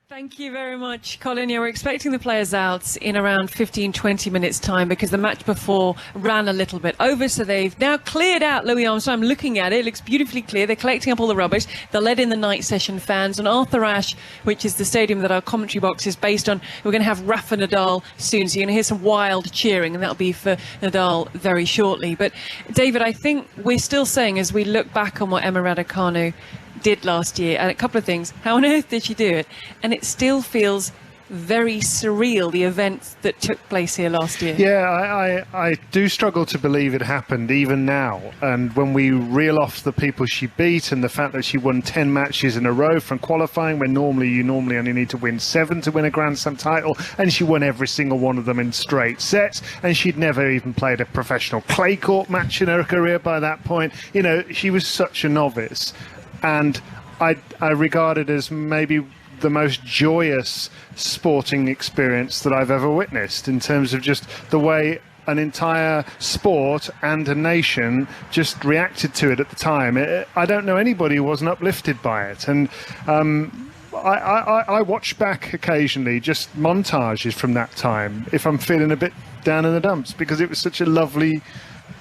Thank you very much, Colin. Yeah, we're expecting the players out in around 15-20 minutes time because the match before ran a little bit over, so they've now cleared out Louis Armstrong. I'm looking at it. It looks beautifully clear. They're collecting up all the rubbish. They're led in the night session fans, and Arthur Ashe, which is the stadium that our commentary box is based on, we're going to have Rafa Nadal soon, so you're going to hear some wild cheering, and that'll be for Nadal very shortly. But David, I think we're still saying, as we look back on what Emma Raducanu did last year, and a couple of things, how on earth did she do it? And it still feels very surreal, the events that took place here last year. Yeah, I do struggle to believe it happened even now. And when we reel off the people she beat and the fact that she won 10 matches in a row from qualifying, when you normally only need to win 7 to win a Grand Slam title, and she won every single one of them in straight sets, and she'd never even played a professional clay court match in her career by that point. You know, she was such a novice. And I regard it as maybe the most joyous sporting experience that I've ever witnessed, in terms of just the way an entire sport and a nation just reacted to it at the time. I don't know anybody who wasn't uplifted by it. And I watch back occasionally just montages from that time if I'm feeling a bit down in the dumps, because it was such a lovely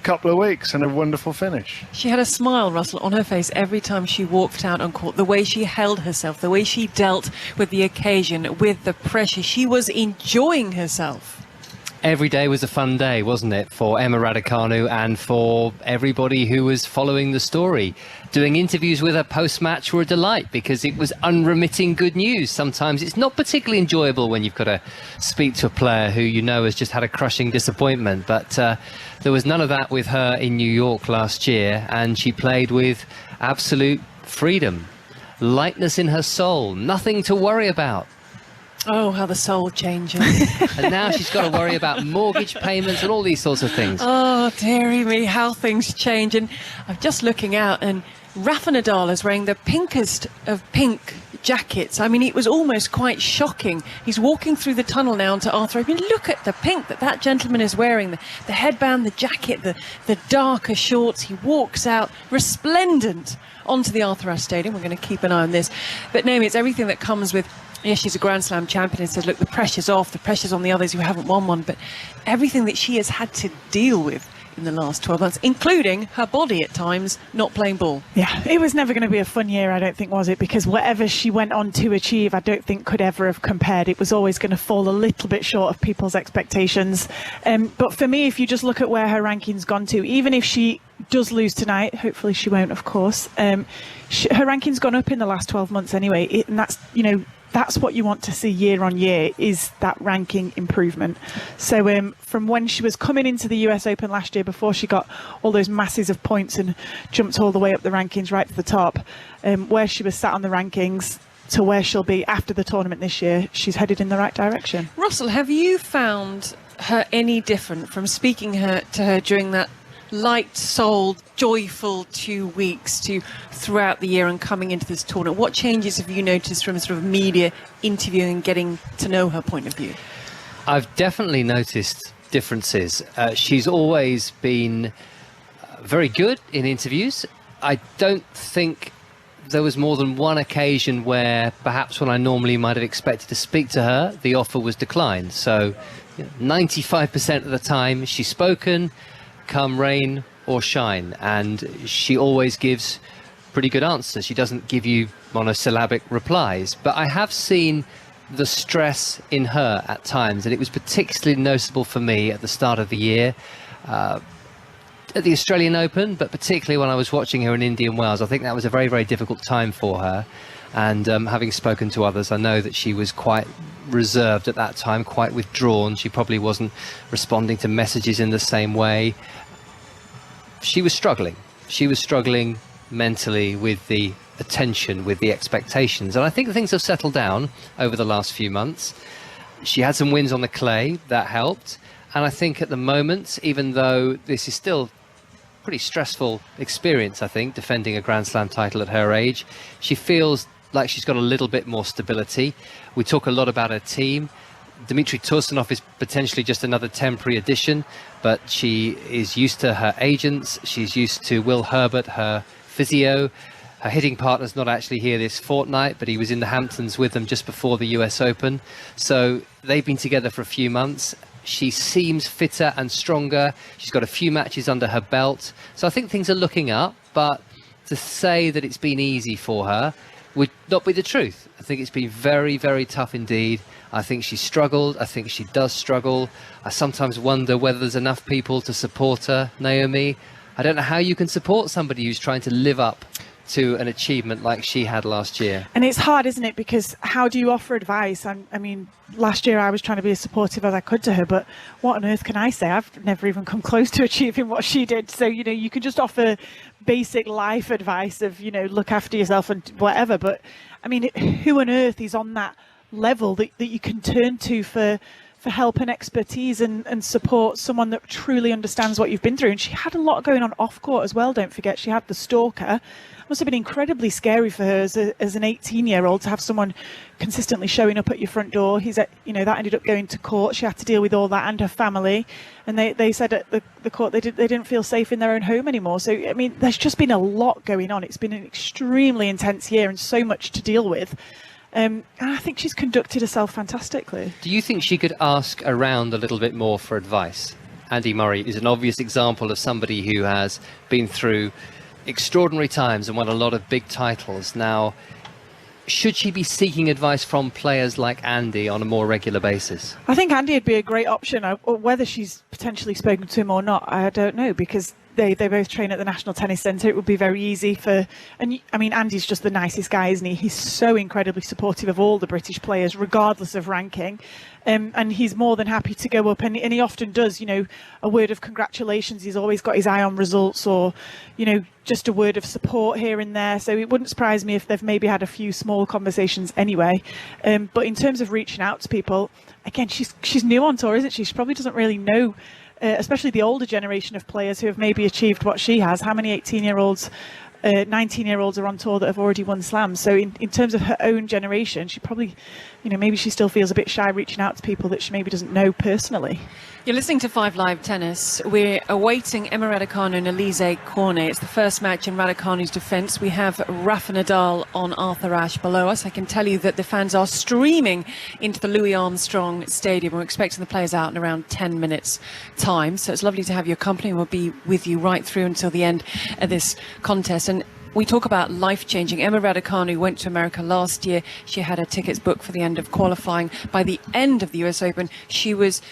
couple of weeks and a wonderful finish. She had a smile, Russell, on her face every time she walked out on court. The way she held herself, the way she dealt with the occasion, with the pressure. She was enjoying herself. Every day was a fun day, wasn't it, for Emma Raducanu and for everybody who was following the story. Doing interviews with her post-match were a delight because it was unremitting good news. Sometimes it's not particularly enjoyable when you've got to speak to a player who you know has just had a crushing disappointment, but there was none of that with her in New York last year, and she played with absolute freedom, lightness in her soul, nothing to worry about. Oh, how the soul changes. And now she's got to worry about mortgage payments and all these sorts of things. Oh, dearie me, how things change. And I'm just looking out, and Rafa Nadal is wearing the pinkest of pink jackets. I mean, it was almost quite shocking. He's walking through the tunnel now onto Arthur. I mean, look at the pink that gentleman is wearing. The headband, the jacket, the darker shorts. He walks out resplendent onto the Arthur Ashe Stadium. We're going to keep an eye on this. But Naomi, it's everything that comes with... Yes, she's a Grand Slam champion, and says, look, the pressure's off, the pressure's on the others who haven't won one, but everything that she has had to deal with in the last 12 months, including her body at times not playing ball. Yeah, it was never going to be a fun year, I don't think, was it? Because whatever she went on to achieve, I don't think could ever have compared. It was always going to fall a little bit short of people's expectations. But for me, if you just look at where her ranking's gone to, even if she does lose tonight, hopefully she won't, of course, her ranking's gone up in the last 12 months anyway, and that's, you know, that's what you want to see year on year, is that ranking improvement. So from when she was coming into the US Open last year, before she got all those masses of points and jumped all the way up the rankings right to the top, where she was sat on the rankings to where she'll be after the tournament this year, she's headed in the right direction. Russell, have you found her any different from speaking to her during that light-souled, joyful 2 weeks to throughout the year and coming into this tournament? What changes have you noticed from sort of media interviewing and getting to know her point of view? I've definitely noticed differences. She's always been very good in interviews. I don't think there was more than one occasion where perhaps when I normally might have expected to speak to her, the offer was declined. So 95% of the time she's spoken, come rain or shine, and she always gives pretty good answers. She doesn't give you monosyllabic replies, but I have seen the stress in her at times, and it was particularly noticeable for me at the start of the year at the Australian Open, but particularly when I was watching her in Indian Wells. I think that was a very, very difficult time for her, and having spoken to others, I know that she was quite reserved at that time, quite withdrawn. She probably wasn't responding to messages in the same way. She was struggling. She was struggling mentally with the attention, with the expectations. And I think things have settled down over the last few months. She had some wins on the clay, that helped. And I think at the moment, even though this is still a pretty stressful experience, I think, defending a Grand Slam title at her age, she feels like she's got a little bit more stability. We talk a lot about her team. Dmitry Tursunov is potentially just another temporary addition, but she is used to her agents. She's used to Will Herbert, her physio. Her hitting partner's not actually here this fortnight, but he was in the Hamptons with them just before the US Open. So they've been together for a few months. She seems fitter and stronger. She's got a few matches under her belt. So I think things are looking up, but to say that it's been easy for her would not be the truth. I think it's been very, very tough indeed. I think she struggled. I think she does struggle. I sometimes wonder whether there's enough people to support her, Naomi. I don't know how you can support somebody who's trying to live up to an achievement like she had last year. And it's hard, isn't it? Because how do you offer advice? I mean, last year I was trying to be as supportive as I could to her, but what on earth can I say? I've never even come close to achieving what she did. So, you know, you can just offer basic life advice of, you know, look after yourself and whatever. But I mean, who on earth is on that level that you can turn to for help and expertise and support someone that truly understands what you've been through? And she had a lot going on off court as well, don't forget. She had the stalker. Must have been incredibly scary for her as an 18-year-old to have someone consistently showing up at your front door. That ended up going to court. She had to deal with all that and her family. And they said at the court they didn't feel safe in their own home anymore. So, I mean, there's just been a lot going on. It's been an extremely intense year and so much to deal with. And I think she's conducted herself fantastically. Do you think she could ask around a little bit more for advice? Andy Murray is an obvious example of somebody who has been through extraordinary times and won a lot of big titles. Now, should she be seeking advice from players like Andy on a more regular basis? I think Andy would be a great option. Whether she's potentially spoken to him or not, I don't know, because they both train at the National Tennis Centre. It would be very easy Andy's just the nicest guy, isn't he? He's so incredibly supportive of all the British players, regardless of ranking. And he's more than happy to go up, and he often does, you know, a word of congratulations. He's always got his eye on results, or, you know, just a word of support here and there. So it wouldn't surprise me if they've maybe had a few small conversations anyway. But in terms of reaching out to people, again, she's new on tour, isn't she? She probably doesn't really know, especially the older generation of players who have maybe achieved what she has. How many 18-year-olds, 19-year-olds are on tour that have already won slams? So in terms of her own generation, she probably, you know, maybe she still feels a bit shy reaching out to people that she maybe doesn't know personally. You're listening to 5 Live Tennis. We're awaiting Emma Raducanu and Alizé Cornet. It's the first match in Raducanu's defence. We have Rafa Nadal on Arthur Ashe below us. I can tell you that the fans are streaming into the Louis Armstrong Stadium. We're expecting the players out in around 10 minutes' time. So it's lovely to have your company, and we'll be with you right through until the end of this contest. And we talk about life-changing. Emma Raducanu went to America last year. She had her tickets booked for the end of qualifying. By the end of the US Open, she was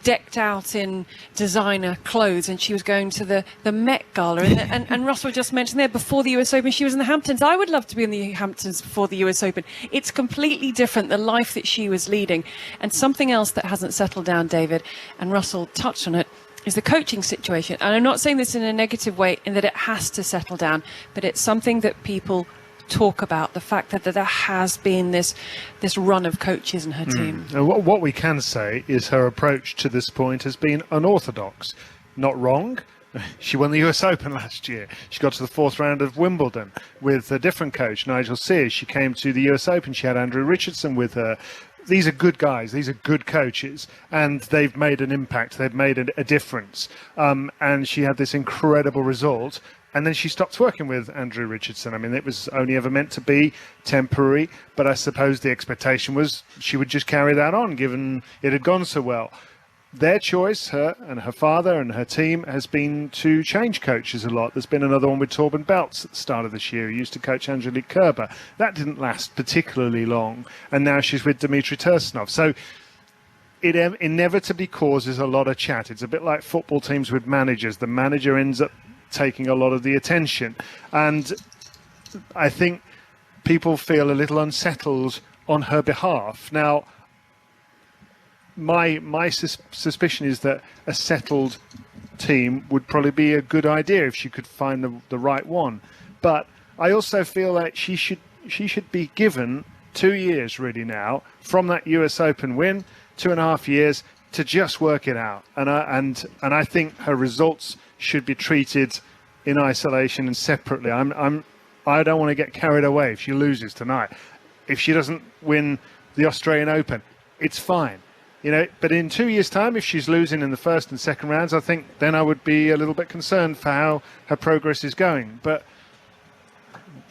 decked out in designer clothes, and she was going to the Met Gala. And Russell just mentioned there, before the US Open, she was in the Hamptons. I would love to be in the Hamptons before the US Open. It's completely different, the life that she was leading. And something else that hasn't settled down, David, and Russell touched on it, is the coaching situation. And I'm not saying this in a negative way, in that it has to settle down, but it's something that people talk about, the fact that there has been this run of coaches in her team. What we can say is her approach to this point has been unorthodox. Not wrong. She won the US Open last year. She got to the 4th round of Wimbledon with a different coach, Nigel Sears. She came to the US Open. She had Andrew Richardson with her. These are good guys. These are good coaches, and they've made an impact. They've made a difference. And she had this incredible result. And then she stopped working with Andrew Richardson. I mean, it was only ever meant to be temporary, but I suppose the expectation was she would just carry that on, given it had gone so well. Their choice, her and her father and her team, has been to change coaches a lot. There's been another one with Torben Beltz at the start of this year. He used to coach Angelique Kerber. That didn't last particularly long. And now she's with Dmitry Tursunov. So it inevitably causes a lot of chat. It's a bit like football teams with managers. The manager ends up taking a lot of the attention, and I think people feel a little unsettled on her behalf. Now, my suspicion is that a settled team would probably be a good idea if she could find the right one, but I also feel that she should be given 2 years really now from that US Open win, 2.5 years to just work it out, and I think her results should be treated in isolation and separately. I don't want to get carried away if she loses tonight. If she doesn't win the Australian Open, it's fine, you know. But in 2 years' time, if she's losing in the first and second rounds, I think then I would be a little bit concerned for how her progress is going. But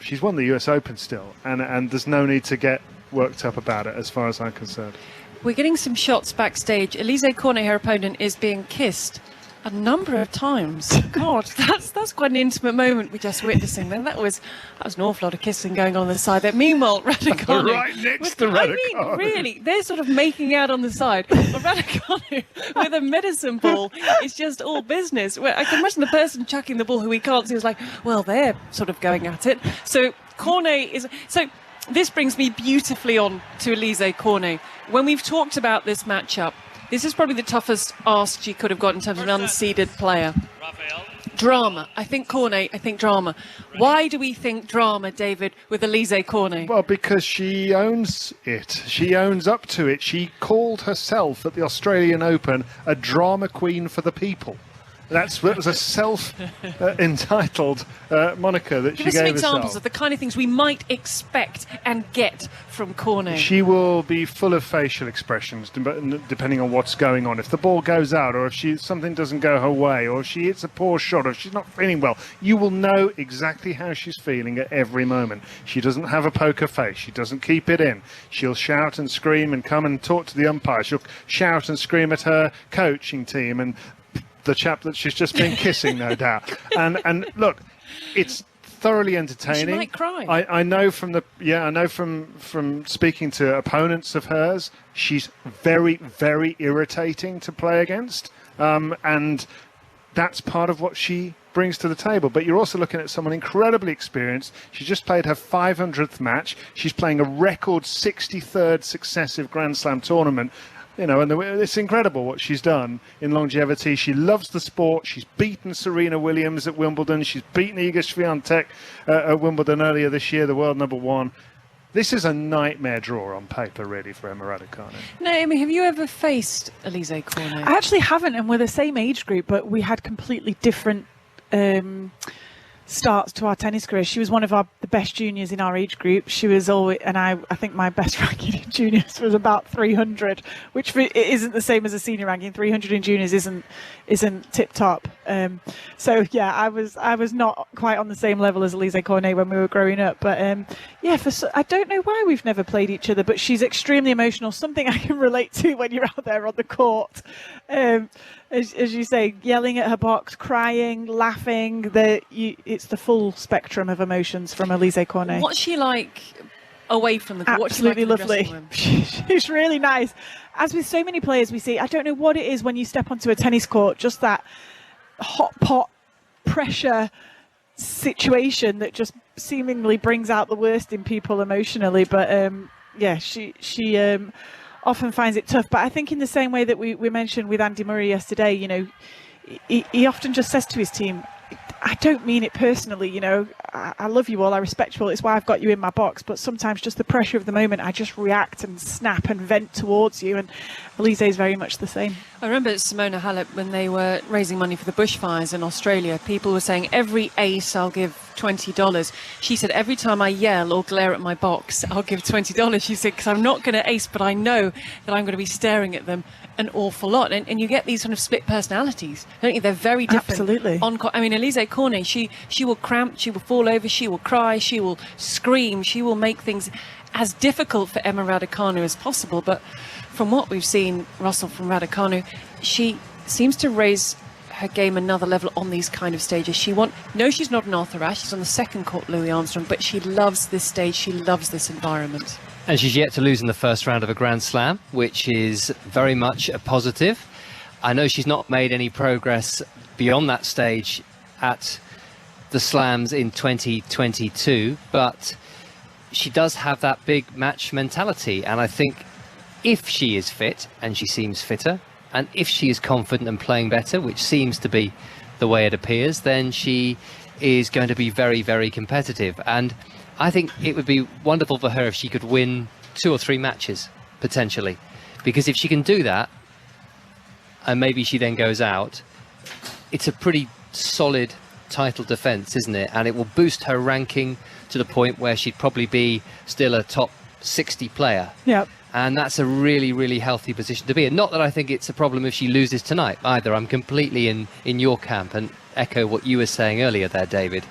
she's won the US Open still, and there's no need to get worked up about it as far as I'm concerned. We're getting some shots backstage. Alizé Cornet, her opponent, is being kissed a number of times. God, that's quite an intimate moment we're just witnessing. Then that was an awful lot of kissing going on the side there. Meanwhile, Raducanu, right next to Raducanu. I mean, really, they're sort of making out on the side. But Raducanu with a medicine ball is just all business. Where I can imagine the person chucking the ball who he can't see is like, well, they're sort of going at it. So Cornet is so. This brings me beautifully on to Alizé Cornet. When we've talked about this matchup, this is probably the toughest ask she could have got in terms of an unseeded player. Drama. I think Cornet, I think drama. Why do we think drama, David, with Alizé Cornet? Well, because she owns it. She owns up to it. She called herself at the Australian Open a drama queen for the people. That was a self-entitled moniker that she gave herself. Give us some examples of the kind of things we might expect and get from Cornet. She will be full of facial expressions depending on what's going on. If the ball goes out, or if something doesn't go her way, or if she hits a poor shot, or if she's not feeling well, you will know exactly how she's feeling at every moment. She doesn't have a poker face. She doesn't keep it in. She'll shout and scream and come and talk to the umpire. She'll shout and scream at her coaching team and the chap that she's just been kissing, no doubt. And look, it's thoroughly entertaining. She might cry. I know from speaking to opponents of hers, she's very, very irritating to play against, and that's part of what she brings to the table. But you're also looking at someone incredibly experienced. She just played her 500th match. She's playing a record 63rd successive Grand Slam tournament. You know, and it's incredible what she's done in longevity. She loves the sport. She's beaten Serena Williams at Wimbledon. She's beaten Iga Swiatek at Wimbledon earlier this year, the world #1. This is a nightmare draw on paper, really, for Emma Raducanu. Naomi, have you ever faced Alizé Cornet? I actually haven't, and we're the same age group, but we had completely different starts to our tennis career. She was one of the best juniors in our age group. She was always, and I think my best ranking in juniors was about 300, which isn't the same as a senior ranking. 300 in juniors isn't tip top. So yeah, I was not quite on the same level as Alizé Cornet when we were growing up. But yeah, I don't know why we've never played each other, but she's extremely emotional. Something I can relate to when you're out there on the court. As you say, yelling at her box, crying, laughing. It's the full spectrum of emotions from Alizé Cornet. What's she like away from the court? Absolutely lovely. She's really nice. As with so many players we see, I don't know what it is when you step onto a tennis court, just that hot pot pressure situation that just seemingly brings out the worst in people emotionally. But yeah, she often finds it tough. But I think in the same way that we mentioned with Andy Murray yesterday, you know, he often just says to his team, I don't mean it personally, you know, I love you all, I respect you all, it's why I've got you in my box, but sometimes just the pressure of the moment, I just react and snap and vent towards you, and Alizé is very much the same. I remember Simona Halep, when they were raising money for the bushfires in Australia, people were saying, every ace I'll give $20. She said, every time I yell or glare at my box, I'll give $20. She said, because I'm not going to ace, but I know that I'm going to be staring at them an awful lot. And you get these sort of split personalities, don't you? They're very different. Absolutely. I mean, Alizé Cornet, she will cramp, she will fall over, she will cry, she will scream, she will make things as difficult for Emma Raducanu as possible. But from what we've seen, Russell, from Raducanu, she seems to raise her game another level on these kind of stages. She's not an Arthur Ashe, she's on the second court, Louis Armstrong, but she loves this stage, she loves this environment. And she's yet to lose in the first round of a Grand Slam, which is very much a positive. I know she's not made any progress beyond that stage at the Slams in 2022, but she does have that big match mentality. And I think if she is fit, and she seems fitter, and if she is confident and playing better, which seems to be the way it appears, then she is going to be very, very competitive. And I think it would be wonderful for her if she could win 2 or 3 matches, potentially. Because if she can do that, and maybe she then goes out, it's a pretty solid title defence, isn't it? And it will boost her ranking to the point where she'd probably be still a top 60 player. Yep. And that's a really, really healthy position to be in. Not that I think it's a problem if she loses tonight either. I'm completely in your camp and echo what you were saying earlier there, David.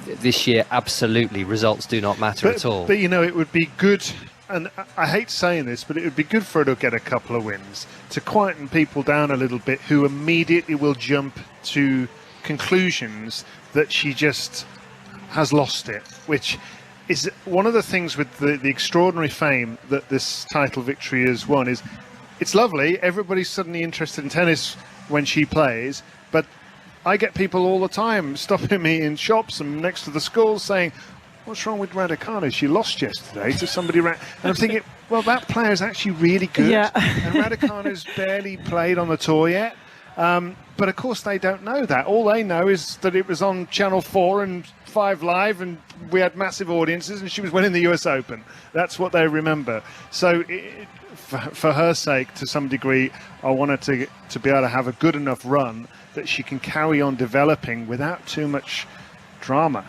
this year, absolutely, results do not matter at all. But, you know, it would be good, and I hate saying this, but it would be good for her to get a couple of wins, to quieten people down a little bit who immediately will jump to conclusions that she just has lost it, which is one of the things with the extraordinary fame that this title victory has won. Is it's lovely, everybody's suddenly interested in tennis when she plays, but I get people all the time stopping me in shops and next to the schools saying, what's wrong with Raducanu? She lost yesterday to somebody. And I'm thinking, well, that player is actually really good. Yeah. And Raducanu's barely played on the tour yet. But of course they don't know that. All they know is that it was on Channel 4 and 5 Live and we had massive audiences and she was winning the US Open. That's what they remember. So for her sake, to some degree, I want her to be able to have a good enough run that she can carry on developing without too much drama.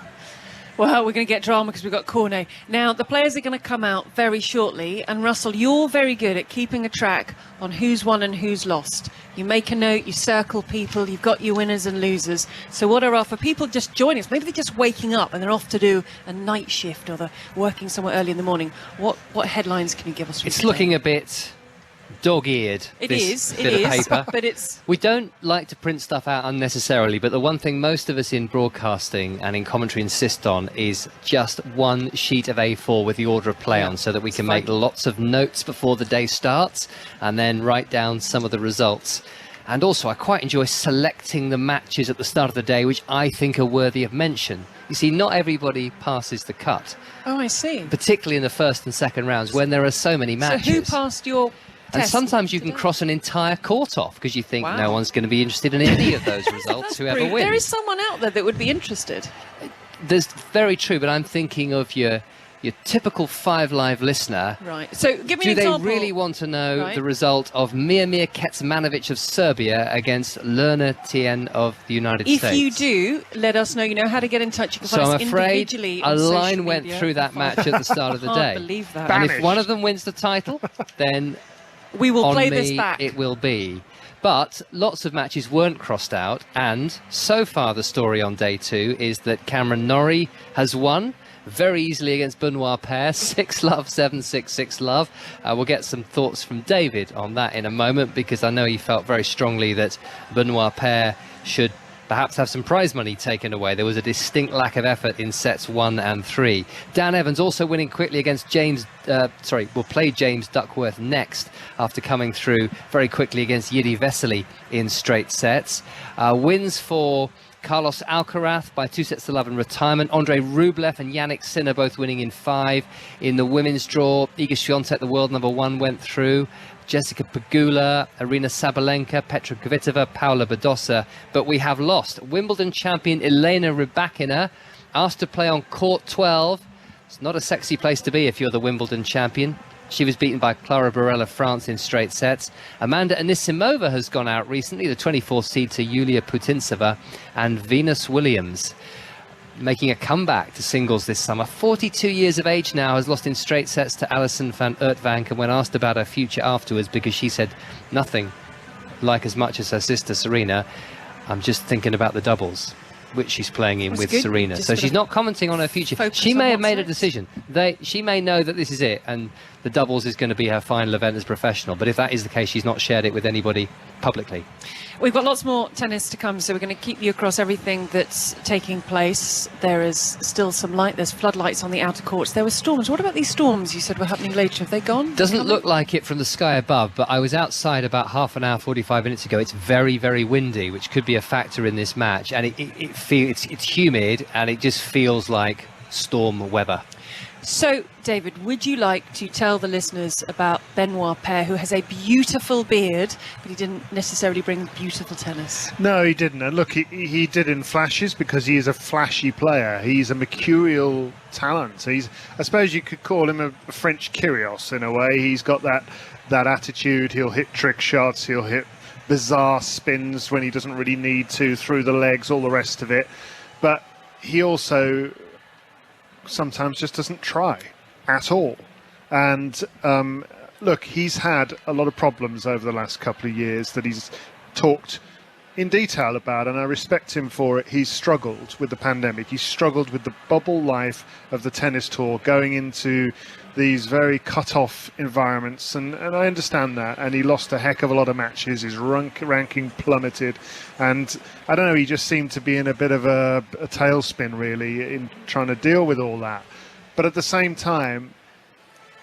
Well, we're going to get drama because we've got Cornet. Now, the players are going to come out very shortly. And Russell, you're very good at keeping a track on who's won and who's lost. You make a note, you circle people, you've got your winners and losers. So what are for people just joining us? Maybe they're just waking up and they're off to do a night shift or they're working somewhere early in the morning. What headlines can you give us? It's looking a bit dog-eared. It is, paper. But it's... We don't like to print stuff out unnecessarily, but the one thing most of us in broadcasting and in commentary insist on is just one sheet of A4 with the order of play on, so that we can make lots of notes before the day starts and then write down some of the results. And also, I quite enjoy selecting the matches at the start of the day which I think are worthy of mention. You see, not everybody passes the cut. Oh, I see. Particularly in the first and second rounds when there are so many matches. So who passed your... And sometimes you can cross an entire court off because you think no one's going to be interested in any of those results, whoever wins. There is someone out there that would be interested. There's very true, but I'm thinking of your typical 5 Live listener. Right. So give me an example. Do example. they really want to know the result of Miomir Kecmanovic of Serbia against Lerner Tien of the United States? If you do, let us know. You know how to get in touch. You can find us individually on a social line went media. through that match at the start of the day. I can't believe that. And if one of them wins the title, then... we will play me, this back. It will be. But lots of matches weren't crossed out, and so far the story on day 2 is that Cameron Norrie has won very easily against Benoit Paire, 6-love, 7-6, 6-love. We'll get some thoughts from David on that in a moment, because I know he felt very strongly that Benoit Paire should perhaps have some prize money taken away. There was a distinct lack of effort in sets 1 and 3. Dan Evans also winning quickly against James, will play James Duckworth next after coming through very quickly against Yidi Vesely in straight sets. Wins for Carlos Alcaraz by 2-love in retirement. Andrei Rublev and Yannick Sinner both winning in 5. In the women's draw, Iga Swiatek, the world number 1, went through. Jessica Pegula, Arina Sabalenka, Petra Kvitova, Paula Badosa. But we have lost. Wimbledon champion Elena Rybakina, asked to play on court 12. It's not a sexy place to be if you're the Wimbledon champion. She was beaten by Clara Burel of France in straight sets. Amanda Anisimova has gone out recently, the 24th seed, to Yulia Putintseva. And Venus Williams, making a comeback to singles this summer. 42 years of age now, has lost in straight sets to Alison van Oertwank, and when asked about her future afterwards, because she said nothing like as much as her sister Serena, I'm just thinking about the doubles, which she's playing in with Serena. So she's not commenting on her future. She may have made a decision. She may know that this is it, and the doubles is going to be her final event as professional. But if that is the case, she's not shared it with anybody publicly. We've got lots more tennis to come, so we're going to keep you across everything that's taking place. There is still some light. There's floodlights on the outer courts. There were storms. What about these storms you said were happening later? Have they gone? Doesn't look like it from the sky above, but I was outside about half an hour, 45 minutes ago. It's very, very windy, which could be a factor in this match. And it's humid, and it just feels like storm weather. So, David, would you like to tell the listeners about Benoit Paire, who has a beautiful beard, but he didn't necessarily bring beautiful tennis? No, he didn't. And look, he did in flashes because he is a flashy player. He's a mercurial talent. So I suppose you could call him a French Kyrgios in a way. He's got that attitude. He'll hit trick shots. He'll hit bizarre spins when he doesn't really need to, through the legs, all the rest of it. But he also sometimes just doesn't try at all. And look, he's had a lot of problems over the last couple of years that he's talked in detail about, and I respect him for it, he's struggled with the pandemic. He's struggled with the bubble life of the tennis tour, going into these very cut-off environments, and I understand that. And he lost a heck of a lot of matches. His ranking plummeted, and I don't know, he just seemed to be in a bit of a tailspin, really, in trying to deal with all that. But at the same time,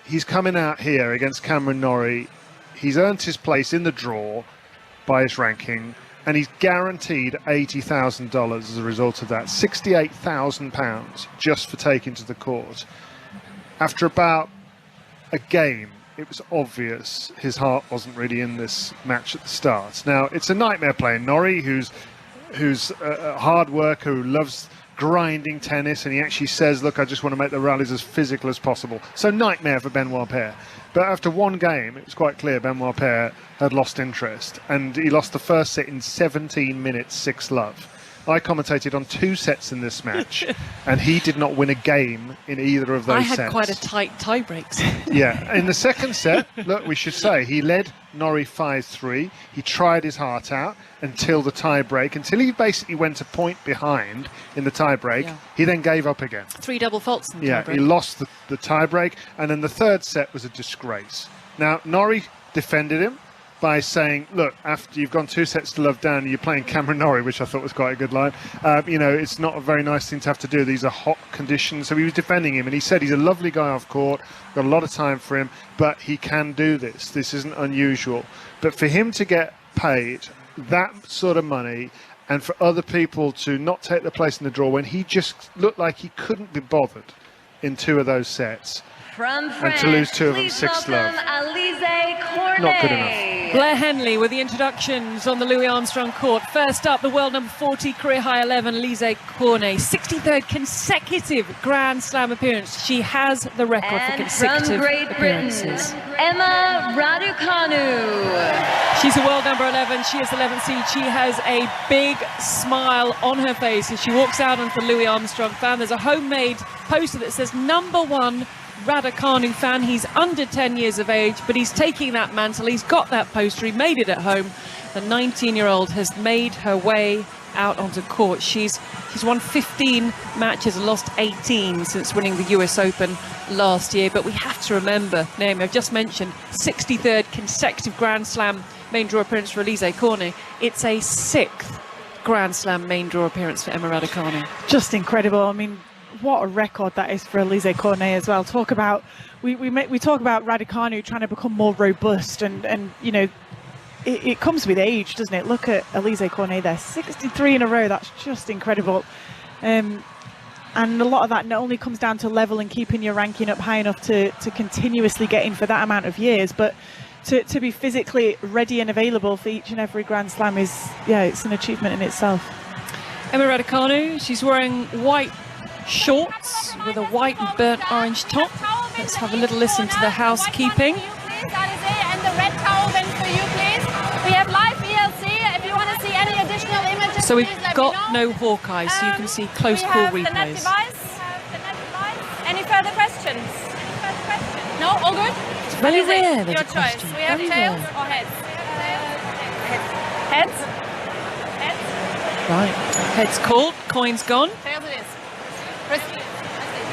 he's coming out here against Cameron Norrie. He's earned his place in the draw by his ranking, and he's guaranteed $80,000 as a result of that. £68,000 just for taking to the court. After about a game, it was obvious his heart wasn't really in this match at the start. Now, it's a nightmare playing Norrie, who's a hard worker, who loves grinding tennis, and he actually says, look, I just want to make the rallies as physical as possible. So nightmare for Benoit Paire. But after one game, it was quite clear Benoit Paire had lost interest, and he lost the first set in 17 minutes, 6-love. I commentated on 2 sets in this match, and he did not win a game in either of those sets. I had quite a tight tie breaks. Yeah, in the second set, look, we should say, he led Norrie 5-3. He tried his heart out until the tie break, until he basically went a point behind in the tie break. Yeah. He then gave up again. 3 double faults in the tie break. He lost the tie break, and then the third set was a disgrace. Now, Norrie defended him by saying, look, after you've gone 2 sets to love down, you're playing Cameron Norrie, which I thought was quite a good line. It's not a very nice thing to have to do. These are hot conditions. So he was defending him, and he said he's a lovely guy off court, got a lot of time for him, but he can do this. This isn't unusual. But for him to get paid that sort of money, and for other people to not take the place in the draw when he just looked like he couldn't be bothered in 2 of those sets, from France, and to lose 2 of them 6-love, Alizé, Cornet. Not good enough. Blair Henley with the introductions on the Louis Armstrong court. First up, the world number 40, career high 11, Alizé Cornet. 63rd consecutive Grand Slam appearance. She has the record for consecutive from Great appearances. Britain, Emma Raducanu. She's a world number 11. She is 11th seed. She has a big smile on her face as she walks out onto the Louis Armstrong fan. There's a homemade poster that says #1 Raducanu fan. He's under 10 years of age, but he's taking that mantle. He's got that poster. He made it at home. The 19-year-old has made her way out onto court. She's won 15 matches and lost 18 since winning the US Open last year. But we have to remember, Naomi, I've just mentioned, 63rd consecutive Grand Slam main draw appearance for Alizé Cornet. It's a 6th Grand Slam main draw appearance for Emma Raducanu. Just incredible. I mean, what a record that is for Alizé Cornet as well. Talk about we talk about Raducanu trying to become more robust, and you know, it comes with age, doesn't it? Look at Alizé Cornet there, 63 in a row. That's just incredible. And a lot of that not only comes down to level and keeping your ranking up high enough to continuously get in for that amount of years, but to be physically ready and available for each and every Grand Slam is, yeah, it's an achievement in itself. Emma Raducanu, she's wearing white shorts with a white and burnt orange top. Let's have a little listen to the housekeeping. And the red towel then for you, please. We have live ELC if you want to see any additional images. So we've got no Hawkeye, so you can see close call replays. Any further questions? No, all good? It's very rare. Your choice. We have tails or heads? Heads? Heads? Right. Heads called, coins gone. Tails it is.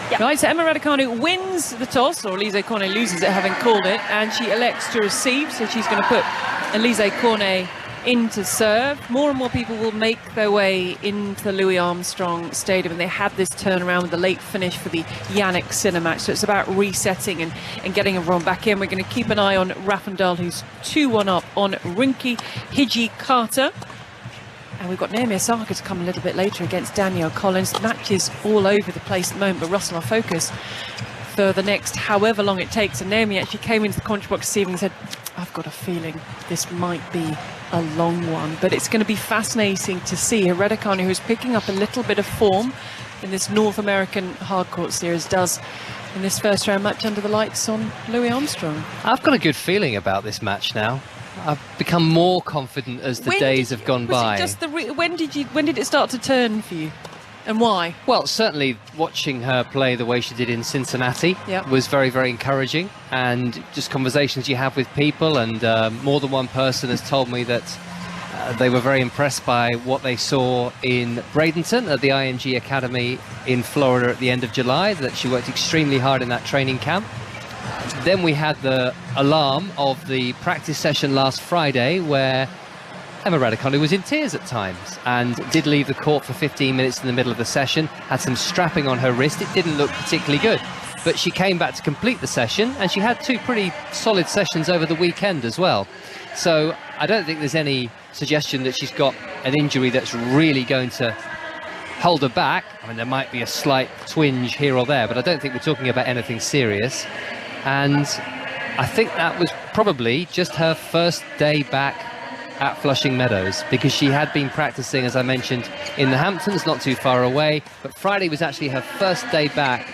Yeah. Right, so Emma Raducanu wins the toss, or Alizé Cornet loses it, having called it, and she elects to receive, so she's going to put Alizé Cornet into serve. More and more people will make their way into the Louis Armstrong Stadium, and they had this turnaround with the late finish for the Yannick Sinner match, so it's about resetting and getting everyone back in. We're going to keep an eye on Raffendal, who's 2-1 up on Rinky Hiji-Carter. And we've got Naomi Osaka to come a little bit later against Danielle Collins. Matches all over the place at the moment, but Russell, our focus for the next however long it takes. And Naomi actually came into the commentary box this evening and said, I've got a feeling this might be a long one. But it's going to be fascinating to see Raducanu, who's picking up a little bit of form in this North American hardcourt series, does in this first round match under the lights on Louis Armstrong. I've got a good feeling about this match now. I've become more confident as the days have gone by. When did it start to turn for you, and why? Well, certainly watching her play the way she did in Cincinnati was very, very encouraging, and just conversations you have with people, and more than one person has told me that They were very impressed by what they saw in Bradenton at the IMG Academy in Florida at the end of July, that she worked extremely hard in that training camp. Then we had the alarm of the practice session last Friday, where Emma Raducanu was in tears at times and did leave the court for 15 minutes in the middle of the session, had some strapping on her wrist. It didn't look particularly good, but she came back to complete the session, and she had 2 pretty solid sessions over the weekend as well. So I don't think there's any suggestion that she's got an injury that's really going to hold her back. I mean, there might be a slight twinge here or there, but I don't think we're talking about anything serious. And I think that was probably just her first day back at Flushing Meadows, because she had been practicing, as I mentioned, in the Hamptons, not too far away, but Friday was actually her first day back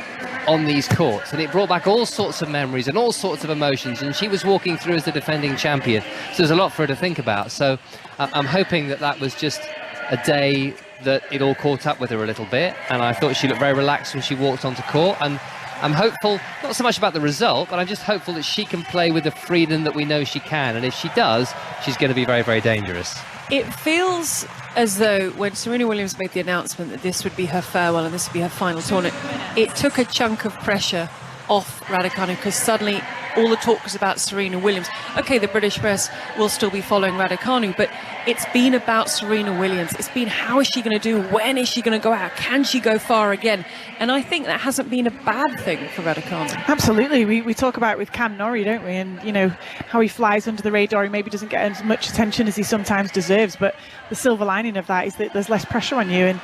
on these courts, and it brought back all sorts of memories and all sorts of emotions, and she was walking through as the defending champion, so there's a lot for her to think about. So I'm hoping that that was just a day that it all caught up with her a little bit, and I thought she looked very relaxed when she walked onto court, and I'm hopeful, not so much about the result, but I'm just hopeful that she can play with the freedom that we know she can, and if she does, she's going to be very, very dangerous. It feels as though when Serena Williams made the announcement that this would be her farewell and this would be her final tournament, it took a chunk of pressure off Raducanu, because suddenly all the talk was about Serena Williams. Okay, the British press will still be following Raducanu, but it's been about Serena Williams. It's been, how is she going to do? When is she going to go out? Can she go far again? And I think that hasn't been a bad thing for Raducanu. Absolutely. We talk about it with Cam Norrie, don't we? And, you know, how he flies under the radar. He maybe doesn't get as much attention as he sometimes deserves, but the silver lining of that is that there's less pressure on you.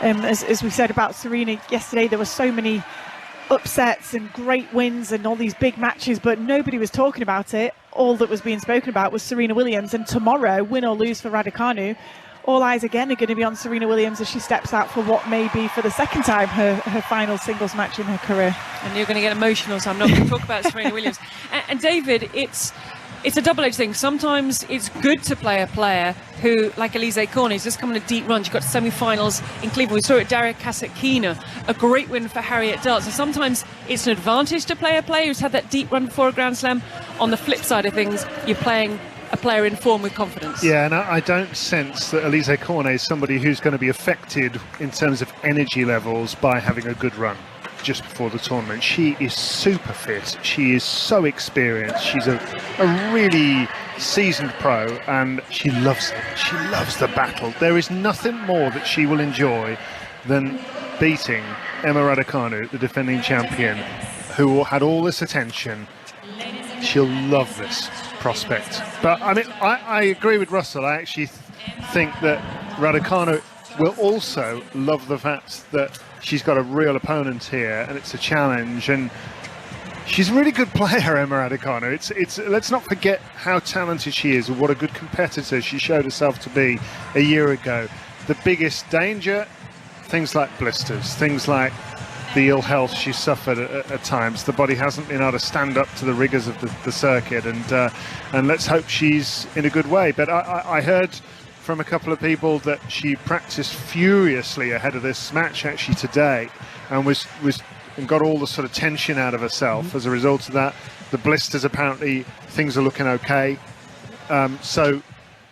And as we said about Serena yesterday, there were so many upsets and great wins and all these big matches, but nobody was talking about it. All that was being spoken about was Serena Williams, and tomorrow, win or lose for Raducanu, all eyes again are going to be on Serena Williams as she steps out for what may be, for the second time, her final singles match in her career. And you're going to get emotional, so I'm not going to talk about Serena Williams. And David, it's a double-edged thing. Sometimes it's good to play a player who, like Alizé Cornet, has just come on a deep run. She got to semi-finals in Cleveland. We saw it, Daria Kasatkina, a great win for Harriet Dart. So sometimes it's an advantage to play a player who's had that deep run before a Grand Slam. On the flip side of things, you're playing a player in form with confidence. Yeah, and I don't sense that Alizé Cornet is somebody who's going to be affected in terms of energy levels by having a good run just before the tournament. She is super fit. She is so experienced. She's a really seasoned pro, and she loves it. She loves the battle. There is nothing more that she will enjoy than beating Emma Raducanu, the defending champion, who had all this attention. She'll love this prospect. But I mean, I agree with Russell. I actually think that Raducanu will also love the fact that she's got a real opponent here, and it's a challenge, and she's a really good player, Emma Raducanu. It's let's not forget how talented she is, and what a good competitor she showed herself to be a year ago. The biggest danger, things like blisters, things like the ill health she suffered at times. The body hasn't been able to stand up to the rigours of the circuit, and let's hope she's in a good way. But I heard from a couple of people that she practiced furiously ahead of this match actually today, and and got all the sort of tension out of herself as a result of that. The blisters, apparently things are looking okay, so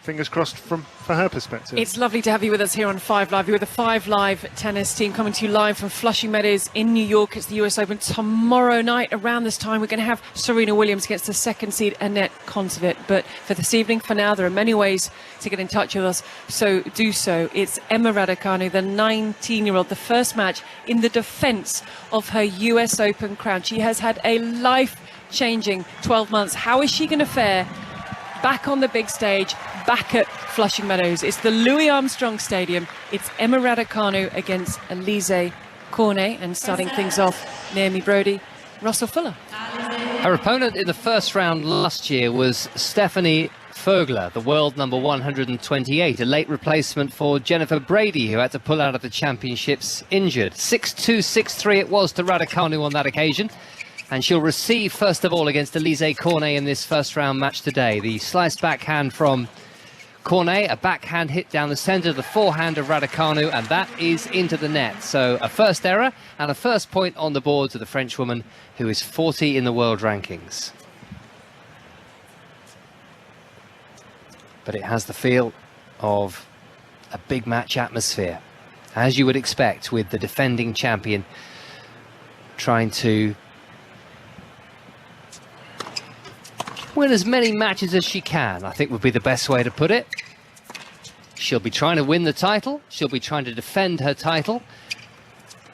fingers crossed for her perspective. It's lovely to have you with us here on 5 Live. You're with the 5 Live tennis team, coming to you live from Flushing Meadows in New York. It's the US Open tomorrow night. Around this time, we're going to have Serena Williams against the second seed Annette Kontaveit. But for this evening, for now, there are many ways to get in touch with us, so do so. It's Emma Raducanu, the 19-year-old, the first match in the defence of her US Open crown. She has had a life-changing 12 months. How is she going to fare back on the big stage, back at Flushing Meadows? It's the Louis Armstrong Stadium. It's Emma Raducanu against Alizé Cornet, and starting things off, Naomi Brody, Russell Fuller. Her opponent in the first round last year was Stephanie Vogler, the world number 128, a late replacement for Jennifer Brady, who had to pull out of the championships injured. 6-2, 6-3 it was to Raducanu on that occasion. And she'll receive, first of all, against Alizé Cornet in this first round match today. The sliced backhand from Cornet, a backhand hit down the centre of the forehand of Raducanu, and that is into the net. So a first error and a first point on the board to the Frenchwoman, who is 40 in the world rankings. But it has the feel of a big match atmosphere, as you would expect with the defending champion trying to win as many matches as she can, I think would be the best way to put it. She'll be trying to win the title, she'll be trying to defend her title,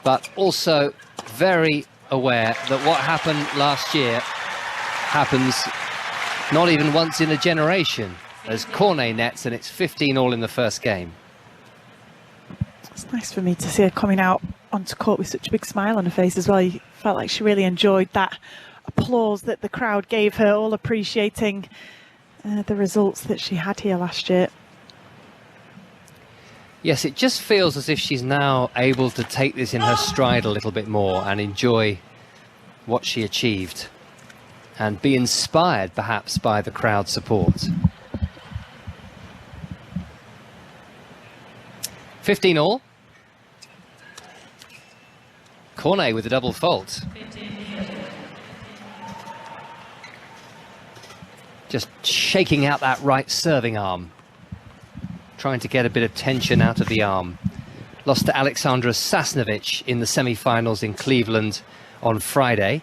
but also very aware that what happened last year happens not even once in a generation, as Cornet nets, and it's 15-all in the first game. It's nice for me to see her coming out onto court with such a big smile on her face as well. You felt like she really enjoyed that applause that the crowd gave her, all appreciating the results that she had here last year. Yes, it just feels as if she's now able to take this in her stride a little bit more and enjoy what she achieved and be inspired perhaps by the crowd support. 15-all. Cornet with a double fault. Just shaking out that right serving arm, trying to get a bit of tension out of the arm. Lost to Alexandra Sasnovich in the semi-finals in Cleveland on Friday.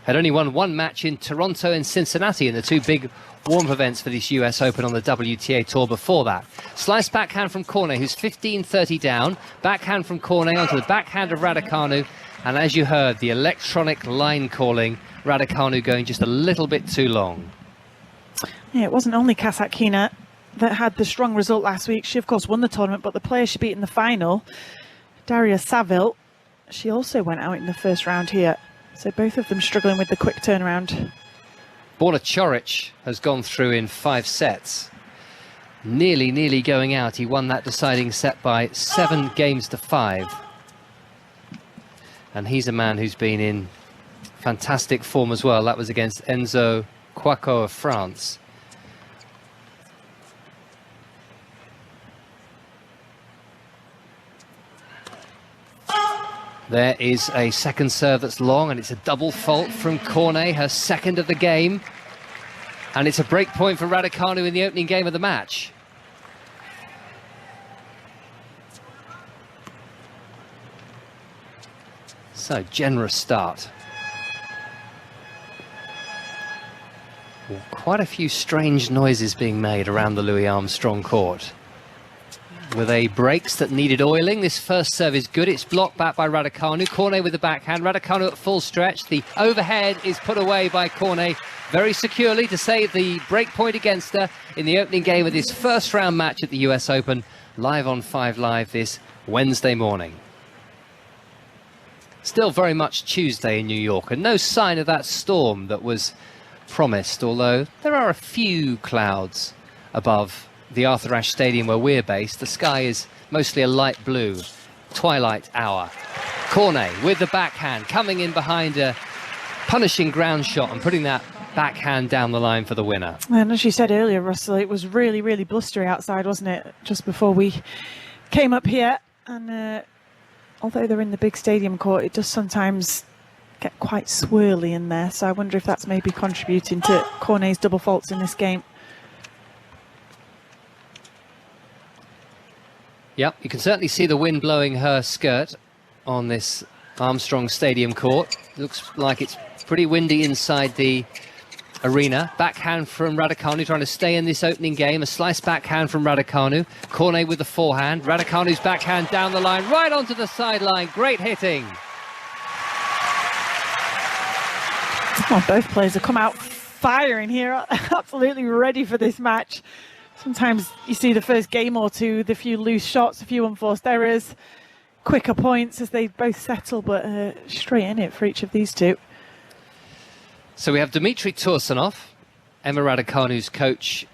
Had only won one match in Toronto and Cincinnati in the two big warm-up events for this US Open on the WTA Tour before that. Slice backhand from Cornet, who's 15-30 down. Backhand from Cornet onto the backhand of Raducanu. And as you heard, the electronic line calling, Raducanu going just a little bit too long. Yeah, it wasn't only Kasatkina that had the strong result last week. She, of course, won the tournament, but the player she beat in the final, Daria Saville, she also went out in the first round here. So both of them struggling with the quick turnaround. Borna Coric has gone through in 5 sets. Nearly going out. He won that deciding set by 7 games to 5. And he's a man who's been in fantastic form as well. That was against Enzo Quaco of France. There is a second serve that's long, and it's a double fault from Cornet, her second of the game. And it's a break point for Raducanu in the opening game of the match. So, generous start. Well, quite a few strange noises being made around the Louis Armstrong court. With a breaks that needed oiling. This first serve is good. It's blocked back by Raducanu. Cornet with the backhand. Raducanu at full stretch. The overhead is put away by Cornet very securely to save the break point against her in the opening game of this first round match at the US Open, live on 5 Live this Wednesday morning. Still very much Tuesday in New York, and no sign of that storm that was promised, although there are a few clouds above the Arthur Ashe Stadium where we're based. The sky is mostly a light blue, twilight hour. Cornet with the backhand, coming in behind a punishing ground shot and putting that backhand down the line for the winner. And as you said earlier, Russell, it was really blustery outside, wasn't it, just before we came up here. And although they're in the big stadium court, it does sometimes get quite swirly in there. So I wonder if that's maybe contributing to Cornet's double faults in this game. Yep, you can certainly see the wind blowing her skirt on this Armstrong Stadium court. Looks like it's pretty windy inside the arena. Backhand from Raducanu, trying to stay in this opening game. A slice backhand from Raducanu. Cornet with the forehand. Raducanu's backhand down the line, right onto the sideline. Great hitting. Well, both players have come out firing here, absolutely ready for this match. Sometimes you see the first game or two, the few loose shots, a few unforced errors, quicker points as they both settle, but straight in it for each of these two. So we have Dmitry Tursunov, Emma Raducanu's coach,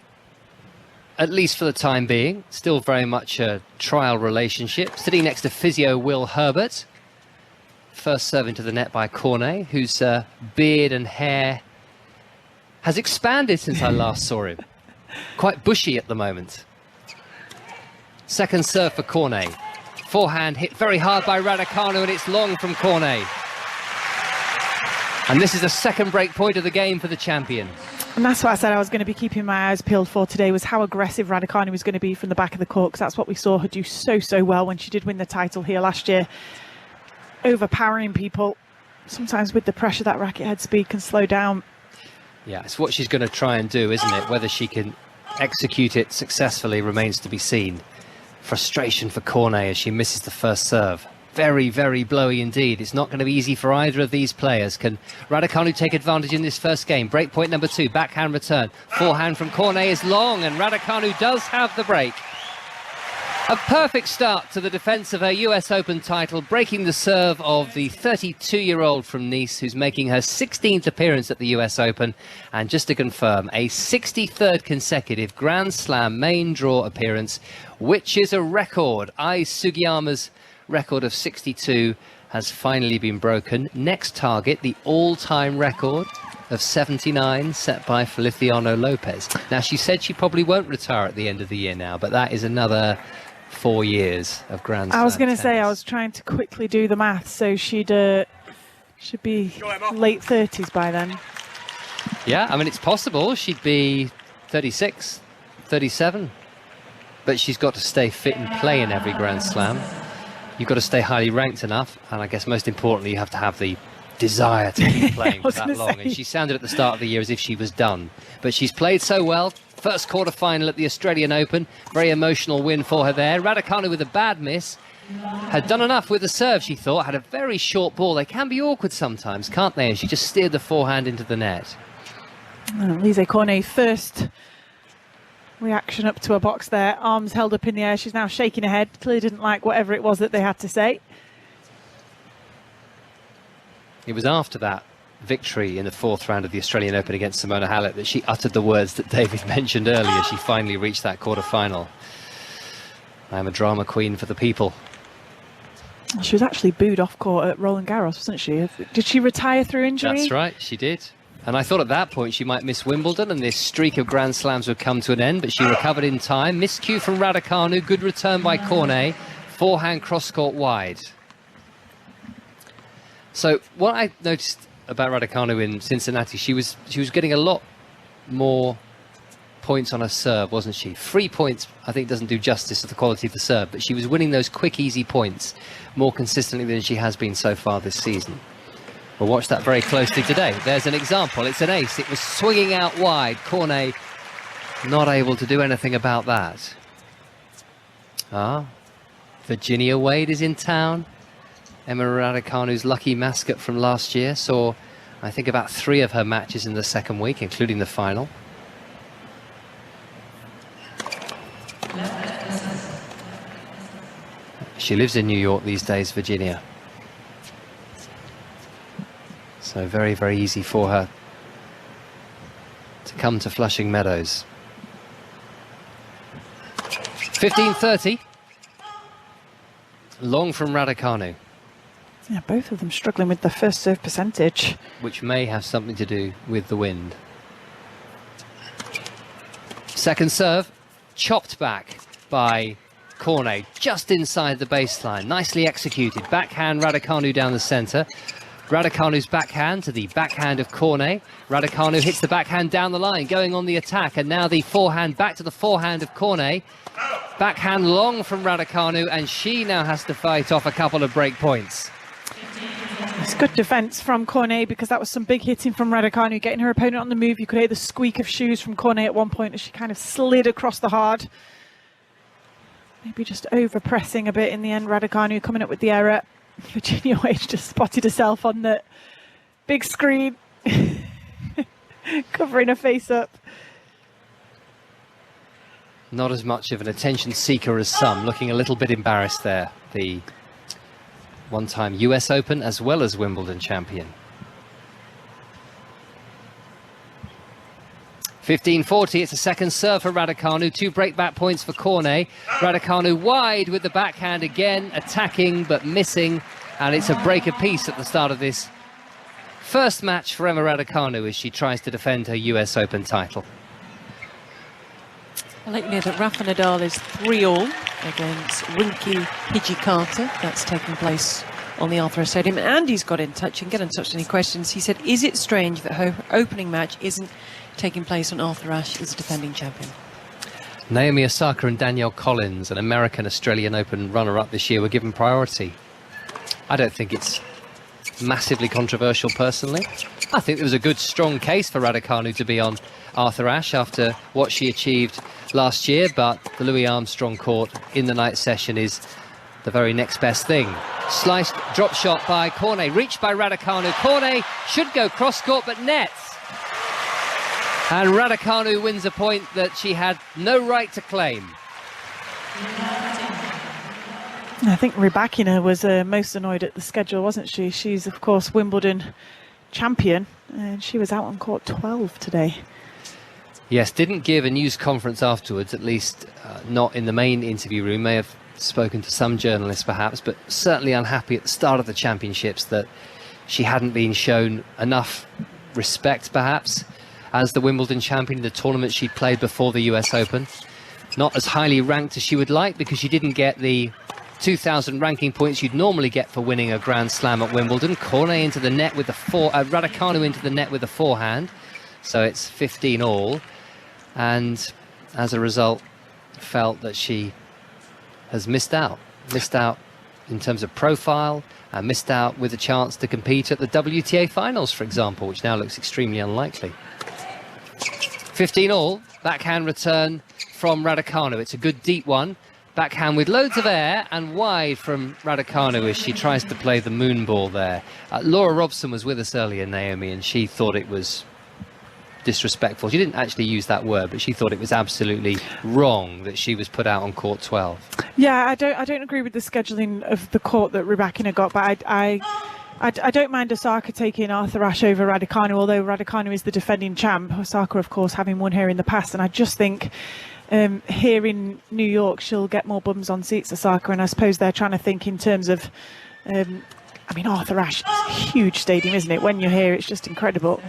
at least for the time being. Still very much a trial relationship. Sitting next to physio Will Herbert. First serve into the net by Cornet, whose beard and hair has expanded since I last saw him. Quite bushy at the moment. Second serve for Cornet. Forehand hit very hard by Raducanu, and it's long from Cornet. And this is the second break point of the game for the champion. And that's what I said I was going to be keeping my eyes peeled for today, was how aggressive Raducanu was going to be from the back of the court, because that's what we saw her do so well when she did win the title here last year. Overpowering people. Sometimes with the pressure, that racket head speed can slow down. Yeah, it's what she's going to try and do, isn't it? Whether she can execute it successfully remains to be seen. Frustration for Cornet as she misses the first serve. Very, very blowy indeed. It's not going to be easy for either of these players. Can Raducanu take advantage in this first game? Break point number 2, backhand return. Forehand from Cornet is long, and Raducanu does have the break. A perfect start to the defence of her US Open title, breaking the serve of the 32-year-old from Nice, who's making her 16th appearance at the US Open, and just to confirm, a 63rd consecutive Grand Slam main draw appearance, which is a record. Ai Sugiyama's record of 62 has finally been broken. Next target, the all-time record of 79 set by Feliciano Lopez. Now, she said she probably won't retire at the end of the year now, but that is another 4 years of Grand Slam. I was going to say, tennis. I was trying to quickly do the math, so should be late 30s by then. Yeah, I mean, it's possible. She'd be 36, 37, but she's got to stay fit and play in every Grand Slam. You've got to stay highly ranked enough, and I guess most importantly, you have to have the desire to keep playing for that long. And she sounded at the start of the year as if she was done, but she's played so well. First quarter-final at the Australian Open, very emotional win for her there. Raducanu with a bad miss, had done enough with the serve, she thought, had a very short ball. They can be awkward sometimes, can't they? And she just steered the forehand into the net. Alizé Cornet, first reaction up to a box there, arms held up in the air. She's now shaking her head, clearly didn't like whatever it was that they had to say. It was after that victory in the 4th round of the Australian Open against Simona Halep that she uttered the words that David mentioned earlier. She finally reached that quarter-final. I'm a drama queen for the people. She was actually booed off court at Roland Garros, wasn't she? Did she retire through injury? That's right, she did. And I thought at that point she might miss Wimbledon and this streak of Grand Slams would come to an end, but she recovered in time. Miscue from Raducanu, good return by Cornet. Forehand cross-court wide. So what I noticed about Raducanu in Cincinnati, she was getting a lot more points on her serve, wasn't she? 3 points, I think, doesn't do justice to the quality of the serve, but she was winning those quick, easy points more consistently than she has been so far this season. We'll watch that very closely today. There's an example. It's an ace. It was swinging out wide. Cornet not able to do anything about that. Virginia Wade is in town. Emma Raducanu's lucky mascot from last year. Saw, I think, about 3 of her matches in the second week, including the final. She lives in New York these days, Virginia. So very, very easy for her to come to Flushing Meadows. 15-30. Long from Raducanu. Yeah, both of them struggling with the first serve percentage. Which may have something to do with the wind. Second serve, chopped back by Cornet, just inside the baseline. Nicely executed. Backhand Raducanu down the centre. Raducanu's backhand to the backhand of Cornet. Raducanu hits the backhand down the line, going on the attack, and now the forehand back to the forehand of Cornet. Backhand long from Raducanu, and she now has to fight off a couple of break points. It's good defence from Cornet, because that was some big hitting from Raducanu, getting her opponent on the move. You could hear the squeak of shoes from Cornet at one point as she kind of slid across the hard. Maybe just over-pressing a bit in the end. Raducanu coming up with the error. Virginia Wade just spotted herself on the big screen, covering her face up. Not as much of an attention seeker as some, looking a little bit embarrassed there. The one-time US Open as well as Wimbledon champion. 15-40, it's a second serve for Raducanu, 2 break-back points for Cornet. Raducanu wide with the backhand again, attacking but missing, and it's a break apiece at the start of this first match for Emma Raducanu as she tries to defend her US Open title. I'll let you know that Rafa Nadal is 3-all against Rinky Hijikata. That's taking place on the Arthur Ashe Stadium. And Andy's got in touch and get in touch with any questions. He said, is it strange that her opening match isn't taking place on Arthur Ashe as a defending champion. Naomi Osaka and Danielle Collins, an American Australian Open runner-up this year, were given priority. I don't think it's massively controversial personally. I think there was a good, strong case for Raducanu to be on Arthur Ashe after what she achieved last year, but the Louis Armstrong court in the night session is the very next best thing. Sliced drop shot by Cornet, reached by Raducanu. Cornet should go cross-court, but nets. And Raducanu wins a point that she had no right to claim. I think Rybakina was most annoyed at the schedule, wasn't she? She's, of course, Wimbledon champion, and she was out on court 12 today. Yes, didn't give a news conference afterwards, at least not in the main interview room. May have spoken to some journalists perhaps, but certainly unhappy at the start of the championships that she hadn't been shown enough respect perhaps as the Wimbledon champion in the tournament she'd played before the US Open. Not as highly ranked as she would like, because she didn't get the 2,000 ranking points you'd normally get for winning a Grand Slam at Wimbledon. Cornet into the net with the Raducanu into the net with the forehand, so it's 15 all, and as a result felt that she has missed out in terms of profile, and missed out with a chance to compete at the WTA finals, for example, which now looks extremely unlikely. 15 all, backhand return from Raducanu. It's a good deep one. Backhand with loads of air and wide from Raducanu as she tries to play the moon ball there. Laura Robson was with us earlier, Naomi, and she thought it was disrespectful. She didn't actually use that word, but she thought it was absolutely wrong that she was put out on court 12. Yeah, I don't agree with the scheduling of the court that Rybakina got, but I don't mind Osaka taking Arthur Ashe over Raducanu, although Raducanu is the defending champ. Osaka, of course, having won here in the past, and I just think here in New York she'll get more bums on seats, Osaka, and I suppose they're trying to think in terms of I mean, Arthur Ashe is a huge stadium, isn't it? When you're here, it's just incredible.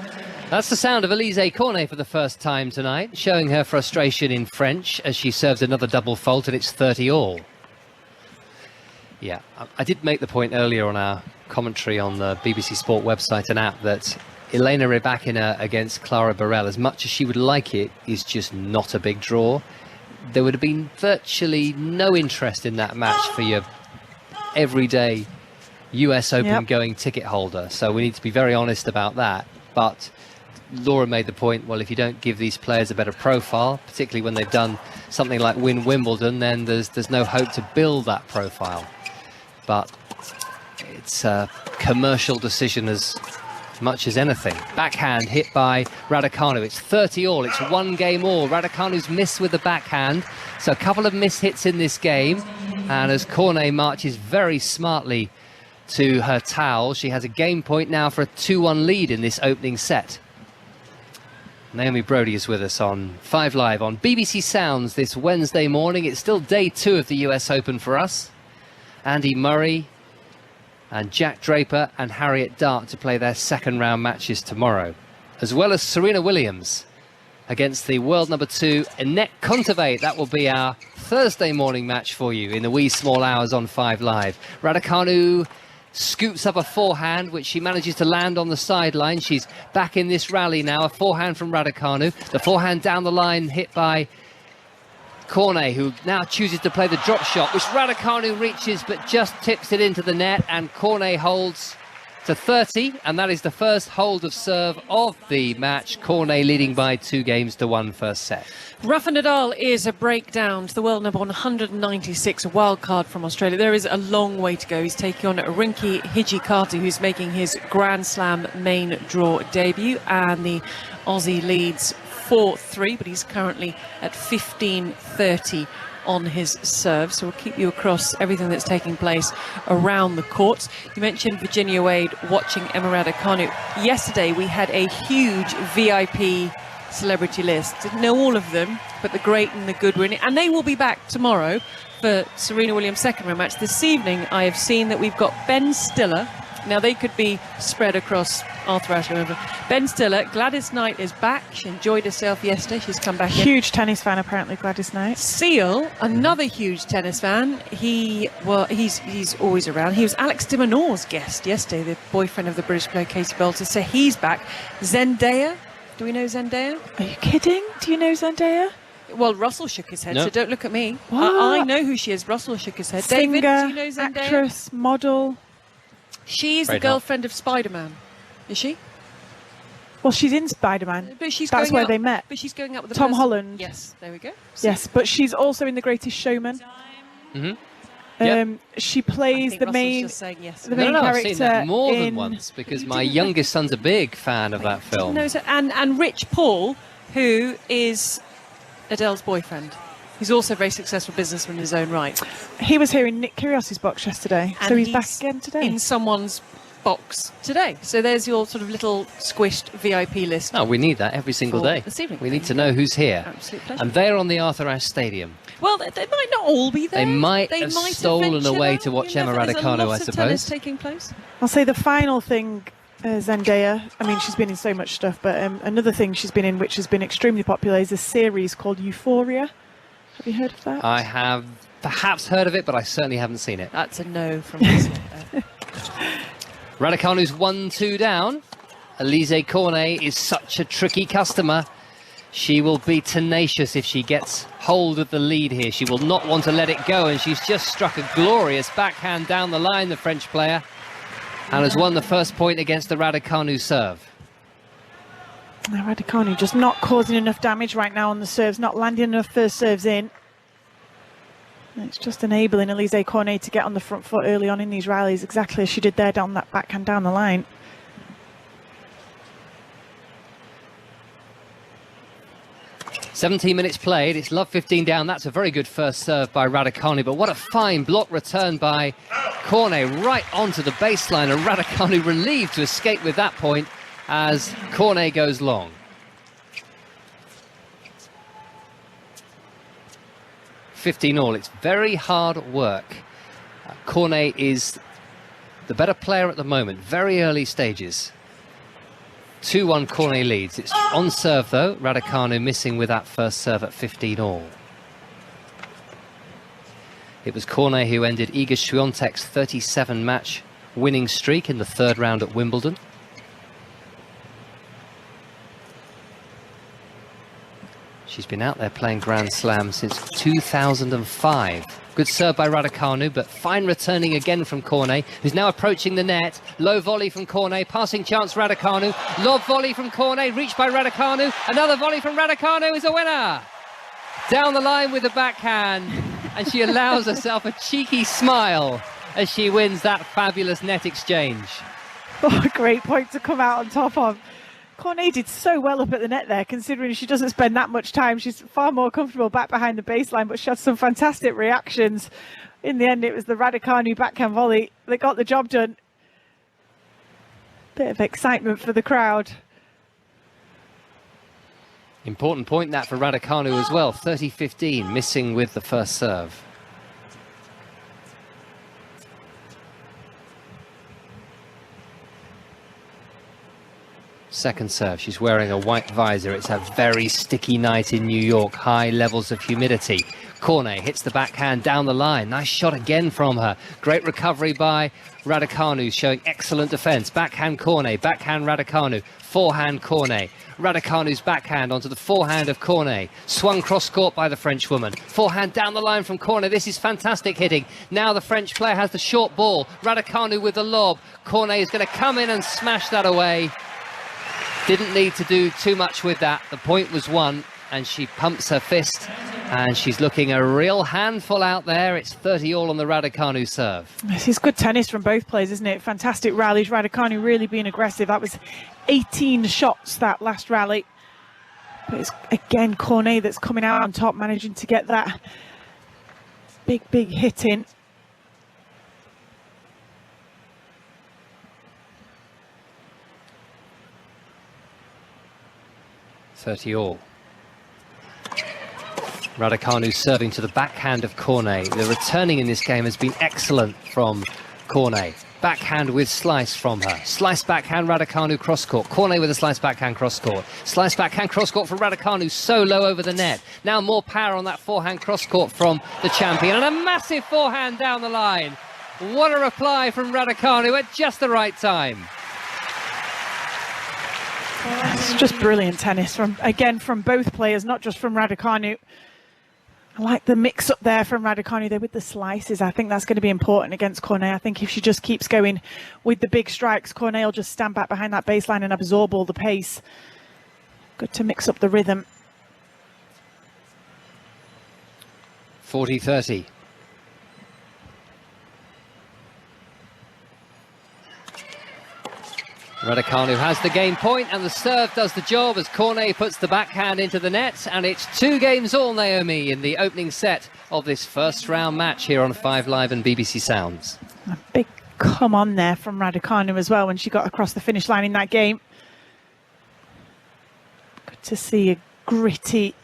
That's the sound of Alizé Cornet for the first time tonight, showing her frustration in French as she serves another double fault, and it's 30 all. Yeah, I did make the point earlier on our commentary on the BBC Sport website and app that Elena Rybakina against Clara Burel, as much as she would like it, is just not a big draw. There would have been virtually no interest in that match for your everyday US Open going ticket holder. So we need to be very honest about that. But Laura made the point, well, if you don't give these players a better profile, particularly when they've done something like win Wimbledon, then there's no hope to build that profile. But it's a commercial decision as much as anything. Backhand hit by Raducanu. It's 30 all. It's one game all. Raducanu's missed with the backhand, so a couple of missed hits in this game. And as Cornet marches very smartly to her towel, she has a game point now for a 2-1 lead in this opening set. Naomi Brodie is with us on 5 Live on BBC Sounds this Wednesday morning. It's still day 2 of the US Open for us. Andy Murray and Jack Draper and Harriet Dart to play their second round matches tomorrow, as well as Serena Williams against the world number 2 Annette Kontaveit. That will be our Thursday morning match for you in the wee small hours on 5 Live. Raducanu scoops up a forehand, which she manages to land on the sideline. She's back in this rally now. A forehand from Raducanu. The forehand down the line hit by Cornet, who now chooses to play the drop shot, which Raducanu reaches but just tips it into the net, and Cornet holds to 30, and that is the first hold of serve of the match. Cornet leading by 2-1 first set. Rafa Nadal is a breakdown to the world number 196, a wild card from Australia. There is a long way to go. He's taking on Rinky Hijikata, who's making his Grand Slam main draw debut, and the Aussie leads 4-3, but he's currently at 15-30 on his serve. So we'll keep you across everything that's taking place around the courts. You mentioned Virginia Wade watching Emma Raducanu. Yesterday we had a huge VIP celebrity list. Didn't know all of them, but the great and the good were in it. And they will be back tomorrow for Serena Williams' second round match. This evening I have seen that we've got Ben Stiller. Now they could be spread across Arthur Ashe, however. Ben Stiller, Gladys Knight is back. She enjoyed herself yesterday. She's come back in. Huge tennis fan, apparently, Gladys Knight. Seal, another huge tennis fan. He's always around. He was Alex de Minaur's guest yesterday, the boyfriend of the British player Katie Bolter. So he's back. Zendaya, Do we know Zendaya? Are you kidding? Do you know Zendaya? Well, Russell shook his head, No. so don't look at me. What? I know who she is. Russell shook his head. Singer, David, do you know Zendaya? actress, model. She's Very the girlfriend of Spider-Man. Is she? Well, she's in Spider-Man. But she's That's going where out- they met. But she's going out with the Tom person- Holland. Yes, there we go. See? Yes, but she's also in The Greatest Showman. Mhm. Yep. She I plays think the Russell's main. just saying yes. the No, main no, I've seen that character more than in- once because my youngest son's a big fan of that film. No, and Rich Paul, who is Adele's boyfriend. He's also a very successful businessman in his own right. He was here in Nick Kyrgios's box yesterday, so And he's back again today. in someone's box today. So there's your sort of little squished VIP list. Oh, we need that every single For day. this evening. We need to know who's here. Absolute pleasure. And they're on the Arthur Ashe Stadium. Well, they might not all be there. They might have stolen ventured away out. to watch You Emma never- there's Raducanu, lots I of tennis suppose. taking place. I'll say the final thing, Zendaya. I mean, she's been in so much stuff, but another thing she's been in, which has been extremely popular, is a series called Euphoria. Have you heard of that? I have perhaps heard of it, but I certainly haven't seen it. That's a no from us. Raducanu's 1-2 down. Alizé Cornet is such a tricky customer. She will be tenacious if she gets hold of the lead here. She will not want to let it go, and she's just struck a glorious backhand down the line, the French player, and has won the first point against the Raducanu serve. Now, Raducanu just not causing enough damage right now on the serves, not landing enough first serves in. And it's just enabling Alizé Cornet to get on the front foot early on in these rallies, exactly as she did there down that backhand down the line. "17 minutes played, it's love 15 down. That's a very good first serve by Raducanu, but what a fine block return by Cornet right onto the baseline, and Raducanu relieved to escape with that point as Cornet goes long. "15-all, it's very hard work. Cornet is the better player at the moment, very early stages. 2-1 Cornet leads. It's on serve though. Raducanu missing with that first serve at 15-all. It was Cornet who ended Iga Swiatek's 37-match winning streak in the third round at Wimbledon. She's been out there playing Grand Slam since 2005. Good serve by Raducanu, but fine returning again from Cornet, who's now approaching the net. Low volley from Cornet, passing chance Raducanu. Lob volley from Cornet, reached by Raducanu. Another volley from Raducanu is a winner. Down the line with the backhand, and she allows herself a cheeky smile as she wins that fabulous net exchange. Oh, a great point to come out on top of. Cornet did so well up at the net there, considering she doesn't spend that much time. She's far more comfortable back behind the baseline, but she had some fantastic reactions. In the end, it was the Raducanu backhand volley that got the job done. Bit of excitement for the crowd. Important point that for Raducanu as well. 30-15, missing with the first serve. Second serve, she's wearing a white visor. It's a very sticky night in New York, high levels of humidity. Cornet hits the backhand down the line. Nice shot again from her. Great recovery by Raducanu, showing excellent defense. Backhand Cornet, backhand Raducanu, forehand Cornet. Raducanu's backhand onto the forehand of Cornet. Swung cross court by the Frenchwoman. Forehand down the line from Cornet. This is fantastic hitting. Now the French player has the short ball. Raducanu with the lob. Cornet is going to come in and smash that away. Didn't need to do too much with that. The point was won, and she pumps her fist, and she's looking a real handful out there. It's 30-all on the Raducanu serve. This is good tennis from both players, isn't it? Fantastic rallies. Raducanu really being aggressive. That was 18 shots, that last rally. But it's, again, Cornet that's coming out on top, managing to get that big hit in. All. Raducanu serving to the backhand of Cornet. The returning in this game has been excellent from Cornet. Backhand with slice from her. Slice backhand, Raducanu cross court. Cornet with a slice backhand cross court. Slice backhand cross court from Raducanu, so low over the net. Now more power on that forehand cross court from the champion, and a massive forehand down the line. What a reply from Raducanu at just the right time. It's just brilliant tennis from both players, not just from Raducanu. I like the mix up there from Raducanu there with the slices. I think that's going to be important against Cornet. I think if she just keeps going with the big strikes, Cornet will just stand back behind that baseline and absorb all the pace. Good to mix up the rhythm. 40-30. Raducanu has the game point, and the serve does the job as Cornet puts the backhand into the net, and it's 2 games all, Naomi, in the opening set of this first round match here on 5 Live and BBC Sounds. A big come on there from Raducanu as well when she got across the finish line in that game. Good to see a gritty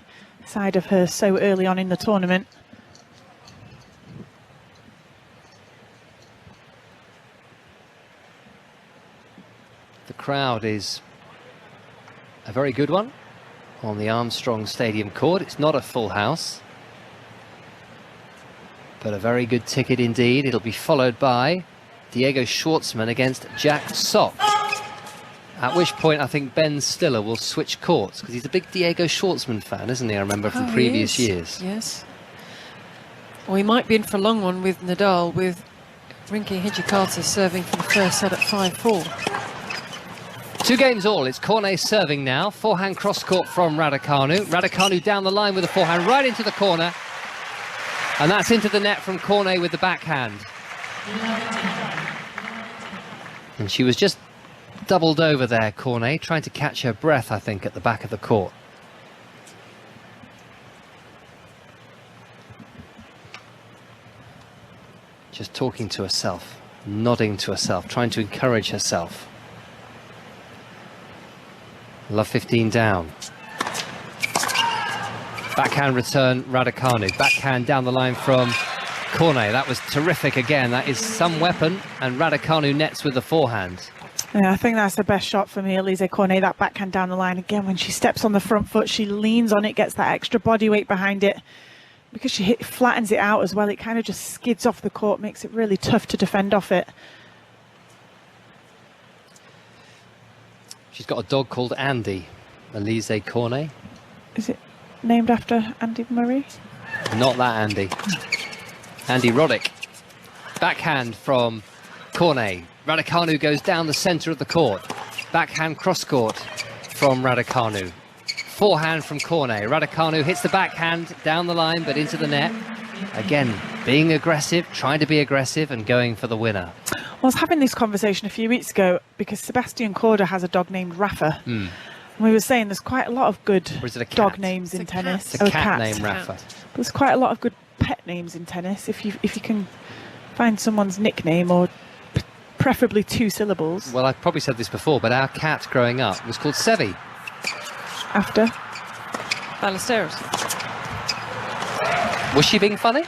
side of her so early on in the tournament. The crowd is a very good one on the Armstrong Stadium court. It's not a full house, but a very good ticket indeed. It'll be followed by Diego Schwartzman against Jack Sock. At which point I think Ben Stiller will switch courts, because he's a big Diego Schwartzman fan, isn't he? I remember from previous years. Yes. Well, he might be in for a long one with Nadal, with Rinky Hijikata serving for the first set at 5-4. 2 games all. It's Cornet serving now. Forehand cross court from Raducanu. Raducanu down the line with a forehand right into the corner. And that's into the net from Cornet with the backhand. And she was just doubled over there, Cornet, trying to catch her breath, I think, at the back of the court. Just talking to herself, nodding to herself, trying to encourage herself. Love 15 down. Backhand return, Raducanu. Backhand down the line from Cornet. That was terrific again. That is some weapon, and Raducanu nets with the forehand. Yeah, I think that's the best shot for me, Alizé Cornet, that backhand down the line. Again, when she steps on the front foot, she leans on it, gets that extra body weight behind it. Because she flattens it out as well, it kind of just skids off the court, makes it really tough to defend off it. She's got a dog called Andy, Alizé Cornet. Is it named after Andy Murray? Not that Andy. Andy Roddick. Backhand from Cornet. Raducanu goes down the centre of the court. Backhand cross court from Raducanu. Forehand from Cornet. Raducanu hits the backhand down the line but into the net. Again, being aggressive, trying to be aggressive and going for the winner. I was having this conversation a few weeks ago because Sebastian Korda has a dog named Rafa. And we were saying there's quite a lot of good dog names in tennis. It's a cat named Rafa. But there's quite a lot of good pet names in tennis. If you can find someone's nickname, or preferably 2 syllables. Well, I've probably said this before, but our cat growing up was called Sevi. After? Ballesteros. Was she being funny?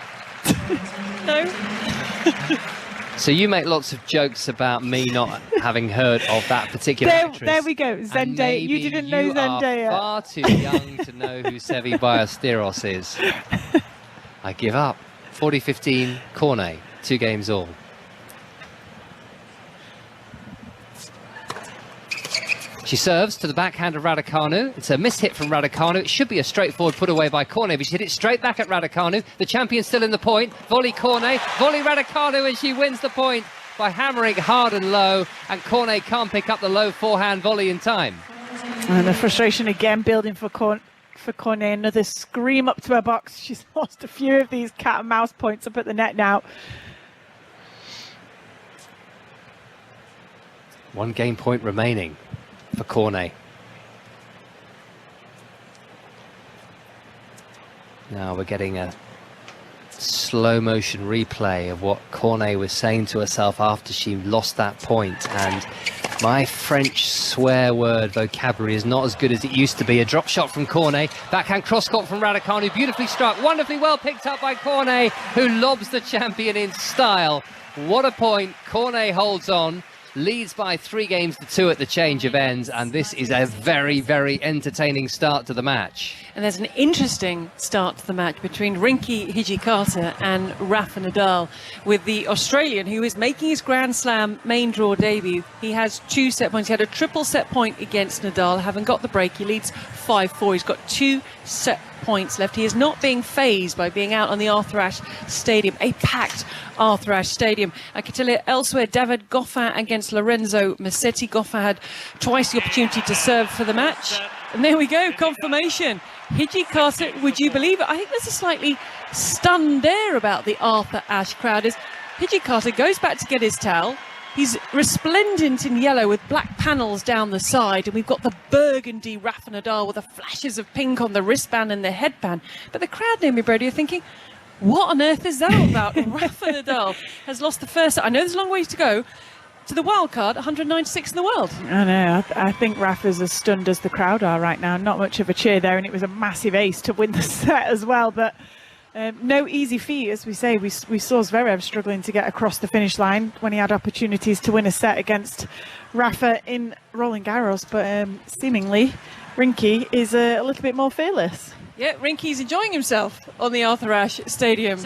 No. So you make lots of jokes about me not having heard of that particular actress. There we go, Zendaya. You didn't know Zendaya. You are far too young to know who Sevi Ballesteros is. I give up. 40-15, Cornet. 2 games all. She serves to the backhand of Raducanu. It's a mishit from Raducanu. It should be a straightforward put away by Cornet, but she hit it straight back at Raducanu. The champion still in the point. Volley Cornet, volley Raducanu, and she wins the point by hammering hard and low, and Cornet can't pick up the low forehand volley in time. And the frustration again building for Cornet. Another scream up to her box. She's lost a few of these cat and mouse points up at the net now. 1 game point remaining for Cornet. Now we're getting a slow motion replay of what Cornet was saying to herself after she lost that point, and my French swear word vocabulary is not as good as it used to be. A drop shot from Cornet, backhand cross court from Raducanu, beautifully struck, wonderfully well picked up by Cornet, who lobs the champion in style. What a point. Cornet holds on. leads by 3-2 at the change of ends, and this is a very, very entertaining start to the match. And there's an interesting start to the match between Rinky Hijikata and Rafa Nadal, with the Australian, who is making his Grand Slam main draw debut. He has 2 set points. He had a triple set point against Nadal, having got the break. He leads 5-4. He's got 2 set points left. He is not being phased by being out on the Arthur Ashe Stadium, a packed Arthur Ashe Stadium. I can tell you elsewhere, David Goffin against Lorenzo Musetti. Goffin had twice the opportunity to serve for the match. And there we go, confirmation. Hijikata, would you believe it? I think there's a slightly stunned air about the Arthur Ashe crowd as Hijikata goes back to get his towel. He's resplendent in yellow with black panels down the side, and we've got the burgundy Rafa Nadal with the flashes of pink on the wristband and the headband. But the crowd, Naomi Brody, are thinking, what on earth is that all about? Rafa Nadal has lost the first. I know there's a long ways to go to the wild card, 196 in the world. I know. I think Rafa's as stunned as the crowd are right now. Not much of a cheer there, and it was a massive ace to win the set as well. But no easy feat, as we say. We saw Zverev struggling to get across the finish line when he had opportunities to win a set against Rafa in Roland Garros. But seemingly, Rinky is a little bit more fearless. Yeah, Rinky's enjoying himself on the Arthur Ashe Stadium.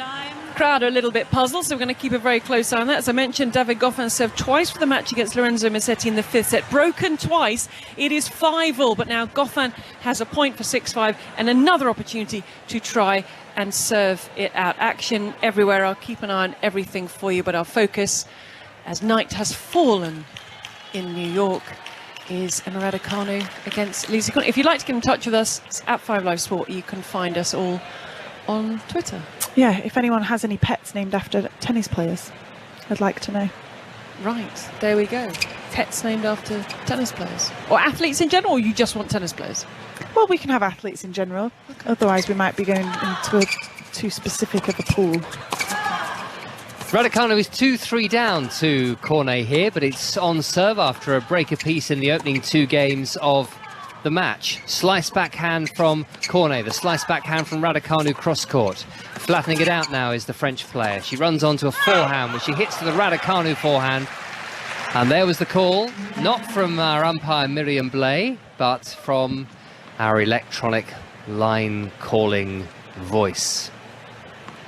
Crowd are a little bit puzzled, so we're going to keep a very close eye on that. As I mentioned, David Goffin served twice for the match against Lorenzo Musetti in the 5th set. Broken twice. It is 5-all, but now Goffin has a point for 6-5 and another opportunity to try and serve it out. Action everywhere. I'll keep an eye on everything for you, but our focus, as night has fallen in New York, is Emma Raducanu against Alizé Cornet. If you'd like to get in touch with us, it's at 5Live Sport. You can find us all on Twitter. Yeah, if anyone has any pets named after tennis players, I'd like to know. Right, there we go. Pets named after tennis players. Or athletes in general, or you just want tennis players? Well, we can have athletes in general. Okay. Otherwise, we might be going into too specific of a pool. Raducanu is 2-3 down to Cornet here, but it's on serve after a break apiece in the opening 2 games of the match. Slice backhand from Cornet, the slice backhand from Raducanu cross court. Flattening it out now is the French player. She runs onto a forehand, which she hits to the Raducanu forehand. And there was the call, not from our umpire Miriam Blay, but from our electronic line calling voice.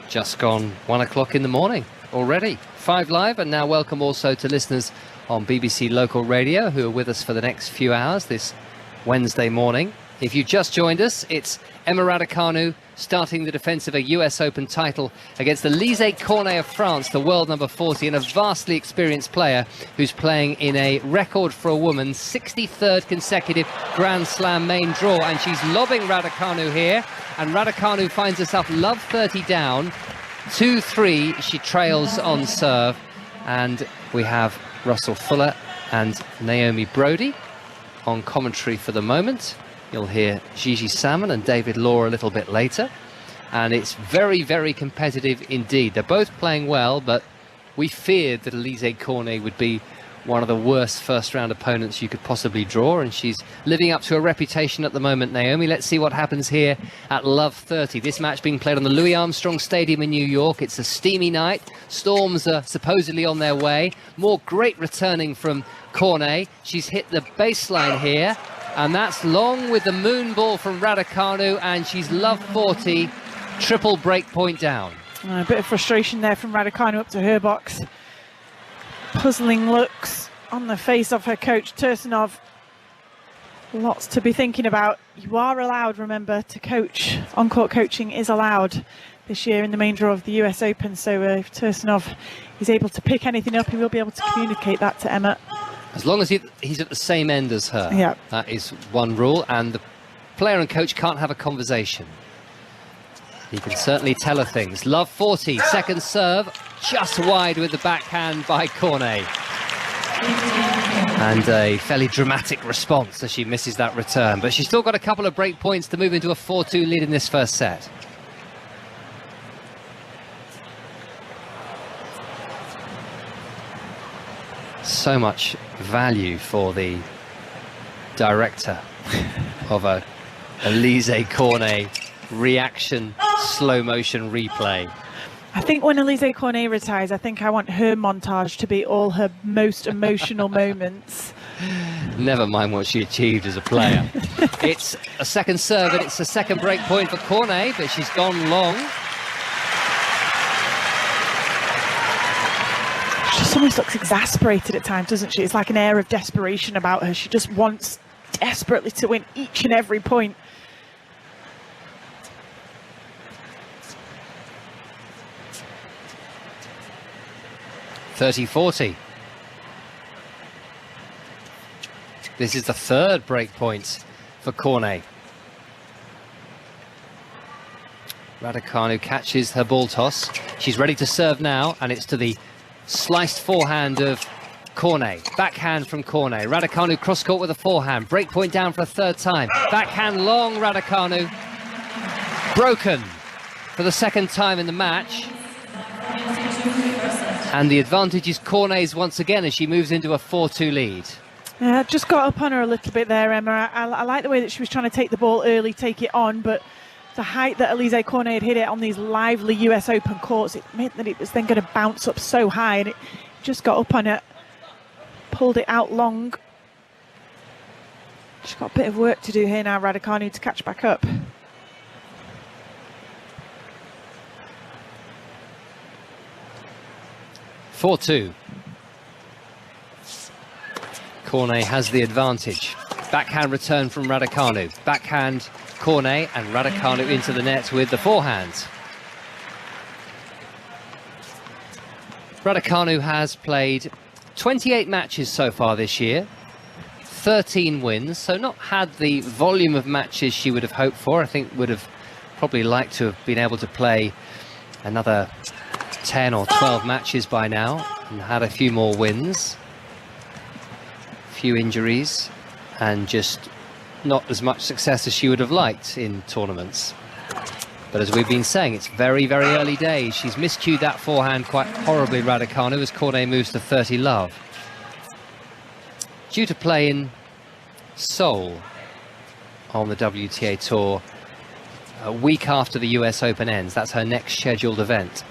Just gone 1 o'clock in the morning already. 5Live, and now welcome also to listeners on BBC Local Radio who are with us for the next few hours this Wednesday morning. If you just joined us, it's Emma Raducanu starting the defence of a US Open title against Alizé Cornet of France, the world number 40, and a vastly experienced player who's playing in a record for a woman, 63rd consecutive Grand Slam main draw, and she's lobbing Raducanu here, and Raducanu finds herself love 30 down, 2-3, she trails on serve, and we have Russell Fuller and Naomi Brody on commentary for the moment. You'll hear Gigi Salmon and David Law a little bit later. And it's very, very competitive indeed. They're both playing well, but we feared that Alizé Cornet would be one of the worst first-round opponents you could possibly draw, and she's living up to a reputation at the moment, Naomi. Let's see what happens here at Love 30. This match being played on the Louis Armstrong Stadium in New York. It's a steamy night. Storms are supposedly on their way. More great returning from Cornet. She's hit the baseline here, and that's long with the moon ball from Raducanu, and she's love 40, triple break point down. A bit of frustration there from Raducanu up to her box. Puzzling looks on the face of her coach, Tursunov. Lots to be thinking about. You are allowed, remember, to coach. On-court coaching is allowed this year in the main draw of the US Open, so if Tursunov is able to pick anything up, he will be able to communicate that to Emma. As long as he's at the same end as her, yeah. That is one rule, and the player and coach can't have a conversation. He can certainly tell her things. Love 40, second serve, just wide with the backhand by Cornet. And a fairly dramatic response as she misses that return. But she's still got a couple of break points to move into a 4-2 lead in this first set. So much value for the director of a Alizé Cornet reaction slow motion replay. I think when Alizé Cornet retires, I think I want her montage to be all her most emotional moments. Never mind what she achieved as a player. It's a second serve and it's a second break point for Cornet, but she's gone long. She just almost looks exasperated at times, doesn't she? It's like an air of desperation about her. She just wants desperately to win each and every point. .30-40. This is the third break point for Cornet. Raducanu catches her ball toss. She's ready to serve now, and it's to the sliced forehand of Cornet. Backhand from Cornet. Raducanu cross court with a forehand. Break point down for a third time. Backhand long, Raducanu. Broken for the second time in the match. And the advantage is Cornet's once again as she moves into a 4-2 lead. Yeah, just got up on her a little bit there, Emma. I like the way that she was trying to take the ball early, take it on, but the height that Alizé Cornet had hit it on these lively US Open courts, it meant that it was then going to bounce up so high, and it just got up on it, pulled it out long. She's got a bit of work to do here now, Raducanu, to catch back up. .4-2. Cornet has the advantage. Backhand return from Raducanu. Backhand Cornet and Raducanu into the net with the forehand. Raducanu has played 28 matches so far this year, 13 wins, so not had the volume of matches she would have hoped for. I think would have probably liked to have been able to play another 10 or 12 matches by now and had a few more wins. Few injuries and just not as much success as she would have liked in tournaments. But as we've been saying, it's very, very early days. She's miscued that forehand quite horribly, Raducanu, as Cornet moves to 30 love. Due to play in Seoul on the WTA Tour a week after the US Open ends. That's her next scheduled event.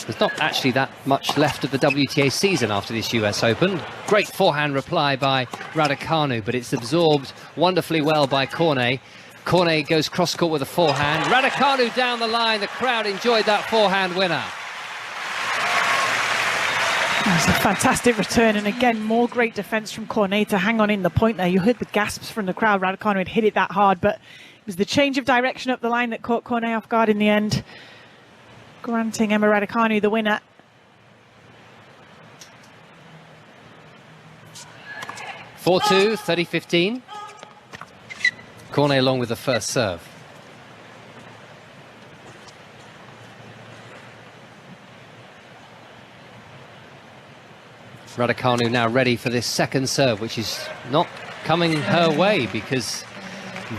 There's not actually that much left of the WTA season after this US Open. Great forehand reply by Raducanu, but it's absorbed wonderfully well by Cornet. Cornet goes cross-court with a forehand. Raducanu down the line. The crowd enjoyed that forehand winner. That's a fantastic return, and again, more great defence from Cornet to hang on in the point there. You heard the gasps from the crowd. Raducanu had hit it that hard, but it was the change of direction up the line that caught Cornet off guard in the end, granting Emma Raducanu the winner. .4-2, 30-15. Cornet along with the first serve. Raducanu now ready for this second serve, which is not coming her way because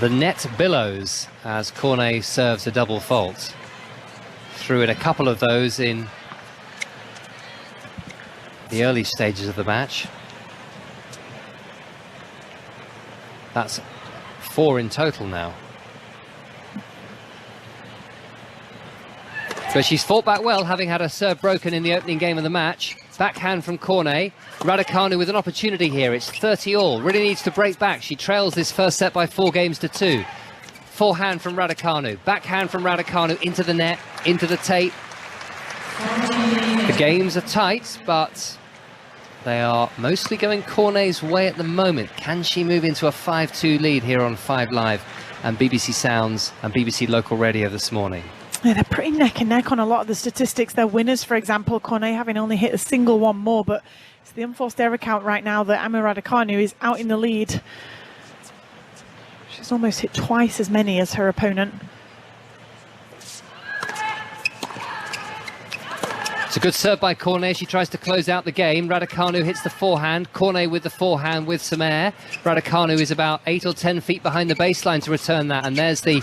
the net billows as Cornet serves a double fault. Threw in a couple of those in the early stages of the match. That's 4 in total now. But she's fought back well, having had her serve broken in the opening game of the match. Backhand from Cornet. Raducanu with an opportunity here. It's 30-all. Really needs to break back. She trails this first set by 4-2. Forehand from Raducanu. Backhand from Raducanu into the net, into the tape. The games are tight, but they are mostly going Cornet's way at the moment. Can she move into a 5-2 lead here on 5 Live and BBC Sounds and BBC Local Radio this morning? Yeah, they're pretty neck and neck on a lot of the statistics. Their winners, for example, Cornet having only hit a single one more, but it's the unforced error count right now that Emma Raducanu is out in the lead. She's almost hit twice as many as her opponent. It's a good serve by Cornet. She tries to close out the game. Raducanu hits the forehand. Cornet with the forehand with some air. Raducanu is about 8 or 10 feet behind the baseline to return that. And there's the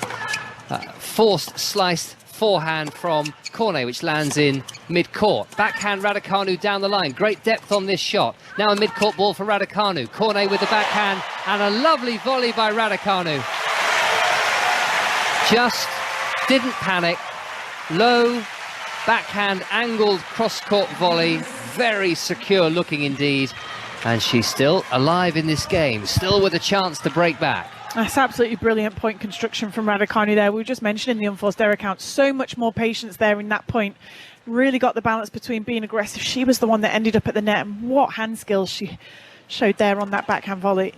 forced sliced forehand from Cornet, which lands in mid-court. Backhand Raducanu down the line. Great depth on this shot. Now a mid-court ball for Raducanu. Cornet with the backhand and a lovely volley by Raducanu. Just didn't panic. low, backhand angled cross-court volley, very secure looking indeed, and she's still alive in this game, still with a chance to break back. That's absolutely brilliant point construction from Raducanu there. We were just mentioning the unforced error count. So much more patience there in that point. Really got the balance between being aggressive. She was the one that ended up at the net, and what hand skills she showed there on that backhand volley.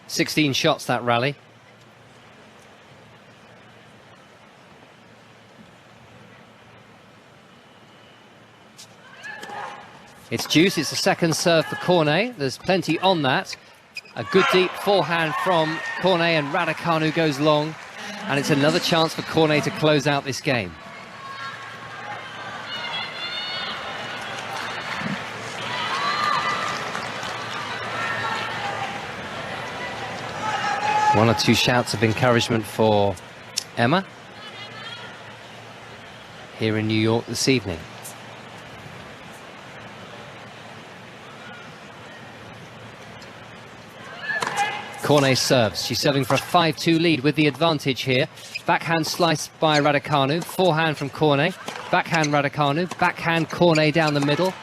16 shots that rally. It's deuce, it's the second serve for Cornet. There's plenty on that. A good deep forehand from Cornet, and Raducanu goes long. And it's another chance for Cornet to close out this game. One or two shouts of encouragement for Emma here in New York this evening. Cornet serves. She's serving for a 5-2 lead with the advantage here. Backhand slice by Raducanu. Forehand from Cornet. Backhand Raducanu. Backhand Cornet down the middle.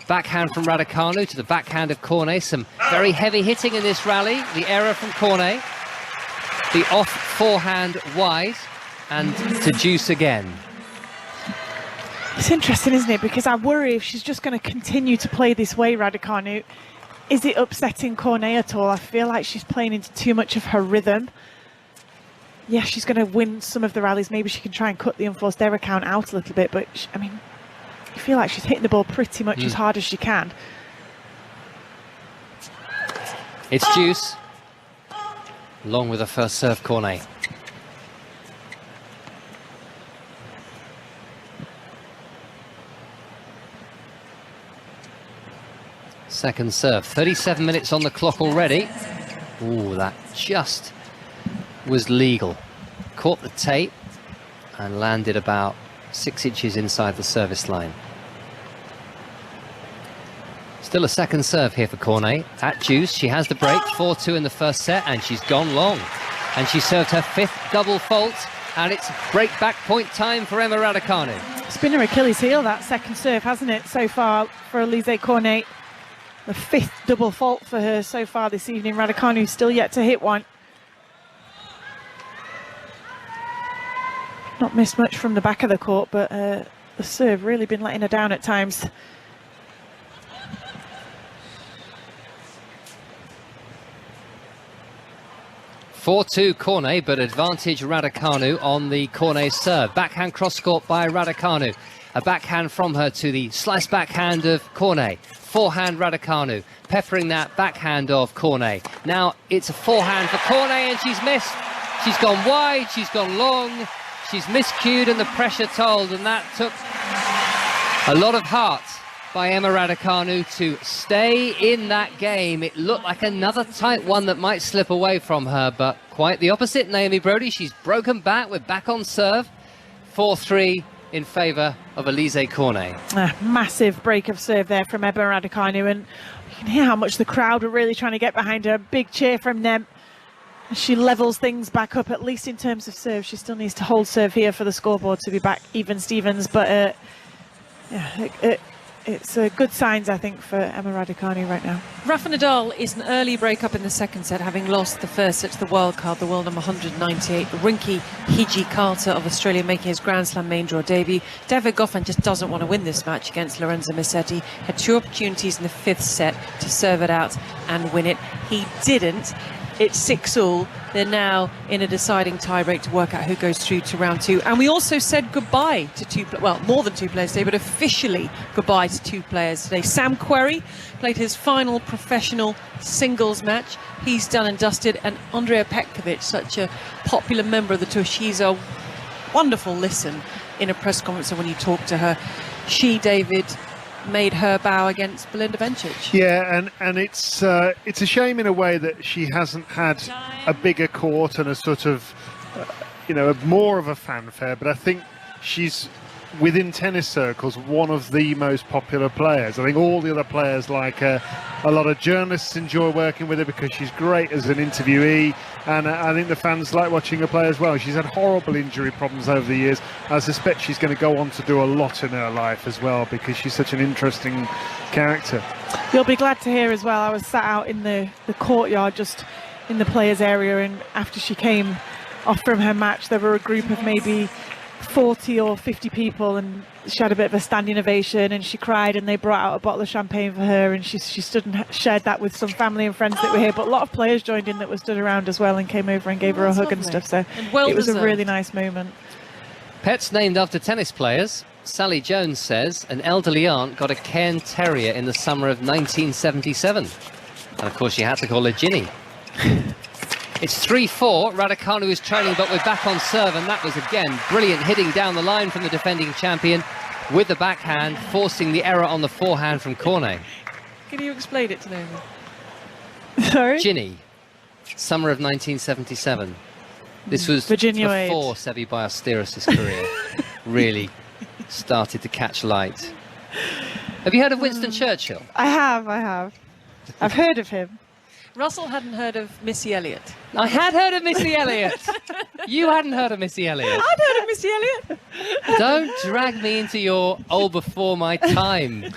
Backhand from Raducanu to the backhand of Cornet. Some very heavy hitting in this rally. The error from Cornet. The off forehand wide. And to deuce again. It's interesting, isn't it? Because I worry if she's just going to continue to play this way, Raducanu, is it upsetting Cornet at all? I feel like she's playing into too much of her rhythm. Yeah, she's going to win some of the rallies. Maybe she can try and cut the unforced error count out a little bit. But, I mean, I feel like she's hitting the ball pretty much as hard as she can. It's deuce. Long with the first serve, Cornet. Second serve, 37 minutes on the clock already. Ooh, that just was legal. Caught the tape and landed about 6 inches inside the service line. Still a second serve here for Cornet. At deuce, she has the break, 4-2 in the first set, and she's gone long. And she served her 5th double fault, and it's break back point time for Emma Raducanu. It's been her Achilles heel, that second serve, hasn't it, so far for Alizé Cornet. The 5th double fault for her so far this evening. Raducanu still yet to hit one. Not missed much from the back of the court, but the serve really been letting her down at times. (4-2) Cornet, but advantage Raducanu on the Cornet serve. Backhand cross-court by Raducanu. A backhand from her to the slice backhand of Cornet. Forehand Raducanu, peppering that backhand of Cornet. Now it's a forehand for Cornet, and she's missed. She's gone wide, she's gone long, she's miscued, and the pressure told, and that took a lot of heart by Emma Raducanu to stay in that game. It looked like another tight one that might slip away from her, but quite the opposite, Naomi Brody. She's broken back, we're back on serve. 4-3 in favour of Alizé Cornet. A massive break of serve there from Emma Raducanu, and you can hear how much the crowd were really trying to get behind her. Big cheer from them. She levels things back up, at least in terms of serve. She still needs to hold serve here for the scoreboard to be back even Stevens, but yeah, it's good signs, I think, for Emma Raducanu right now. Rafa Nadal is an early break-up in the second set, having lost the first set to the wild card, the world number 198, Rinky Hiji-Carter of Australia, making his Grand Slam main draw debut. David Goffin just doesn't want to win this match against Lorenzo Musetti. Had 2 opportunities in the 5th set to serve it out and win it. He didn't. It's 6-all. They're now in a deciding tiebreak to work out who goes through to round 2. And we also said goodbye to more than 2 players today, but officially goodbye to 2 players today. Sam Querrey played his final professional singles match. He's done and dusted. And Andrea Petkovic, such a popular member of the tour, she's a wonderful listen in a press conference. And when you talk to her, she, David, made her bow against Belinda Bencic. Yeah, and it's a shame in a way that she hasn't had a bigger court and a sort of, more of a fanfare. But I think she's within tennis circles, one of the most popular players. I think all the other players like her. A lot of journalists enjoy working with her because she's great as an interviewee, and I think the fans like watching her play as well. She's had horrible injury problems over the years. I suspect she's going to go on to do a lot in her life as well because she's such an interesting character. You'll be glad to hear as well, I was sat out in the courtyard just in the players area, and after she came off from her match there were a group of maybe 40 or 50 people, and she had a bit of a standing ovation and she cried, and they brought out a bottle of champagne for her, and she stood and shared that with some family and friends that were here, but a lot of players joined in that were stood around as well and came over and gave her a hug lovely. and stuff, so Well it was deserved. a really nice moment. Pets named after tennis players. Sally Jones says an elderly aunt got a Cairn Terrier in the summer of 1977. And of course, she had to call her Ginny. It's 3-4. Raducanu is trailing, but we're back on serve. And that was, again, brilliant hitting down the line from the defending champion with the backhand, forcing the error on the forehand from Cornet. Can you explain it to me? Sorry? Ginny, summer of 1977. This was Virginia before Sevi Ballesteros' career really started to catch light. Have you heard of Winston Churchill? I have. I've heard of him. Russell hadn't heard of Missy Elliott. I had heard of Missy Elliott. You hadn't heard of Missy Elliott. I'd heard of Missy Elliott. Don't drag me into your old before my time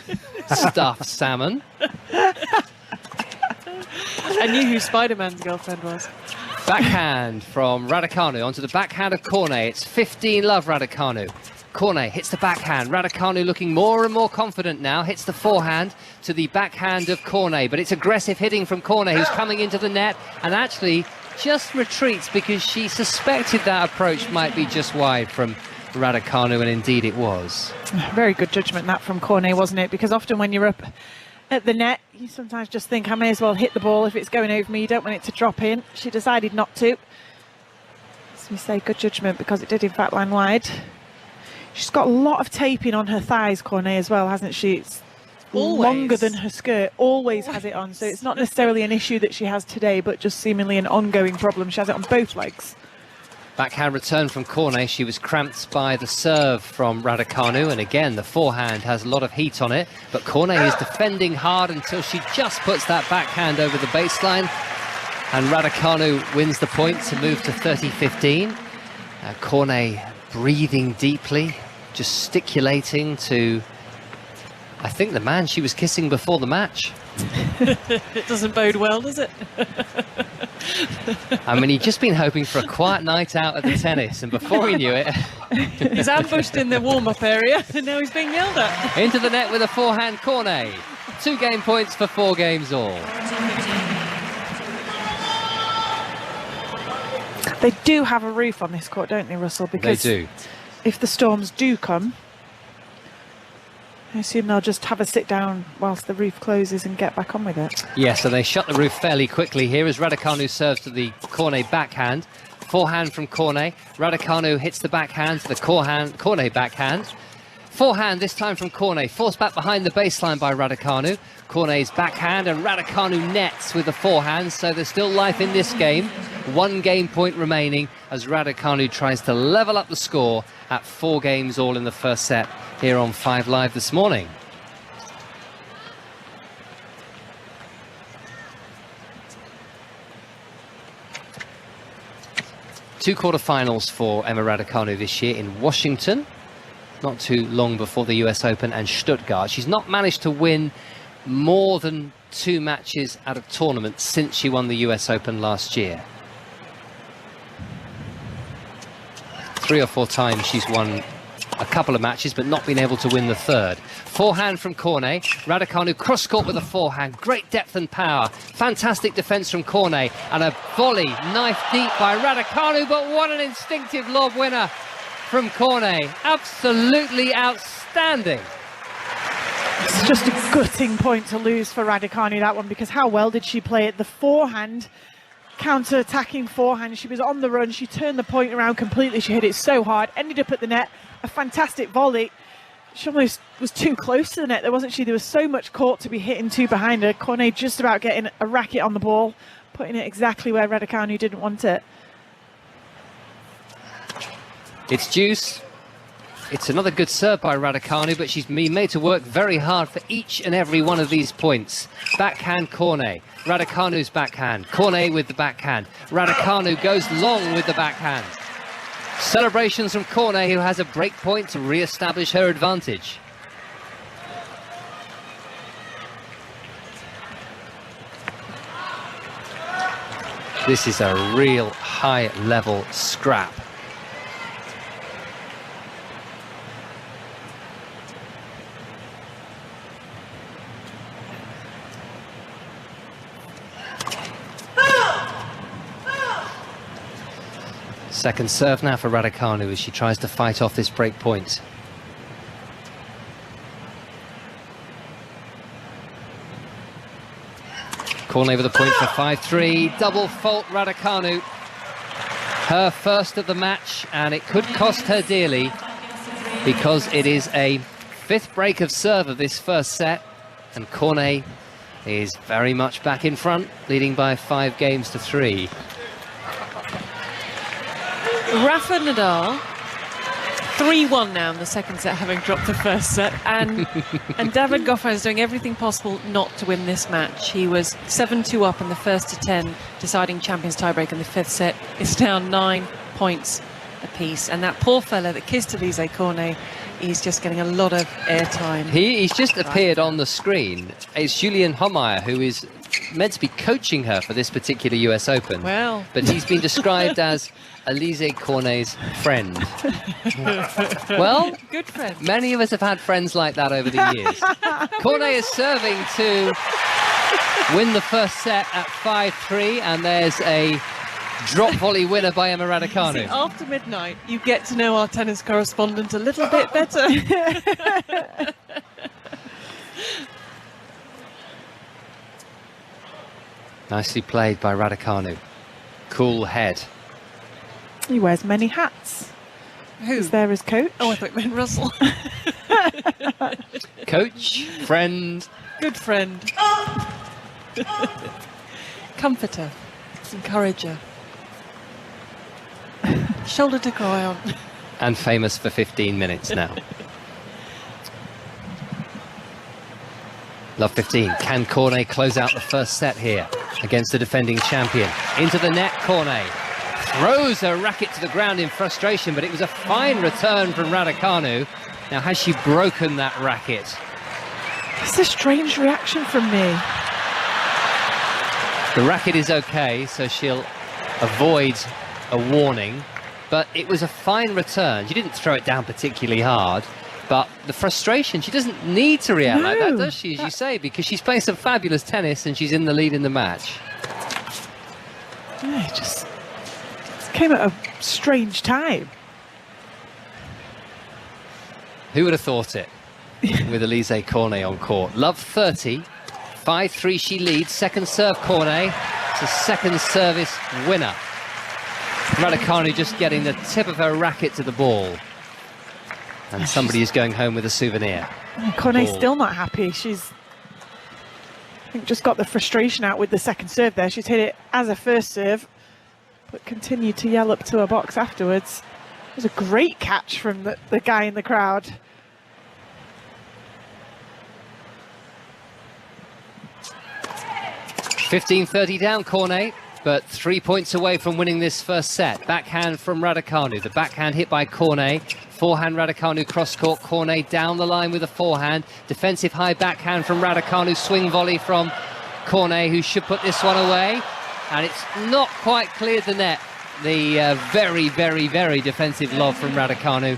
stuff, Salmon. I knew who Spider-Man's girlfriend was. Backhand from Raducanu onto the backhand of Cornet. It's 15-love Raducanu. Cornet hits the backhand. Raducanu looking more and more confident now. Hits the forehand to the backhand of Cornet. But it's aggressive hitting from Cornet, who's coming into the net and actually just retreats because she suspected that approach might be just wide from Raducanu, and indeed it was. Very good judgment that from Cornet, wasn't it? Because often when you're up at the net, you sometimes just think, I may as well hit the ball if it's going over me. You don't want it to drop in. She decided not to. As we say, good judgment, because it did in fact land wide. She's got a lot of taping on her thighs, Cornet, as well, hasn't she? It's longer than her skirt. Always has it on. So it's not necessarily an issue that she has today, but just seemingly an ongoing problem. She has it on both legs. Backhand return from Cornet. She was cramped by the serve from Raducanu, and again the forehand has a lot of heat on it, but Cornet is defending hard until she just puts that backhand over the baseline, and Raducanu wins the point to move to 30-15. Cornet breathing deeply, gesticulating to, I think, the man she was kissing before the match. It doesn't bode well, does it? I mean, he'd just been hoping for a quiet night out at the tennis, and before he knew it... He's ambushed in the warm-up area, and now he's being yelled at. Into the net with a forehand, Cornet. 2 game points for 4 games all. They do have a roof on this court, don't they, Russell? Because They do. if the storms do come, I assume they'll just have a sit down whilst the roof closes and get back on with it. Yes, so they shut the roof fairly quickly here as Raducanu serves to the Cornet backhand. Forehand from Cornet. Raducanu hits the backhand to the Cornet backhand. Forehand this time from Cornet. Forced back behind the baseline by Raducanu. Cornet's backhand, and Raducanu nets with the forehand, so there's still life in this game. 1 game point remaining as Raducanu tries to level up the score at 4 games all in the first set here on 5 Live this morning. Two quarterfinals for Emma Raducanu this year in Washington, not too long before the US Open, and Stuttgart. She's not managed to win more than 2 matches out of tournaments since she won the US Open last year. 3 or 4 times she's won a couple of matches but not been able to win the 3rd. Forehand from Cornet. Raducanu cross court with a forehand. Great depth and power. Fantastic defence from Cornet, and a volley knife deep by Raducanu, but what an instinctive lob winner from Cornet. Absolutely outstanding. It's just a gutting point to lose for Raducanu, that one, because how well did she play it? The forehand, counter-attacking forehand, she was on the run, she turned the point around completely, she hit it so hard, ended up at the net, a fantastic volley. She almost was too close to the net, there wasn't she? There was so much court to be hitting to behind her. Cornet just about getting a racket on the ball, putting it exactly where Raducanu didn't want it. It's deuce. It's another good serve by Raducanu, but she's been made to work very hard for each and every one of these points. Backhand Cornet. Raducanu's backhand. Cornet with the backhand. Raducanu goes long with the backhand. Celebrations from Cornet, who has a break point to re-establish her advantage. This is a real high-level scrap. Second serve now for Raducanu as she tries to fight off this break point. Cornet with a point for 5-3. Double fault Raducanu. Her first of the match, and it could cost her dearly because it is a fifth break of serve of this first set, and Cornet is very much back in front, leading by 5-3. Rafa Nadal, 3-1 now in the second set, having dropped the first set, and David Goffin is doing everything possible not to win this match. He was 7-2 up in the first to 10, deciding champions tiebreak in the fifth set. It's now 9 points apiece, and that poor fella that kissed Alizé Cornet, he's just getting a lot of airtime. He's just appeared on the screen. It's Julian Homeyer, who is meant to be coaching her for this particular US Open. Well. But he's been described as Alizé Cornet's friend. Well, Good friend. many of us have had friends like that over the years. Cornet is serving to win the first set at 5-3, and there's a drop volley winner by Emma Raducanu. After midnight, you get to know our tennis correspondent a little bit better. Nicely played by Raducanu. Cool head. He wears many hats. Who? He's there as coach. Oh, I thought you meant Russell. Coach, friend. Good friend. Comforter. Encourager. Shoulder to cry on. And famous for 15 minutes now. Love 15. Can Cornet close out the first set here against the defending champion? Into the net, Cornet throws her racket to the ground in frustration, but it was a fine return from Raducanu. Now, has she broken that racket? It's a strange reaction from me. The racket is okay, so she'll avoid a warning, but it was a fine return. She didn't throw it down particularly hard, but the frustration, she doesn't need to react like that, does she, as you say, because she's playing some fabulous tennis and she's in the lead in the match. Yeah, it just came at a strange time. Who would have thought it with Alizé Cornet on court? Love 30, 5-3 she leads, second serve Cornet, it's a second service winner. Raducanu just getting the tip of her racket to the ball. And somebody is going home with a souvenir. Cornet's Ball. still not happy. She's, I think, just got the frustration out with the second serve there. She's hit it as a first serve, but continued to yell up to her box afterwards. It was a great catch from the guy in the crowd. $15-30 down Cornet, but 3 points away from winning this first set. Backhand from Raducanu. The backhand hit by Cornet. Forehand Raducanu cross court. Cornet down the line with a forehand. Defensive high backhand from Raducanu. Swing volley from Cornet, who should put this one away. And it's not quite cleared the net. The very, very, very defensive lob from Raducanu.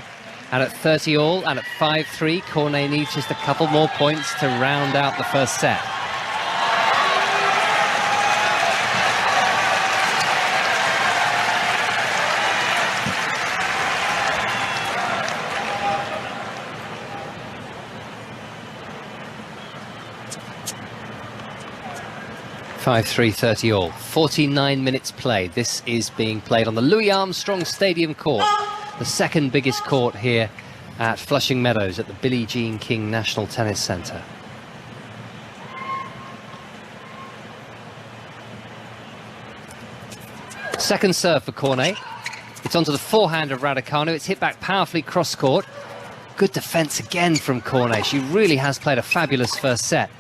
And at 30 all and at 5-3, Cornet needs just a couple more points to round out the first set. (5-3) 30 all. 49 minutes played. This is being played on the Louis Armstrong Stadium court, the second biggest court here at Flushing Meadows at the Billie Jean King National Tennis Centre. Second serve for Cornet. It's onto the forehand of Raducanu. It's hit back powerfully cross court. good defence again from Cornet. She really has played a fabulous first set.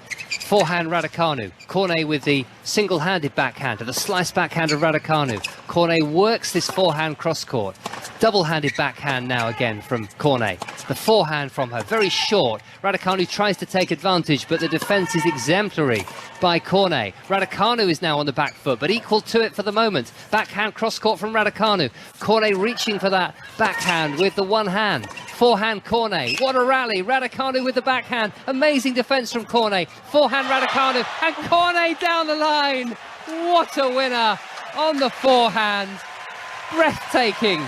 Forehand Raducanu. Cornet with the single-handed backhand to the slice backhand of Raducanu. Cornet works this forehand cross-court. Double-handed backhand now again from Cornet. The forehand from her, very short. Raducanu tries to take advantage, but the defence is exemplary by Cornet. Raducanu is now on the back foot, but equal to it for the moment. Backhand cross-court from Raducanu. Cornet reaching for that backhand with the one hand. Forehand Cornet. What a rally. Raducanu with the backhand. Amazing defence from Cornet. Forehand Raducanu. And Cornet down the line. What a winner on the forehand. Breathtaking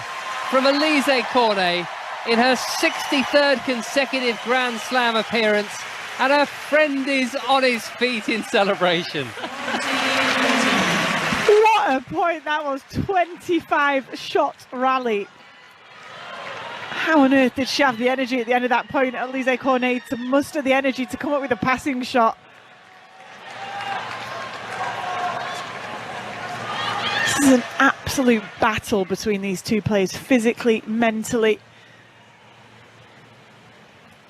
from Alizé Cornet in her 63rd consecutive Grand Slam appearance. And her friend is on his feet in celebration. What a point that was. 25-shot rally. How on earth did she have the energy at the end of that point, Alizé Cornet, to muster the energy to come up with a passing shot? This is an absolute battle between these two players, physically, mentally.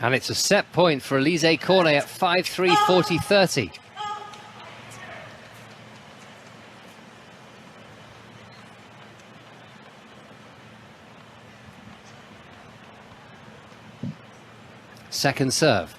And it's a set point for Alizé Cornet at 5-3, 40-30. Second serve.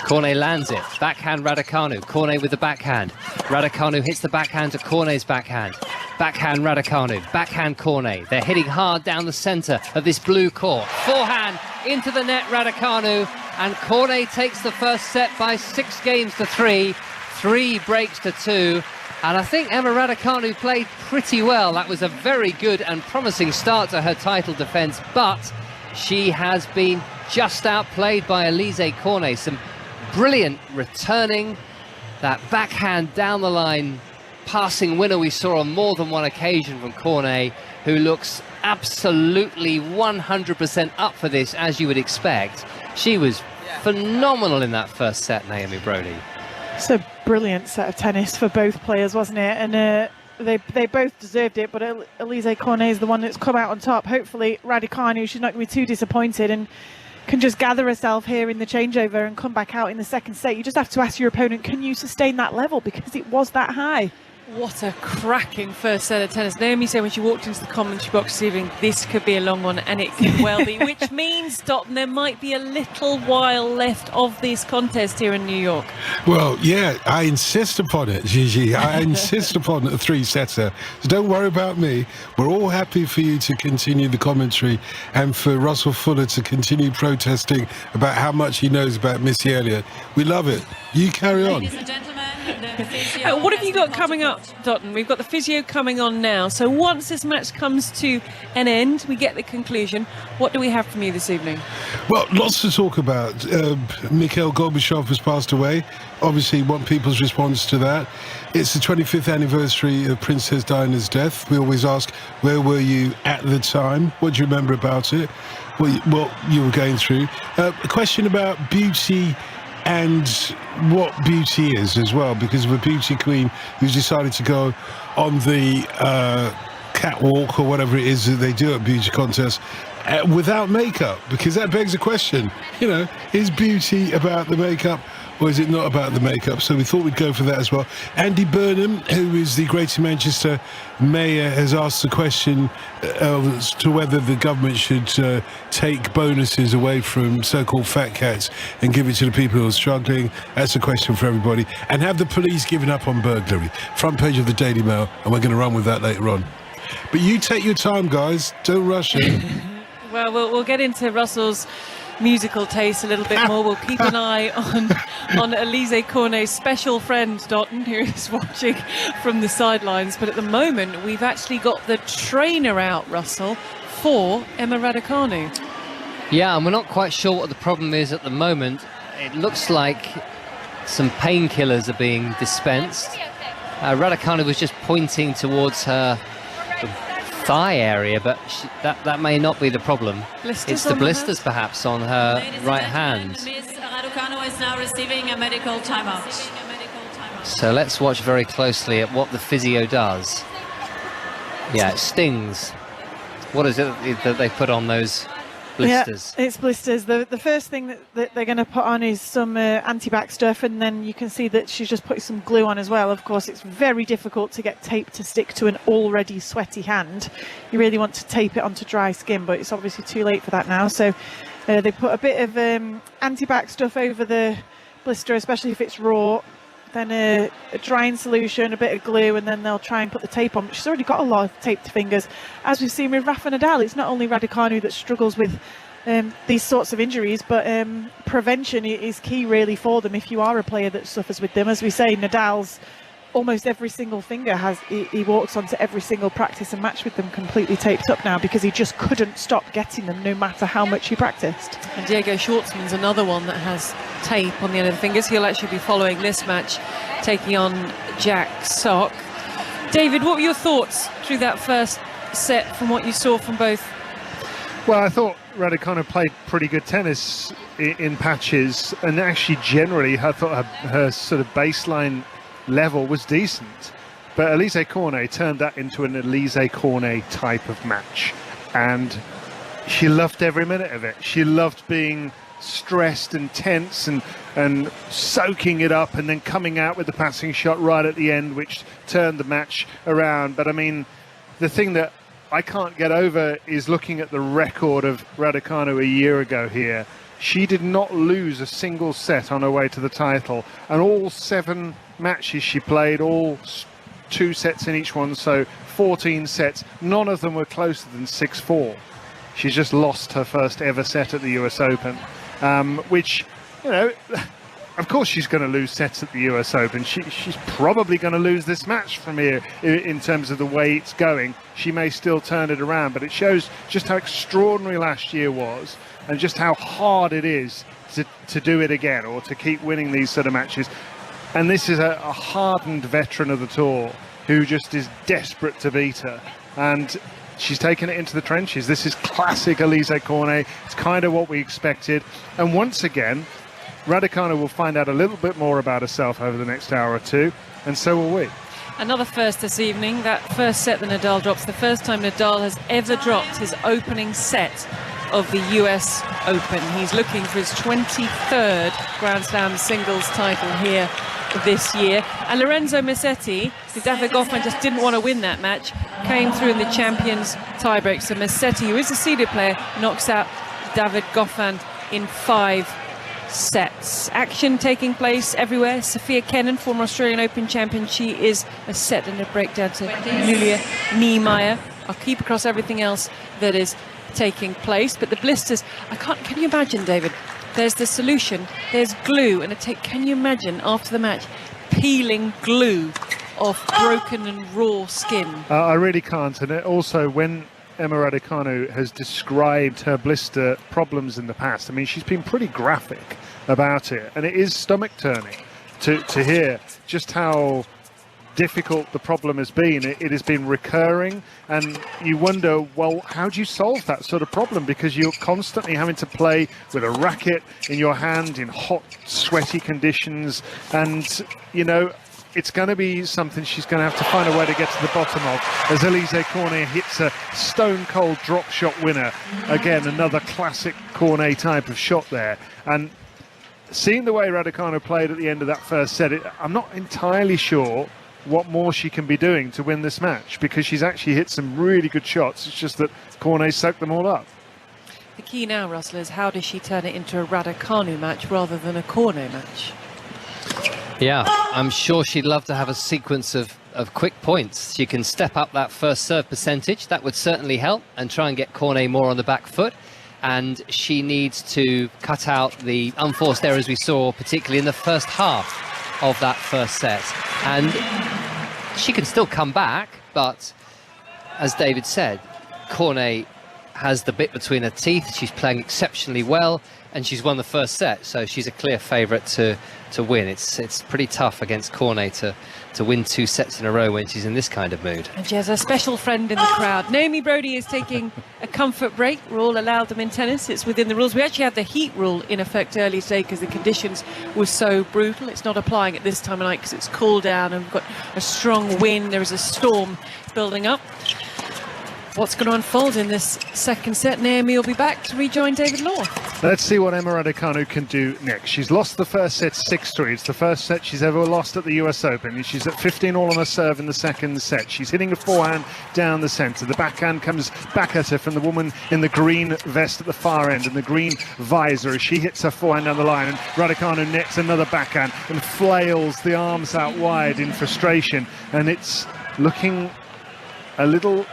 Cornet lands it. Backhand Raducanu. Cornet with the backhand. Raducanu hits the backhand to Cornet's backhand. Backhand Raducanu. Backhand Cornet. They're hitting hard down the centre of this blue court. Forehand into the net, Raducanu. And Cornet takes the first set by 6-3. 3 breaks to 2. And I think Emma Raducanu played pretty well. That was a very good and promising start to her title defence, but she has been just outplayed by Alizé Cornet. Some brilliant returning, that backhand down the line passing winner we saw on more than one occasion from Cornet, who looks absolutely 100% up for this, as you would expect. She was phenomenal in that first set, Naomi Brody. It's a brilliant set of tennis for both players, wasn't it? And they both deserved it, but Alizé Cornet is the one that's come out on top. Hopefully Raducanu, she's not going to be too disappointed and can just gather herself here in the changeover and come back out in the second set. You just have to ask your opponent, can you sustain that level, because it was that high. What a cracking first set of tennis. Naomi said when she walked into the commentary box this evening, this could be a long one, and it could well be, which means, Dotton, there might be a little while left of this contest here in New York. Well, yeah, I insist upon it, Gigi. I insist upon a 3-setter. So don't worry about me. We're all happy for you to continue the commentary and for Russell Fuller to continue protesting about how much he knows about Missy Elliott. We love it. You carry on. Ladies and gentlemen, What have you got coming up, Dotton? We've got the physio coming on now. So once this match comes to an end, we get the conclusion. What do we have from you this evening? Well, lots to talk about. Mikhail Gorbachev has passed away. Obviously, want people's response to that. It's the 25th anniversary of Princess Diana's death. We always ask, where were you at the time? What do you remember about it? What you were going through? A question about beauty and what beauty is as well, because of a beauty queen who's decided to go on the catwalk or whatever it is that they do at beauty contests without makeup, because that begs a question, you know, is beauty about the makeup or is it not about the makeup? So we thought we'd go for that as well. Andy Burnham, who is the Greater Manchester Mayor, has asked the question as to whether the government should take bonuses away from so-called fat cats and give it to the people who are struggling. That's a question for everybody. And have the police given up on burglary? Front page of the Daily Mail, and we're going to run with that later on. But you take your time, guys. Don't rush it. Well, we'll get into Russell's musical taste a little bit more. We'll keep an eye on Alizé Cornet's special friend, Dotton, who is watching from the sidelines. But at the moment, we've actually got the trainer out, Russell, for Emma Raducanu. Yeah, and we're not quite sure what the problem is at the moment. It looks like some painkillers are being dispensed. Raducanu was just pointing towards her thigh area, but that may not be the problem. Blisters, it's the blisters perhaps on her right hand. Miss Raducanu is now receiving a medical timeout. So let's watch very closely at what the physio does. Yeah, it stings. What is it that they put on those blisters. Yeah, it's blisters. The first thing that they're going to put on is some anti-back stuff, and then you can see that she's just put some glue on as well. Of course, it's very difficult to get tape to stick to an already sweaty hand. You really want to tape it onto dry skin, but it's obviously too late for that now. So they put a bit of anti-back stuff over the blister, especially if it's raw. Then a drying solution, a bit of glue, and then they'll try and put the tape on. But she's already got a lot of taped fingers. As we've seen with Rafa Nadal, it's not only Raducanu that struggles with these sorts of injuries, but prevention is key really for them if you are a player that suffers with them. As we say, Nadal's almost every single finger he walks onto every single practice and match with them completely taped up now because he just couldn't stop getting them no matter how much he practiced. And Diego Schwartzman's another one that has tape on the end of the fingers. He'll actually be following this match, taking on Jack Sock. David, what were your thoughts through that first set from what you saw from both? Well, I thought Raducanu played pretty good tennis in patches, and actually generally I thought her sort of baseline level was decent, but Alizé Cornet turned that into an Alizé Cornet type of match, and she loved every minute of it. She loved being stressed and tense and soaking it up and then coming out with the passing shot right at the end, which turned the match around. But I mean, the thing that I can't get over is looking at the record of Raducanu a year ago here. She did not lose a single set on her way to the title, and all 7 matches she played, all 2 sets in each one, so 14 sets. None of them were closer than 6-4. She's just lost her first ever set at the US Open, which, you know, of course she's going to lose sets at the US Open. She's probably going to lose this match from here in terms of the way it's going. She may still turn it around, but it shows just how extraordinary last year was and just how hard it is to do it again or to keep winning these sort of matches. And this is a hardened veteran of the tour who just is desperate to beat her. And she's taken it into the trenches. This is classic Alizé Cornet. It's kind of what we expected. And once again, Raducanu will find out a little bit more about herself over the next hour or two, and so will we. Another first this evening, that first set that Nadal drops, the first time Nadal has ever dropped his opening set of the US Open. He's looking for his 23rd Grand Slam singles title here this year. And Lorenzo Musetti, who David Goffin just didn't want to win that match, came through in the champions tiebreak. So Musetti, who is a seeded player, knocks out David Goffin in 5 sets. Action taking place everywhere. Sophia Kenin, former Australian Open champion, she is a set and a breakdown to Julia Niemeyer. I'll keep across everything else that is taking place, but the blisters, can you imagine, David? There's the solution, there's glue, and can you imagine after the match peeling glue off broken and raw skin? I really can't. And also, when Emma Raducanu has described her blister problems in the past, I mean, she's been pretty graphic about it, and it is stomach turning to hear just how difficult the problem has been. It has been recurring, and you wonder, well, how do you solve that sort of problem? Because you're constantly having to play with a racket in your hand in hot, sweaty conditions, and, you know, it's going to be something she's going to have to find a way to get to the bottom of, as Alizé Cornet hits a stone-cold drop shot winner. Again, another classic Cornet type of shot there. And seeing the way Raducanu played at the end of that first set, I'm not entirely sure what more she can be doing to win this match, because she's actually hit some really good shots. It's just that Cornet soaked them all up. The key now, Russell, is how does she turn it into a Raducanu match rather than a Cornet match? Yeah, I'm sure she'd love to have a sequence of quick points. She can step up that first serve percentage. That would certainly help, and try and get Cornet more on the back foot. And she needs to cut out the unforced errors we saw, particularly in the first half of that first set. And she can still come back, but as David said, Cornet has the bit between her teeth. She's playing exceptionally well, and she's won the first set, so she's a clear favourite to win. It's pretty tough against Cornet to win 2 sets in a row when she's in this kind of mood. And she has a special friend in the crowd. Naomi Brody is taking a comfort break. We're all allowed them in tennis. It's within the rules. We actually had the heat rule in effect early today because the conditions were so brutal. It's not applying at this time of night because it's cooled down and we've got a strong wind. There is a storm building up. what's going to unfold in this second set. Naomi will be back to rejoin David Law. Let's see what Emma Raducanu can do next. She's lost the first set 6-3. It's the first set she's ever lost at the US Open. She's at 15 all on her serve in the second set. She's hitting a forehand down the centre. The backhand comes back at her from the woman in the green vest at the far end and the green visor as she hits her forehand down the line. And Raducanu nets another backhand and flails the arms out wide in frustration. And it's looking a little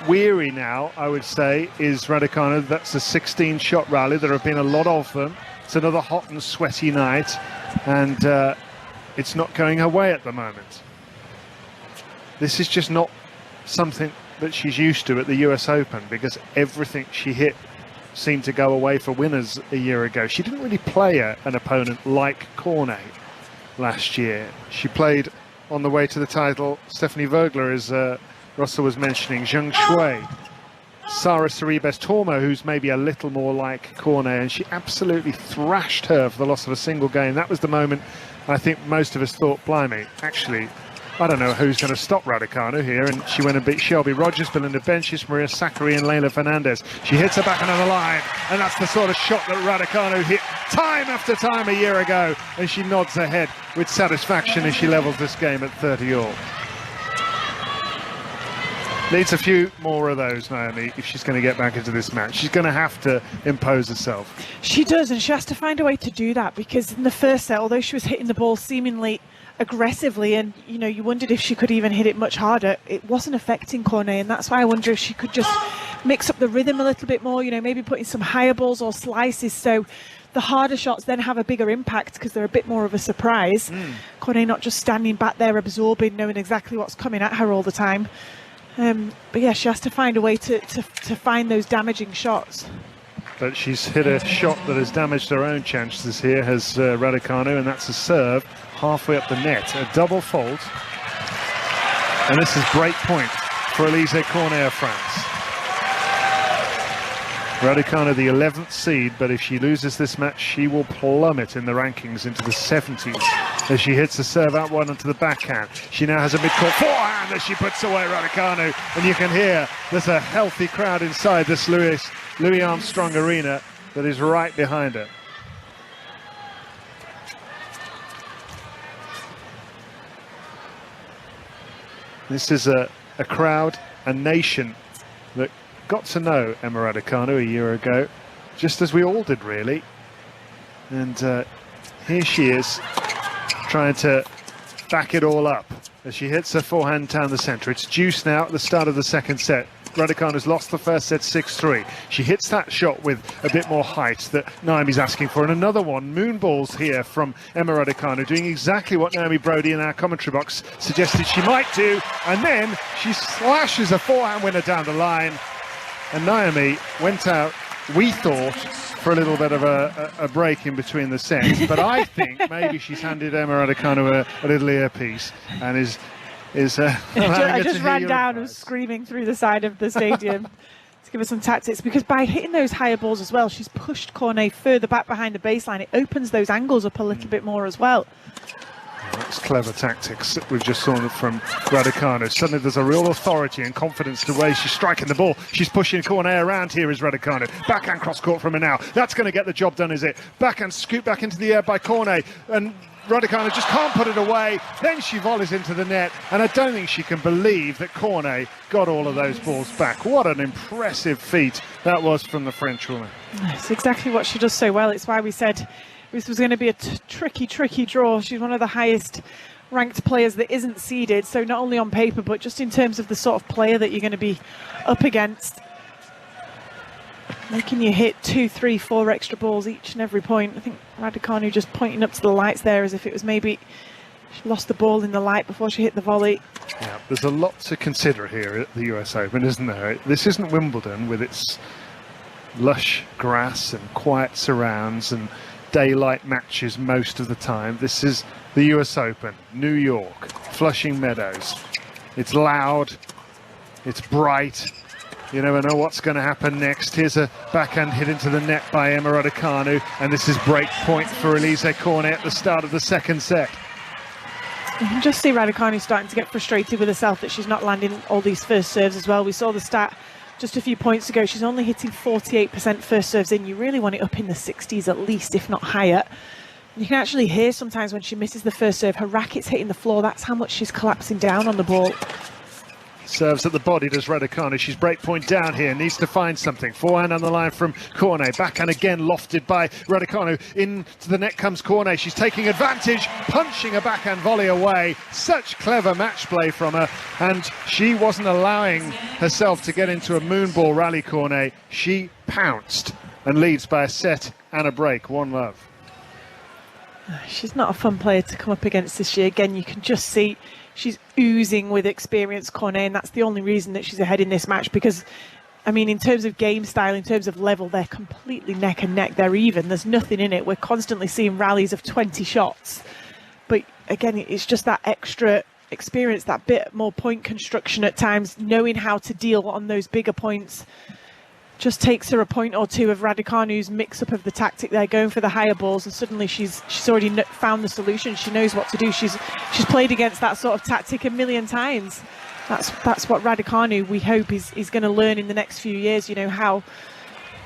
weary now, I would say, is Raducanu. That's a 16-shot rally. There have been a lot of them. It's another hot and sweaty night, and it's not going her way at the moment. This is just not something that she's used to at the US Open, because everything she hit seemed to go away for winners a year ago. She didn't really play an opponent like Cornet last year. She played on the way to the title Stephanie Vogler, as Russell was mentioning, Zheng Shui, Sara Sorribes Tormo, who's maybe a little more like Cornet, and she absolutely thrashed her for the loss of a single game. That was the moment I think most of us thought, blimey, actually, I don't know who's going to stop Raducanu here. And she went and beat Shelby Rogers, Belinda Bencic, Maria Sakkari and Leyla Fernandez. She hits her back on the line, and that's the sort of shot that Raducanu hit time after time a year ago, and she nods her head with satisfaction as she levels this game at 30 all. Needs a few more of those, Naomi, if she's going to get back into this match. She's going to have to impose herself. She does, and she has to find a way to do that, because in the first set, although she was hitting the ball seemingly aggressively, and you wondered if she could even hit it much harder, it wasn't affecting Cornet, and that's why I wonder if she could just mix up the rhythm a little bit more, maybe put in some higher balls or slices, so the harder shots then have a bigger impact because they're a bit more of a surprise. Cornet not just standing back there absorbing, knowing exactly what's coming at her all the time. But yeah, she has to find a way to find those damaging shots. But she's hit a shot that has damaged her own chances here, has Raducanu, and that's a serve halfway up the net. A double fault. And this is break point for Alizé Cornet of France. Raducanu, the 11th seed, but if she loses this match, she will plummet in the rankings into the 70s as she hits the serve out one onto the backhand. She now has a mid-court forehand as she puts away Raducanu, and you can hear there's a healthy crowd inside this Louis Armstrong Arena that is right behind her. This is a crowd, a nation that got to know Emma Raducanu a year ago, just as we all did, really. And here she is, trying to back it all up as she hits her forehand down the centre. It's deuce now at the start of the second set. Raducanu's lost the first set 6-3. She hits that shot with a bit more height that Naomi's asking for, and another one, moonballs here from Emma Raducanu, doing exactly what Naomi Brodie in our commentary box suggested she might do, and then she slashes a forehand winner down the line. And Naomi went out, we thought, for a little bit of a break in between the sets, but I think maybe she's handed Emma Raducanu a little earpiece and is I just ran down and screaming through the side of the stadium to give her some tactics, because by hitting those higher balls as well, she's pushed Cornet further back behind the baseline. It opens those angles up a little bit more as well. That's clever tactics that we've just saw from Raducanu. Suddenly there's a real authority and confidence to the way she's striking the ball. She's pushing Cornet around here is Raducanu. Backhand cross court from her now. That's going to get the job done, is it? Backhand scoop back into the air by Cornet, and Raducanu just can't put it away. Then she volleys into the net, and I don't think she can believe that Cornet got all of those balls back. What an impressive feat that was from the French woman. It's exactly what she does so well. It's why we said this was going to be a tricky draw. She's one of the highest ranked players that isn't seeded, so not only on paper but just in terms of the sort of player that you're going to be up against, making you hit 2, 3, 4 extra balls each and every point. I think Raducanu just pointing up to the lights there as if it was maybe she lost the ball in the light before she hit the volley. Yeah, there's a lot to consider here at the US Open, isn't there? This isn't Wimbledon with its lush grass and quiet surrounds and daylight matches most of the time. This is the US Open, New York, Flushing Meadows. It's loud, it's bright, you never know what's going to happen next. Here's a backhand hit into the net by Emma Raducanu, and this is break point for Alizé Cornet at the start of the second set. You can just see Raducanu starting to get frustrated with herself that she's not landing all these first serves as well. We saw the stat just a few points ago. She's only hitting 48% first serves in. You really want it up in the 60s at least, if not higher. You can actually hear sometimes when she misses the first serve, her racket's hitting the floor. That's how much she's collapsing down on the ball. Serves at the body, does Raducanu. She's break point down here, needs to find something. Forehand on the line from Cornet. Backhand again lofted by Raducanu. Into the net comes Cornet. She's taking advantage, punching a backhand volley away. Such clever match play from her. And she wasn't allowing herself to get into a moonball rally, Cornet. She pounced and leads by a set and a break. 1-love. She's not a fun player to come up against this year. Again, you can just see she's oozing with experience, Cornet, and that's the only reason that she's ahead in this match because, I mean, in terms of game style, in terms of level, they're completely neck and neck. They're even. There's nothing in it. We're constantly seeing rallies of 20 shots. But again, it's just that extra experience, that bit more point construction at times, knowing how to deal on those bigger points. Just takes her a point or two of Raducanu's mix-up of the tactic there, going for the higher balls, and suddenly she's already found the solution. She knows what to do. She's played against that sort of tactic a million times. That's what Raducanu, we hope, is going to learn in the next few years. You know, how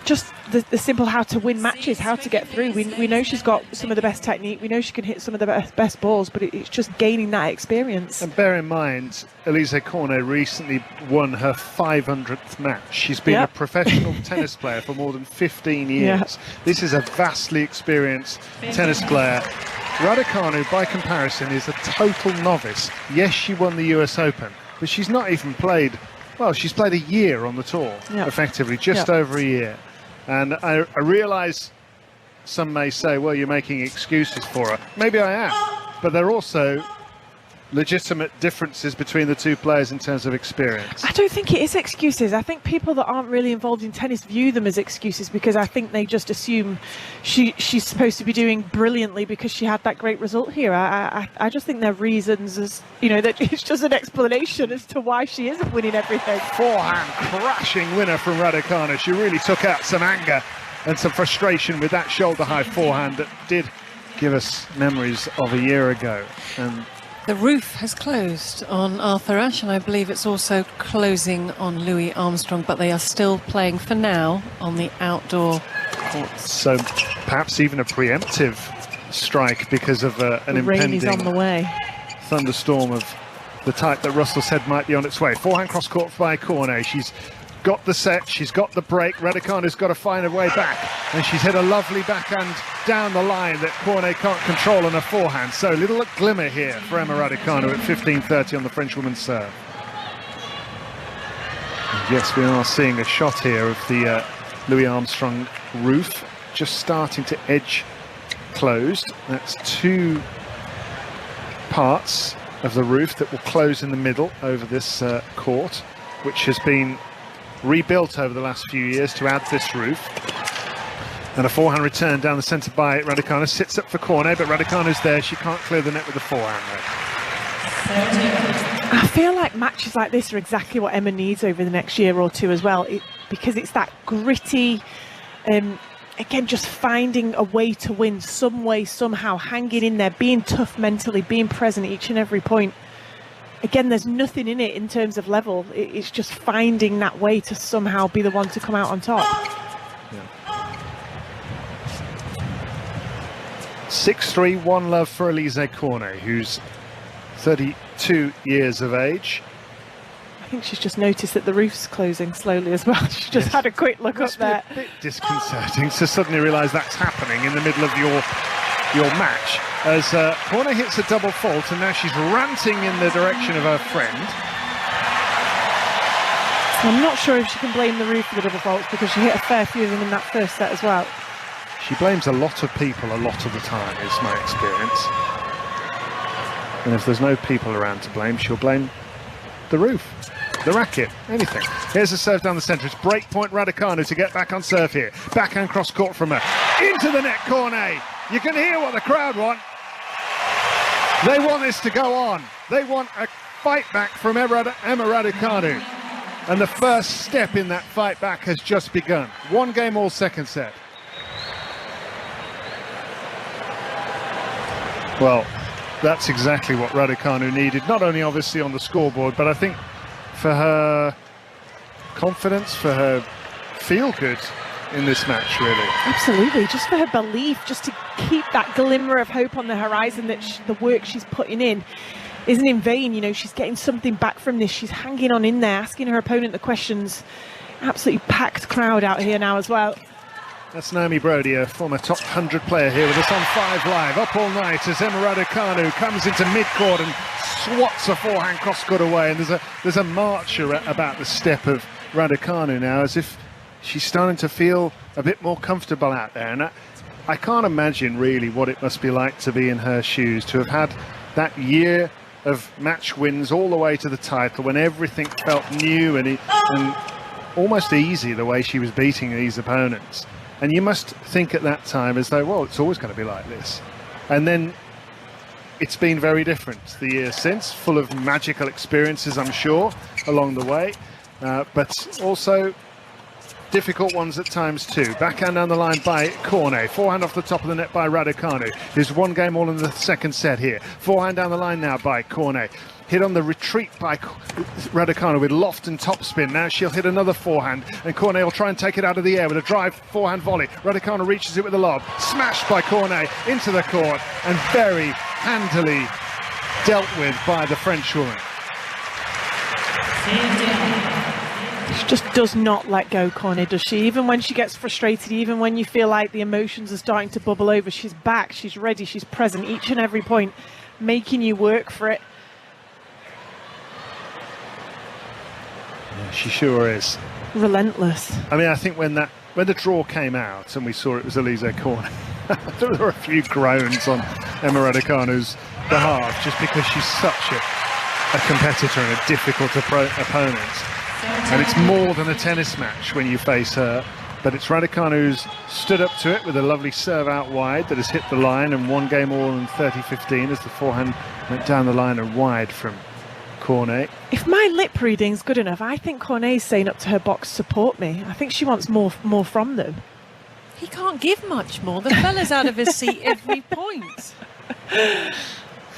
just the simple how to win matches, how to get through. We know she's got some of the best technique. We know she can hit some of the best balls, but it's just gaining that experience. And bear in mind, Alizé Cornet recently won her 500th match. She's been a professional tennis player for more than 15 years. Yeah. This is a vastly experienced tennis player. Raducanu, by comparison, is a total novice. Yes, she won the US Open, but she's not even played, well, she's played a year on the tour, effectively, just over a year. And I realise some may say, well, you're making excuses for her. Maybe I am, but they're also legitimate differences between the two players in terms of experience. I don't think it is excuses. I think people that aren't really involved in tennis view them as excuses because I think they just assume she's supposed to be doing brilliantly because she had that great result here. I just think they're reasons, as you know, that it's just an explanation as to why she isn't winning everything. Forehand crashing winner from Raducanu. She really took out some anger and some frustration with that shoulder high forehand that did give us memories of a year ago. And the roof has closed on Arthur Ashe, and I believe it's also closing on Louis Armstrong, but they are still playing for now on the outdoor courts. So perhaps even a preemptive strike because of an impending rain is on the way. Thunderstorm of the type that Russell said might be on its way. Forehand cross court by Cornet. She's got the set, she's got the break. Raducanu's got to find her way back, and she's hit a lovely backhand down the line that Cornet can't control on her forehand. So little glimmer here for Emma Raducanu at 15:30 on the Frenchwoman's serve. And yes, we are seeing a shot here of the Louis Armstrong roof just starting to edge closed. That's two parts of the roof that will close in the middle over this court, which has been rebuilt over the last few years to add this roof. And a forehand return down the centre by Raducanu. Sits up for Cornet, but Raducanu's there. She can't clear the net with the forehand though. I feel like matches like this are exactly what Emma needs over the next year or two as well, because it's that gritty, again, just finding a way to win some way, somehow, hanging in there, being tough mentally, being present each and every point. Again, there's nothing in it in terms of level. It's just finding that way to somehow be the one to come out on top. 6-3, 1-love for Alizé Cornet, who's 32 years of age. I think she's just noticed that the roof's closing slowly as well. She just had a quick look up there. A bit disconcerting to suddenly realise that's happening in the middle of your match, as Cornet hits a double fault, and now she's ranting in the direction of her friend. I'm not sure if she can blame the roof for the double faults, because she hit a fair few of them in that first set as well. She blames a lot of people a lot of the time, is my experience. And if there's no people around to blame, she'll blame the roof, the racket, anything. Here's a serve down the centre. It's break point Raducanu to get back on serve here. Backhand cross court from her. Into the net, Cornet. You can hear what the crowd want. They want this to go on. They want a fight back from Emma Raducanu. And the first step in that fight back has just begun. 1 game all second set. Well, that's exactly what Raducanu needed. Not only obviously on the scoreboard, but I think for her confidence, for her feel-good in this match, really. Absolutely, just for her belief, just to keep that glimmer of hope on the horizon that the work she's putting in isn't in vain. You know, she's getting something back from this. She's hanging on in there, asking her opponent the questions. Absolutely packed crowd out here now as well. That's Naomi Brody, a former top 100 player here with us on 5 Live. Up all night as Emma Raducanu comes into mid-court and swats a forehand cross-court away. And there's a march about the step of Raducanu now, as if she's starting to feel a bit more comfortable out there. And I can't imagine really what it must be like to be in her shoes, to have had that year of match wins all the way to the title when everything felt new and almost easy, the way she was beating these opponents. And you must think at that time as though, well, it's always going to be like this. And then it's been very different the years since, full of magical experiences, I'm sure, along the way, but also difficult ones at times too. Backhand down the line by Cornet, forehand off the top of the net by Raducanu. There's one game all in the second set here. Forehand down the line now by Cornet. Hit on the retreat by Raducanu with loft and topspin. Now she'll hit another forehand, and Cornet will try and take it out of the air with a drive forehand volley. Raducanu reaches it with a lob. Smashed by Cornet into the court, and very handily dealt with by the French woman. She just does not let go, Cornet, does she? Even when she gets frustrated, even when you feel like the emotions are starting to bubble over, she's back, she's ready, she's present each and every point, making you work for it. Yeah, she sure is. Relentless. I mean, I think when the draw came out and we saw it was Alizé Cornet, there were a few groans on Emma Raducanu's behalf, just because she's such a competitor and a difficult opponent. And it's more than a tennis match when you face her, but it's Raducanu who's stood up to it with a lovely serve out wide that has hit the line and won game all in 30-15 as the forehand went down the line and wide from Cornet. If my lip reading's good enough, I think Cornet's saying up to her box, support me. I think she wants more from them. He can't give much more. The fella's out of his seat every point.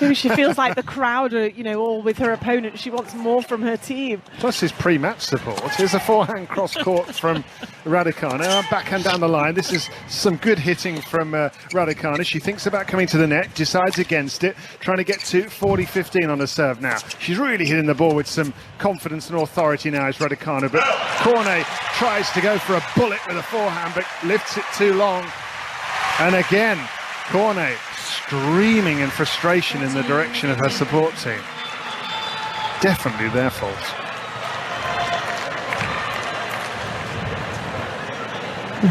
Maybe she feels like the crowd are, you know, all with her opponent. She wants more from her team. Plus his pre-match support. Here's a forehand cross-court from Raducanu. Backhand down the line. This is some good hitting from Raducanu. She thinks about coming to the net, decides against it, trying to get to 40-15 on her serve now. She's really hitting the ball with some confidence and authority now as Raducanu, but Cornet tries to go for a bullet with a forehand, but lifts it too long. And again, Cornet screaming in frustration in the direction of her support team. Definitely their fault.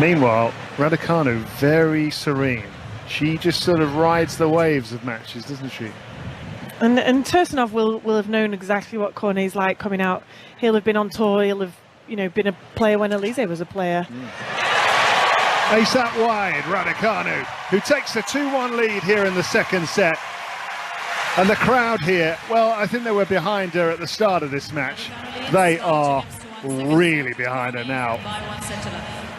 Meanwhile, Raducanu very serene. She just sort of rides the waves of matches, doesn't she? And Tursunov will have known exactly what Cornet's like coming out. He'll have been on tour. He'll have, you know, been a player when Alizé was a player. Ace out wide, Raducanu, who takes a 2-1 lead here in the second set. And the crowd here, well, I think they were behind her at the start of this match. They are really behind her now.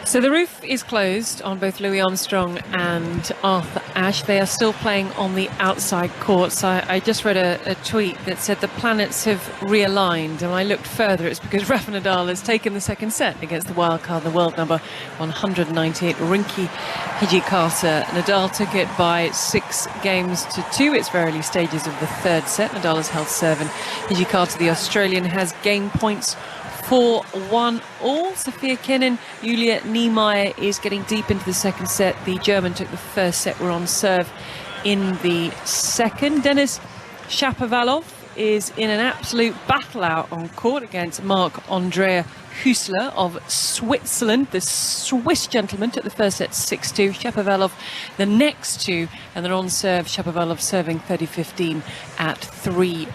So the roof is closed on both Louis Armstrong and Arthur Ashe. They are still playing on the outside courts. I just read a tweet that said the planets have realigned, and I looked further. It's because Rafa Nadal has taken the second set against the wildcard, the world number 198, Rinky Hijikata. Nadal took it by 6-2. It's very early stages of the third set. Nadal has held serve, and Hijikata, the Australian, has gained points 4-1 all. Sophia Kenin, Julia Niemeyer is getting deep into the second set. The German took the first set, we're on serve in the second. Denis Shapovalov is in an absolute battle out on court against Marc-Andrea Hüsler of Switzerland. The Swiss gentleman took the first set 6-2. Shapovalov the next two, and then on serve, Shapovalov serving 30-15 at 3-4.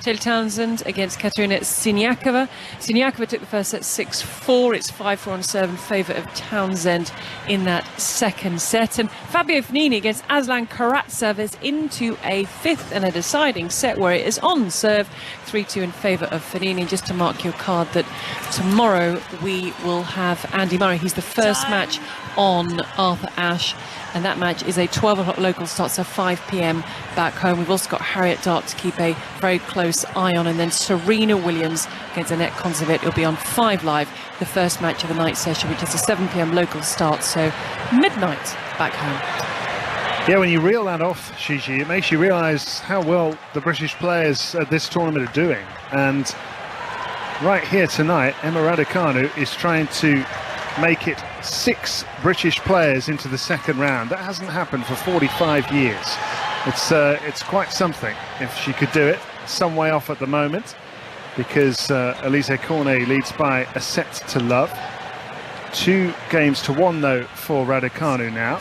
Taylor Townsend against Katerina Siniakova. Siniakova took the first set 6-4. It's 5-4 on serve in favour of Townsend in that second set. And Fabio Fognini against Aslan Karatsev is into a fifth and a deciding set where it is on serve 3-2 in favour of Fognini. Just to mark your card that tomorrow we will have Andy Murray. He's the first match on Arthur Ashe. And that match is a 12 o'clock local start, so 5 p.m. back home. We've also got Harriet Dart to keep a very close eye on, and then Serena Williams against Annette Koncevit. It'll be on 5 Live, the first match of the night session, which is a 7 p.m. local start, so midnight back home. Yeah, when you reel that off, Gigi, it makes you realise how well the British players at this tournament are doing. And right here tonight, Emma Raducanu is trying to make it 6 British players into the second round. That hasn't happened for 45 years. It's quite something if she could do it. Some way off at the moment because Alizé Cornet leads by a set to love. 2 games to 1 though for Raducanu now.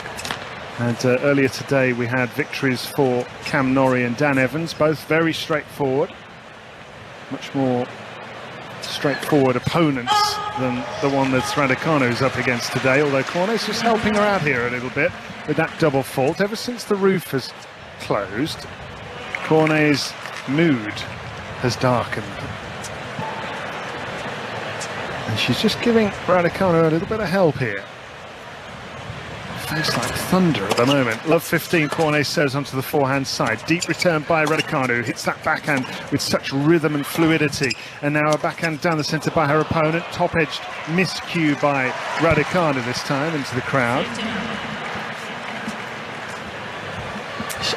And earlier today we had victories for Cam Norrie and Dan Evans, both very straightforward. Much more straightforward opponents than the one that Raducanu's up against today, although Cornet's just helping her out here a little bit with that double fault. Ever since the roof has closed, Cornet's mood has darkened. And she's just giving Raducanu a little bit of help here. Face like thunder at the moment. Love 15, Cornet serves onto the forehand side. Deep return by Raducanu, hits that backhand with such rhythm and fluidity. And now a backhand down the centre by her opponent. Top-edged miscue by Raducanu this time into the crowd.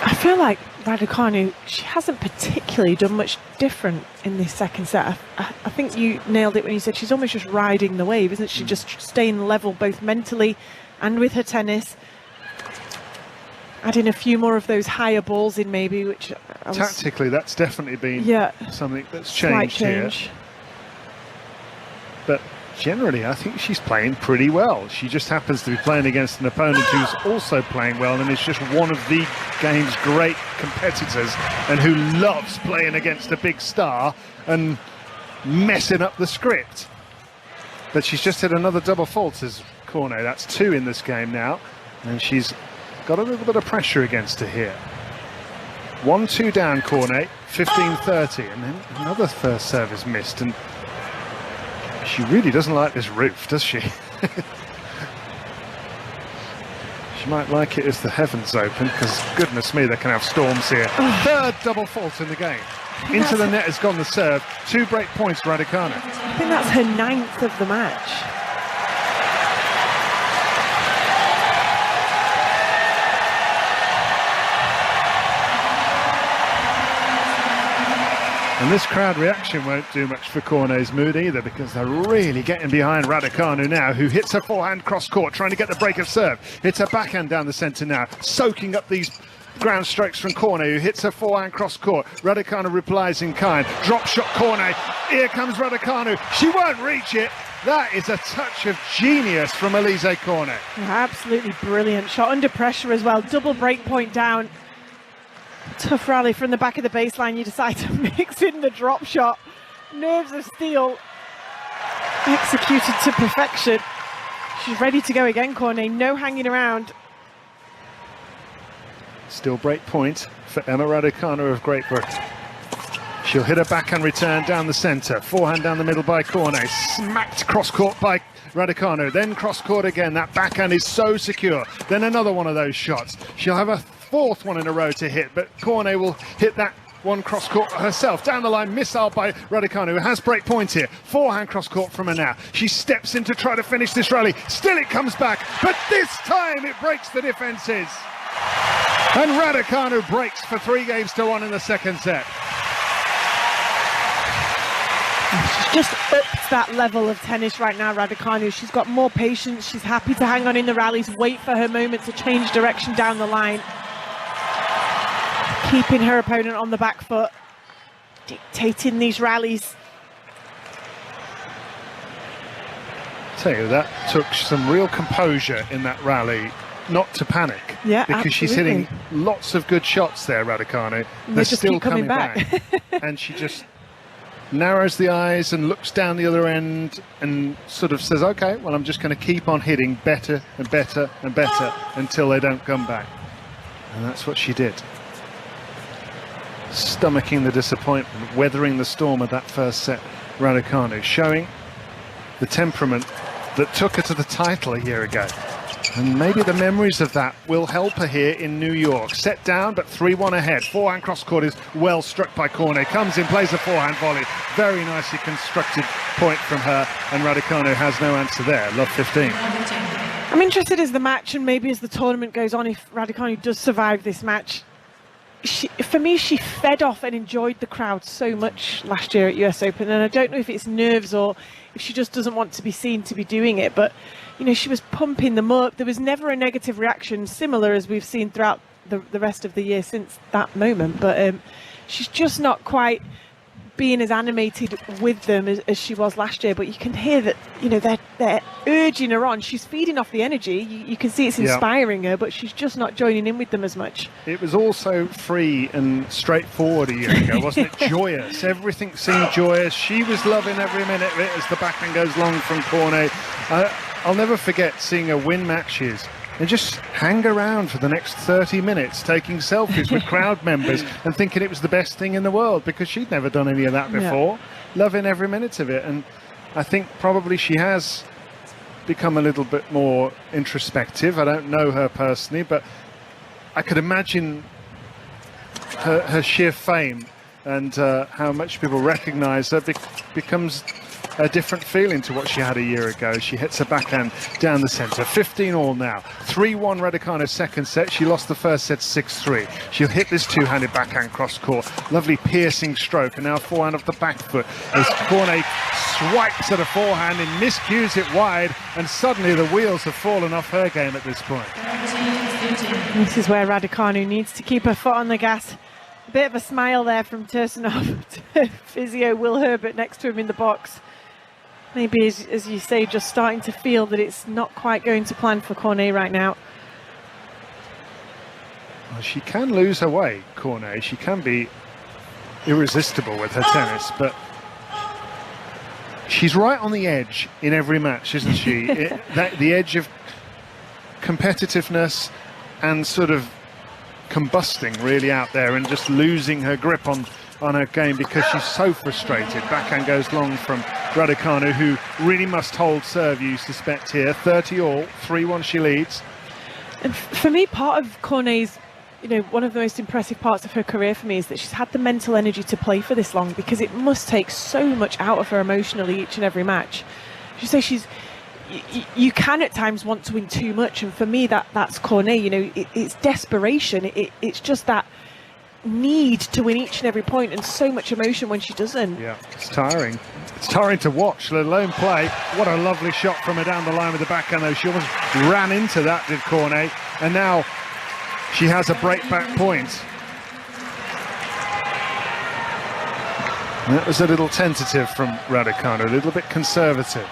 I feel like Raducanu, she hasn't particularly done much different in this second set. I think you nailed it when you said she's almost just riding the wave, isn't she? Just staying level both mentally and with her tennis, adding a few more of those higher balls in maybe, which tactically that's definitely been something that's changed here. But generally I think she's playing pretty well. She just happens to be playing against an opponent who's also playing well and is just one of the game's great competitors and who loves playing against a big star and messing up the script. But she's just hit another double fault as Cornet. That's 2 in this game now, and she's got a little bit of pressure against her here. 1-2 down, Cornet, 15-30, and then another first service missed, and she really doesn't like this roof, does she? She might like it as the heavens open, because goodness me, they can have storms here. 3rd double fault in the game. Into the net has gone the serve. 2 break points, Raducanu. I think that's her 9th of the match. And this crowd reaction won't do much for Cornet's mood either, because they're really getting behind Raducanu now, who hits her forehand cross court, trying to get the break of serve. Hits her backhand down the centre now, soaking up these ground strokes from Cornet, who hits her forehand cross court. Raducanu replies in kind. Drop shot Cornet. Here comes Raducanu. She won't reach it. That is a touch of genius from Alizé Cornet. Absolutely brilliant shot under pressure as well. Double break point down. Tough rally from the back of the baseline. You decide to mix in the drop shot. Nerves of steel. Executed to perfection. She's ready to go again, Cornet. No hanging around. Still break point for Emma Raducanu of Great Britain. She'll hit a backhand return down the centre. Forehand down the middle by Cornet. Smacked cross court by Raducanu. Then cross court again. That backhand is so secure. Then another one of those shots. She'll have a 4th one in a row to hit, but Cornet will hit that one cross court herself. Down the line, missile by Raducanu, who has break point here. Forehand cross court from her now. She steps in to try to finish this rally. Still it comes back, but this time it breaks the defences. And Raducanu breaks for 3-1 in the second set. She's just upped that level of tennis right now, Raducanu. She's got more patience. She's happy to hang on in the rallies, wait for her moment to change direction down the line. Keeping her opponent on the back foot, dictating these rallies. Tell you, that took some real composure in that rally, not to panic. Yeah, because she's hitting lots of good shots there, Raducanu. They're just still keep coming back. And she just narrows the eyes and looks down the other end and sort of says, okay, well, I'm just going to keep on hitting better and better and better until they don't come back. And that's what she did. Stomaching the disappointment, weathering the storm of that first set, Raducanu, showing the temperament that took her to the title a year ago. And maybe the memories of that will help her here in New York. Set down, but 3-1 ahead. Forehand cross-court is well struck by Cornet. Comes in, plays a forehand volley. Very nicely constructed point from her. And Raducanu has no answer there. Love 15. I'm interested as the match and maybe as the tournament goes on, if Raducanu does survive this match. For me, she fed off and enjoyed the crowd so much last year at US Open, and I don't know if it's nerves or if she just doesn't want to be seen to be doing it, but you know, she was pumping them up. There was never a negative reaction, similar as we've seen throughout the rest of the year since that moment, but she's just not quite being as animated with them as she was last year. But you can hear that, you know, they're urging her on. She's feeding off the energy. You can see it's inspiring her, but she's just not joining in with them as much. It was also free and straightforward a year ago, wasn't it? Joyous. Everything seemed joyous. She was loving every minute of it as the backhand goes long from Cornet. I'll never forget seeing her win matches and just hang around for the next 30 minutes taking selfies with crowd members and thinking it was the best thing in the world because she'd never done any of that before. Loving every minute of it. And I think probably she has become a little bit more introspective. I don't know her personally, but I could imagine her sheer fame and how much people recognise her becomes a different feeling to what she had a year ago. She hits her backhand down the centre. 15 all now. 3-1 Raducanu second set. She lost the first set 6-3. She'll hit this two-handed backhand cross court. Lovely piercing stroke, and now forehand off the back foot as Cornet swipes at a forehand and miscues it wide, and suddenly the wheels have fallen off her game at this point. This is where Raducanu needs to keep her foot on the gas. A bit of a smile there from Tursunov to physio Will Herbert next to him in the box. Maybe, as you say, just starting to feel that it's not quite going to plan for Cornet right now. Well, she can lose her way, Cornet. She can be irresistible with her tennis, but she's right on the edge in every match, isn't she? The edge of competitiveness and sort of combusting really out there and just losing her grip on her game because she's so frustrated. Backhand goes long from Raducanu, who really must hold serve, you suspect here. 30 all, 3-1 she leads. And for me, part of Cornet's, you know, one of the most impressive parts of her career for me is that she's had the mental energy to play for this long, because it must take so much out of her emotionally each and every match. You say you can at times want to win too much, and for me that's Cornet. You know, it's desperation. It's just that need to win each and every point, and so much emotion when she doesn't. Yeah, it's tiring. It's tiring to watch, let alone play. What a lovely shot from her down the line with the backhand, though. She almost ran into that, did Cornet, and now she has a break back point. And that was a little tentative from Raducanu, a little bit conservative.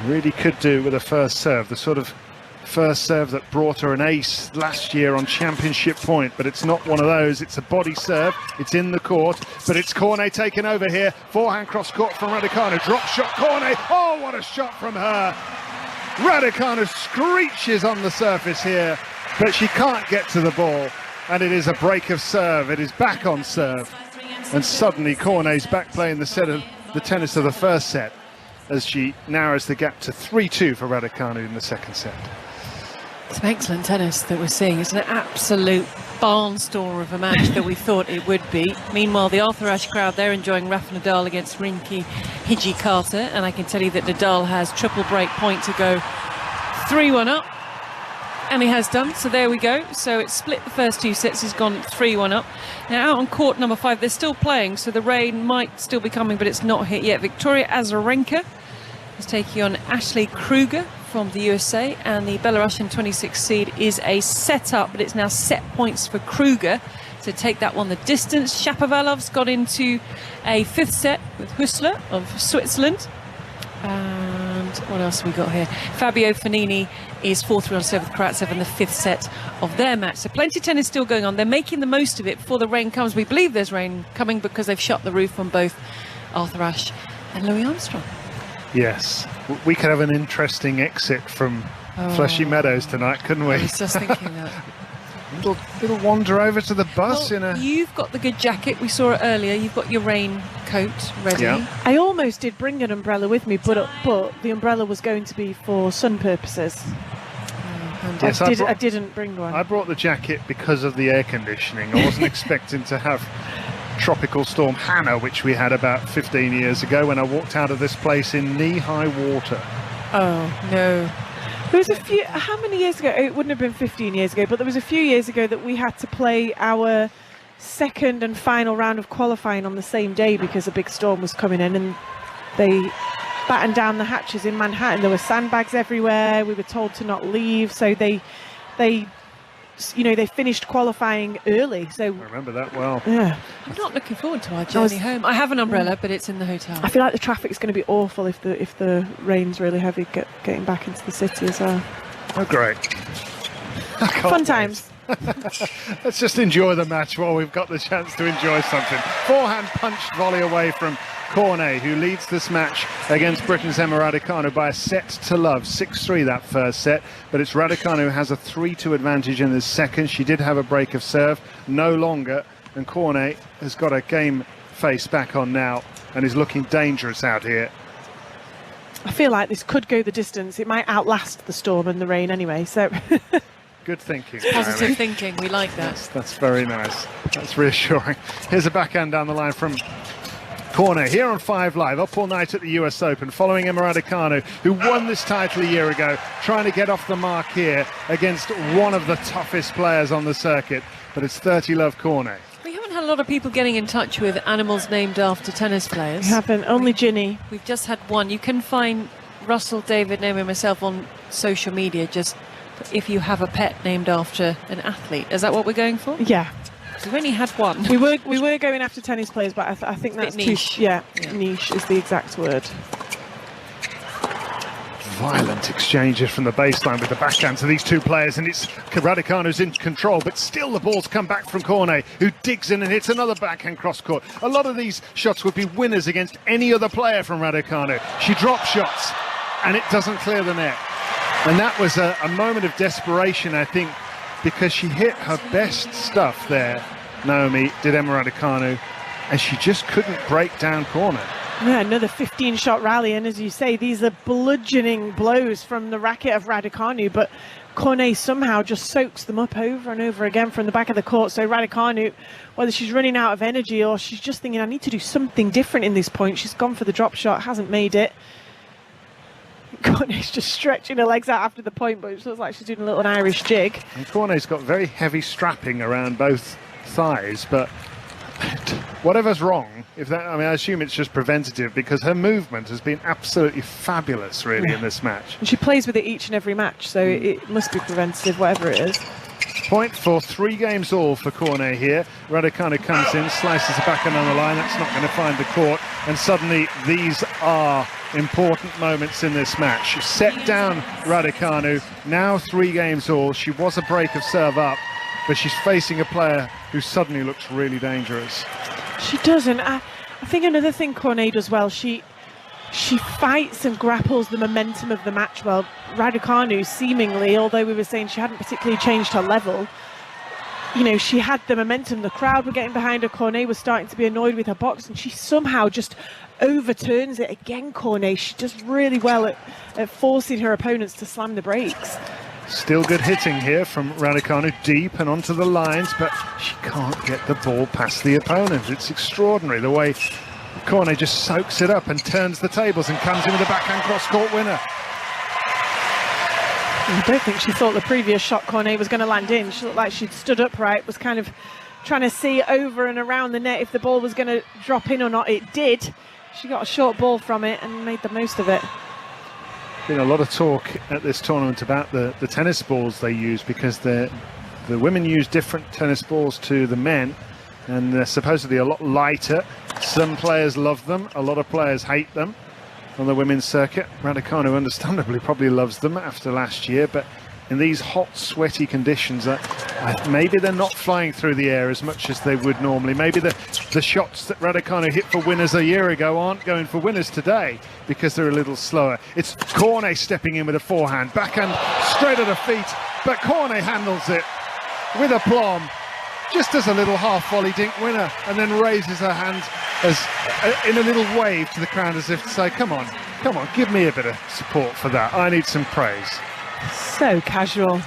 Really could do with a first serve, the sort of first serve that brought her an ace last year on championship point, but it's not one of those. It's a body serve, it's in the court, but it's Cornet taking over here. Forehand cross court from Raducanu, drop shot Cornet. Oh, what a shot from her. Raducanu screeches on the surface here, but she can't get to the ball, and it is a break of serve. It is back on serve, and suddenly Cornet's back playing the tennis of the first set as she narrows the gap to 3-2 for Raducanu in the second set. Some excellent tennis that we're seeing. It's an absolute barnstormer of a match that we thought it would be. Meanwhile, the Arthur Ashe crowd, they're enjoying Rafa Nadal against Rinky Hijikata, and I can tell you that Nadal has triple break point to go 3-1 up, and he has done. So there we go. So it's split the first two sets. He's gone 3-1 up. Now out on court number 5, they're still playing, so the rain might still be coming, but it's not hit yet. Victoria Azarenka is taking on Ashley Kruger from the USA, and the Belarusian 26 seed is a set-up, but it's now set points for Kruger to take that one the distance. Shapovalov's got into a fifth set with Hussler of Switzerland. And what else have we got here? Fabio Fognini is 4-3 on serve with Karatsev in the fifth set of their match. So plenty of tennis still going on. They're making the most of it before the rain comes. We believe there's rain coming because they've shut the roof on both Arthur Ashe and Louis Armstrong. Yes, we could have an interesting exit from Fleshy Meadows tonight, couldn't we? I was just thinking that. Little wander over to the bus Well, in a... you've got the good jacket. We saw it earlier. You've got your rain coat ready. Yeah. I almost did bring an umbrella with me, but the umbrella was going to be for sun purposes. Yes, I didn't bring one. I brought the jacket because of the air conditioning. I wasn't expecting to have Tropical Storm Hannah, which we had about 15 years ago when I walked out of this place in knee-high water. Oh, no. There was a few, how many years ago? It wouldn't have been 15 years ago, but there was a few years ago that we had to play our second and final round of qualifying on the same day because a big storm was coming in, and they battened down the hatches in Manhattan. There were sandbags everywhere. We were told to not leave, so they finished qualifying early. So I remember that well. yeah, I'm not looking forward to our journey home. I have an umbrella, but it's in the hotel. I feel like the traffic's going to be awful if the rain's really heavy getting back into the city as well. Oh, great. Fun times. Let's just enjoy the match while we've got the chance to enjoy something. Forehand punched volley away from Cornet, who leads this match against Britain's Emma Raducanu by a set to love. 6-3 that first set, but it's Raducanu who has a 3-2 advantage in the second. She did have a break of serve, no longer, and Cornet has got a game face back on now and is looking dangerous out here. I feel like this could go the distance. It might outlast the storm and the rain anyway, so... Good thinking. Positive thinking. We like that. That's very nice. That's reassuring. Here's a backhand down the line from Cornet here on 5 Live, up all night at the US Open, following Emma Raducanu, who won this title a year ago, trying to get off the mark here against one of the toughest players on the circuit. But it's 30 love Cornet. We haven't had a lot of people getting in touch with animals named after tennis players. We haven't, only Ginny. We've just had one. You can find Russell, David, Naomi and myself on social media, just if you have a pet named after an athlete. Is that what we're going for? Yeah. We've only had one. We were going after tennis players, but I think that's niche. Yeah, niche is the exact word. Violent exchanges from the baseline with the backhand to these two players, and it's Raducanu's in control, but still the ball's come back from Cornet, who digs in and hits another backhand cross court. A lot of these shots would be winners against any other player from Raducanu. She drops shots, and it doesn't clear the net. And that was a moment of desperation, I think, because she hit her best stuff there, Naomi, did Emma Raducanu, and she just couldn't break down Cornet. Yeah, another 15-shot rally, and as you say, these are bludgeoning blows from the racket of Raducanu, but Cornet somehow just soaks them up over and over again from the back of the court. So Raducanu, whether she's running out of energy or she's just thinking, I need to do something different in this point, she's gone for the drop shot, hasn't made it. Cornet's just stretching her legs out after the point, but it looks like she's doing a little Irish jig. And Cornet's got very heavy strapping around both thighs, but whatever's wrong, I assume it's just preventative, because her movement has been absolutely fabulous, really, in this match. And she plays with it each and every match, so it must be preventative, whatever it is. Point for 3 games all for Cornet here. Raducanu comes in, slices the backhand on the line. That's not going to find the court. And suddenly, these are important moments in this match. Set down Raducanu, now 3 games all. She was a break of serve up, but she's facing a player who suddenly looks really dangerous. She doesn't. I think another thing Cornet does well, she fights and grapples the momentum of the match well. Raducanu, seemingly, although we were saying she hadn't particularly changed her level, she had the momentum. The crowd were getting behind her. Cornet was starting to be annoyed with her box, and she somehow just overturns it again. Cornet, she does really well at forcing her opponents to slam the brakes. Still good hitting here from Raducanu, deep and onto the lines, but she can't get the ball past the opponent. It's extraordinary the way Cornet just soaks it up and turns the tables and comes in with a backhand cross-court winner. I don't think she thought the previous shot Cornet was going to land in. She looked like she'd stood upright, was kind of trying to see over and around the net if the ball was going to drop in or not. It did. She got a short ball from it and made the most of it. Been a lot of talk at this tournament about the tennis balls they use, because the women use different tennis balls to the men, and they're supposedly a lot lighter. Some players love them, a lot of players hate them on the women's circuit. Raducanu understandably probably loves them after last year, but in these hot, sweaty conditions, maybe they're not flying through the air as much as they would normally. Maybe the shots that Raducanu hit for winners a year ago aren't going for winners today because they're a little slower. It's Cornet stepping in with a forehand, backhand straight at her feet, but Cornet handles it. with aplomb, just does a little half volley dink winner, and then raises her hand as in a little wave to the crowd as if to say, come on, give me a bit of support for that. I need some praise. So casual.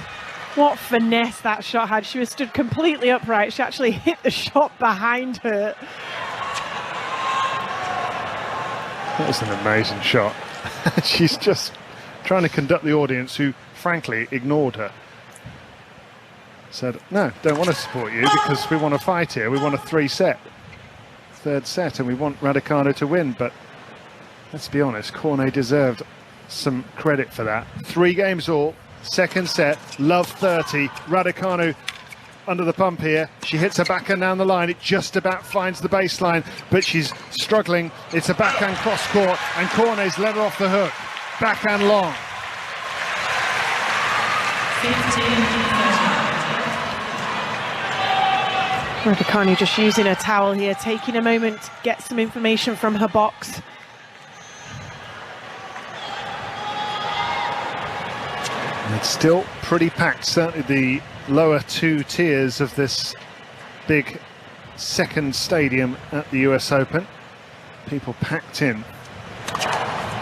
What finesse that shot had. She was stood completely upright. She actually hit the shot behind her. That was an amazing shot. She's just trying to conduct the audience who, frankly, ignored her. Said, no, don't want to support you because we want to fight here. We want a third set, and we want Raducanu to win. But let's be honest, Cornet deserved some credit for that. 3 games all, second set, love 30. Raducanu under the pump here. She hits a backhand down the line. It just about finds the baseline, but she's struggling. It's a backhand cross court, and Cornet's let her off the hook. Backhand long. 15-30. Raducanu just using her towel here, taking a moment to get some information from her box. And it's still pretty packed, certainly the lower 2 tiers of this big second stadium at the US Open. People packed in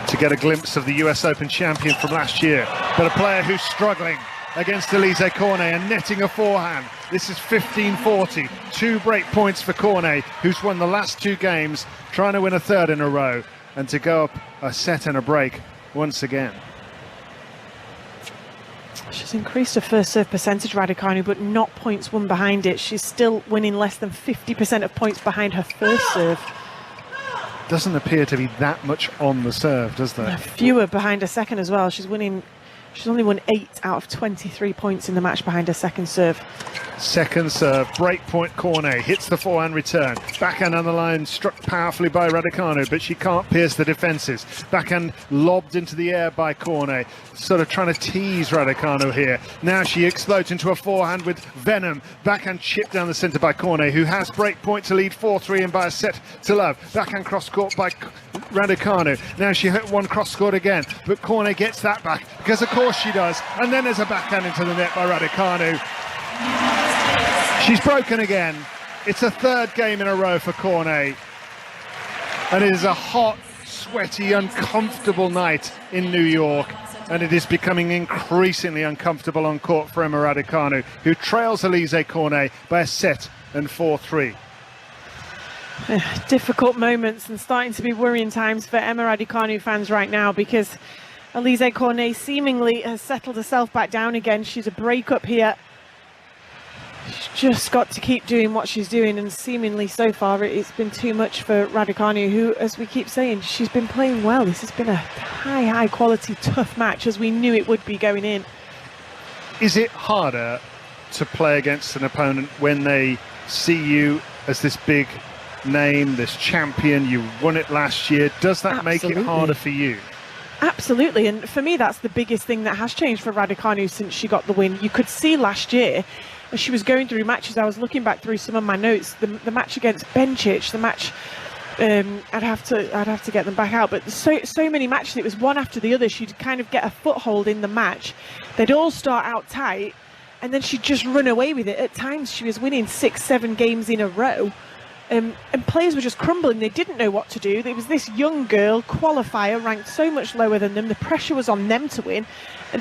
to get a glimpse of the US Open champion from last year, but a player who's struggling against Alizé Cornet and netting a forehand. This is 15-40, 2 break points for Cornet, who's won the last 2 games, trying to win a third in a row, and to go up a set and a break once again. She's increased her first serve percentage, Raducanu, but not points won behind it. She's still winning less than 50% of points behind her first serve. Doesn't appear to be that much on the serve, does there? Fewer behind her second as well. She's only won 8 out of 23 points in the match behind her second serve. Second serve, break point Cornet, hits the forehand return. Backhand on the line, struck powerfully by Raducanu, but she can't pierce the defences. Backhand lobbed into the air by Cornet, sort of trying to tease Raducanu here. Now she explodes into a forehand with venom. Backhand chipped down the centre by Cornet, who has break point to lead 4-3 and by a set to love. Backhand cross court by Raducanu. Now she hit one cross court again, but Cornet gets that back, because of course she does. And then there's a backhand into the net by Raducanu. She's broken again. It's a 3rd game in a row for Cornet. And it is a hot, sweaty, uncomfortable night in New York. And it is becoming increasingly uncomfortable on court for Emma Raducanu, who trails Alizé Cornet by a set and 4-3. Difficult moments and starting to be worrying times for Emma Raducanu fans right now, because Alizé Cornet seemingly has settled herself back down again. She's a break-up here. She's just got to keep doing what she's doing, and seemingly so far it's been too much for Raducanu, who, as we keep saying, she's been playing well. This has been a high quality, tough match, as we knew it would be going in. Is it harder to play against an opponent when they see you as this big name, this champion? You won it last year. Does that make it harder for you? Absolutely, and for me that's the biggest thing that has changed for Raducanu since she got the win. You could see last year as she was going through matches, I was looking back through some of my notes, the match against Bencic, the match, I'd have to get them back out, but so many matches, it was one after the other. She'd kind of get a foothold in the match, they'd all start out tight, and then she'd just run away with it. At times she was winning 6-7 games in a row, and players were just crumbling. They didn't know what to do. There was this young girl qualifier ranked so much lower than them. The pressure was on them to win,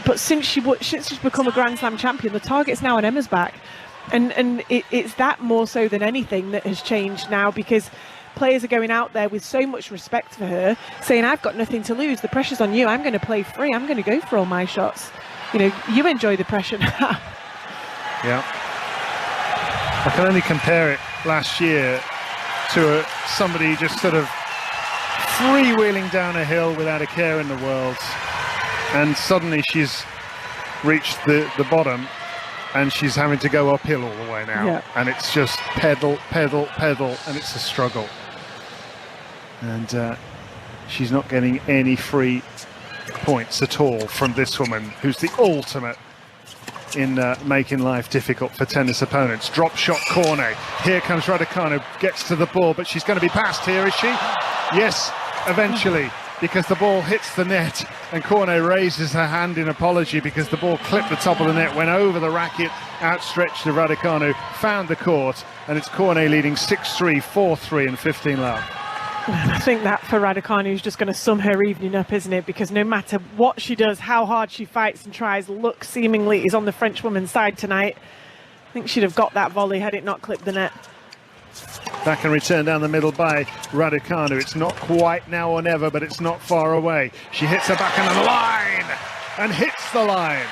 but since she's become a Grand Slam champion, the target's now on Emma's back, and it's that more so than anything that has changed now, because players are going out there with so much respect for her, saying, I've got nothing to lose, the pressure's on you, I'm going to play free, I'm going to go for all my shots. You know, you enjoy the pressure now. Yeah, I can only compare it last year to somebody just sort of freewheeling down a hill without a care in the world, and suddenly she's reached the bottom and she's having to go uphill all the way now. Yeah. And it's just pedal, and it's a struggle. And she's not getting any free points at all from this woman, who's the ultimate in making life difficult for tennis opponents. Drop shot Cornet. Here comes Raducanu, gets to the ball, but she's going to be passed here, is she? Yes, eventually. because the ball hits the net, and Cornet raises her hand in apology because the ball clipped the top of the net, went over the racket, outstretched to Raducanu, found the court, and it's Cornet leading 6-3, 4-3 and 15 love. I think that for Raducanu is just going to sum her evening up, isn't it? Because no matter what she does, how hard she fights and tries, luck seemingly is on the French woman's side tonight. I think she'd have got that volley had it not clipped the net. Back and return down the middle by Raducanu. It's not quite now or never, but it's not far away. She hits her backhand on the line and hits the line.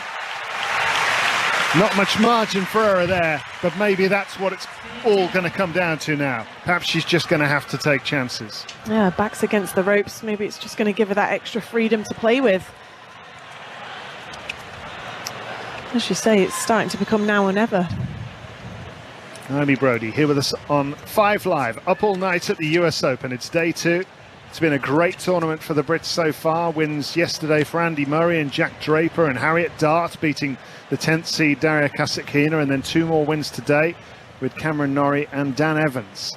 Not much margin for her there, but maybe that's what it's all going to come down to now. Perhaps she's just going to have to take chances. Yeah, back's against the ropes. Maybe it's just going to give her that extra freedom to play with. As you say, it's starting to become now or never. Amy Brodie here with us on 5 Live, up all night at the US Open. It's day 2. It's been a great tournament for the Brits so far. Wins yesterday for Andy Murray and Jack Draper and Harriet Dart, beating the 10th seed Daria Kasatkina, and then 2 more wins today with Cameron Norrie and Dan Evans.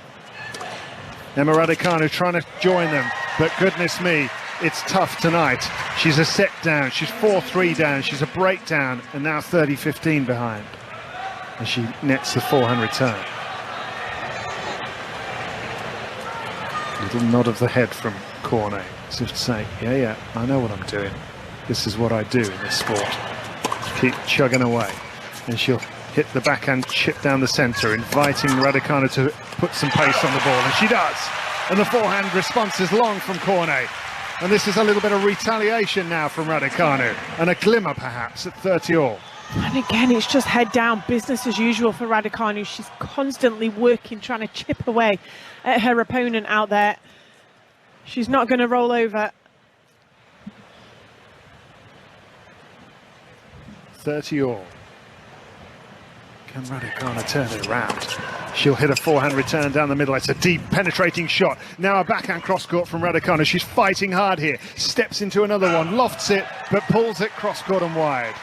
Emma Raducanu trying to join them, but goodness me, it's tough tonight. She's a set down, she's 4-3 down, she's a break down, and now 30-15 behind as she nets the forehand return. Little nod of the head from Cornet, as if to say, yeah, I know what I'm doing. This is what I do in this sport. Keep chugging away. And she'll hit the backhand chip down the centre, inviting Raducanu to put some pace on the ball, and she does. And the forehand response is long from Cornet. And this is a little bit of retaliation now from Raducanu, and a glimmer perhaps at 30-all. And again, it's just head down, business as usual for Raducanu. She's constantly working, trying to chip away at her opponent out there. She's not going to roll over. 30-all. Can Raducanu turn it around? She'll hit a forehand return down the middle. It's a deep penetrating shot. Now a backhand cross court from Raducanu. She's fighting hard here. Steps into another one, lofts it, but pulls it cross court and wide.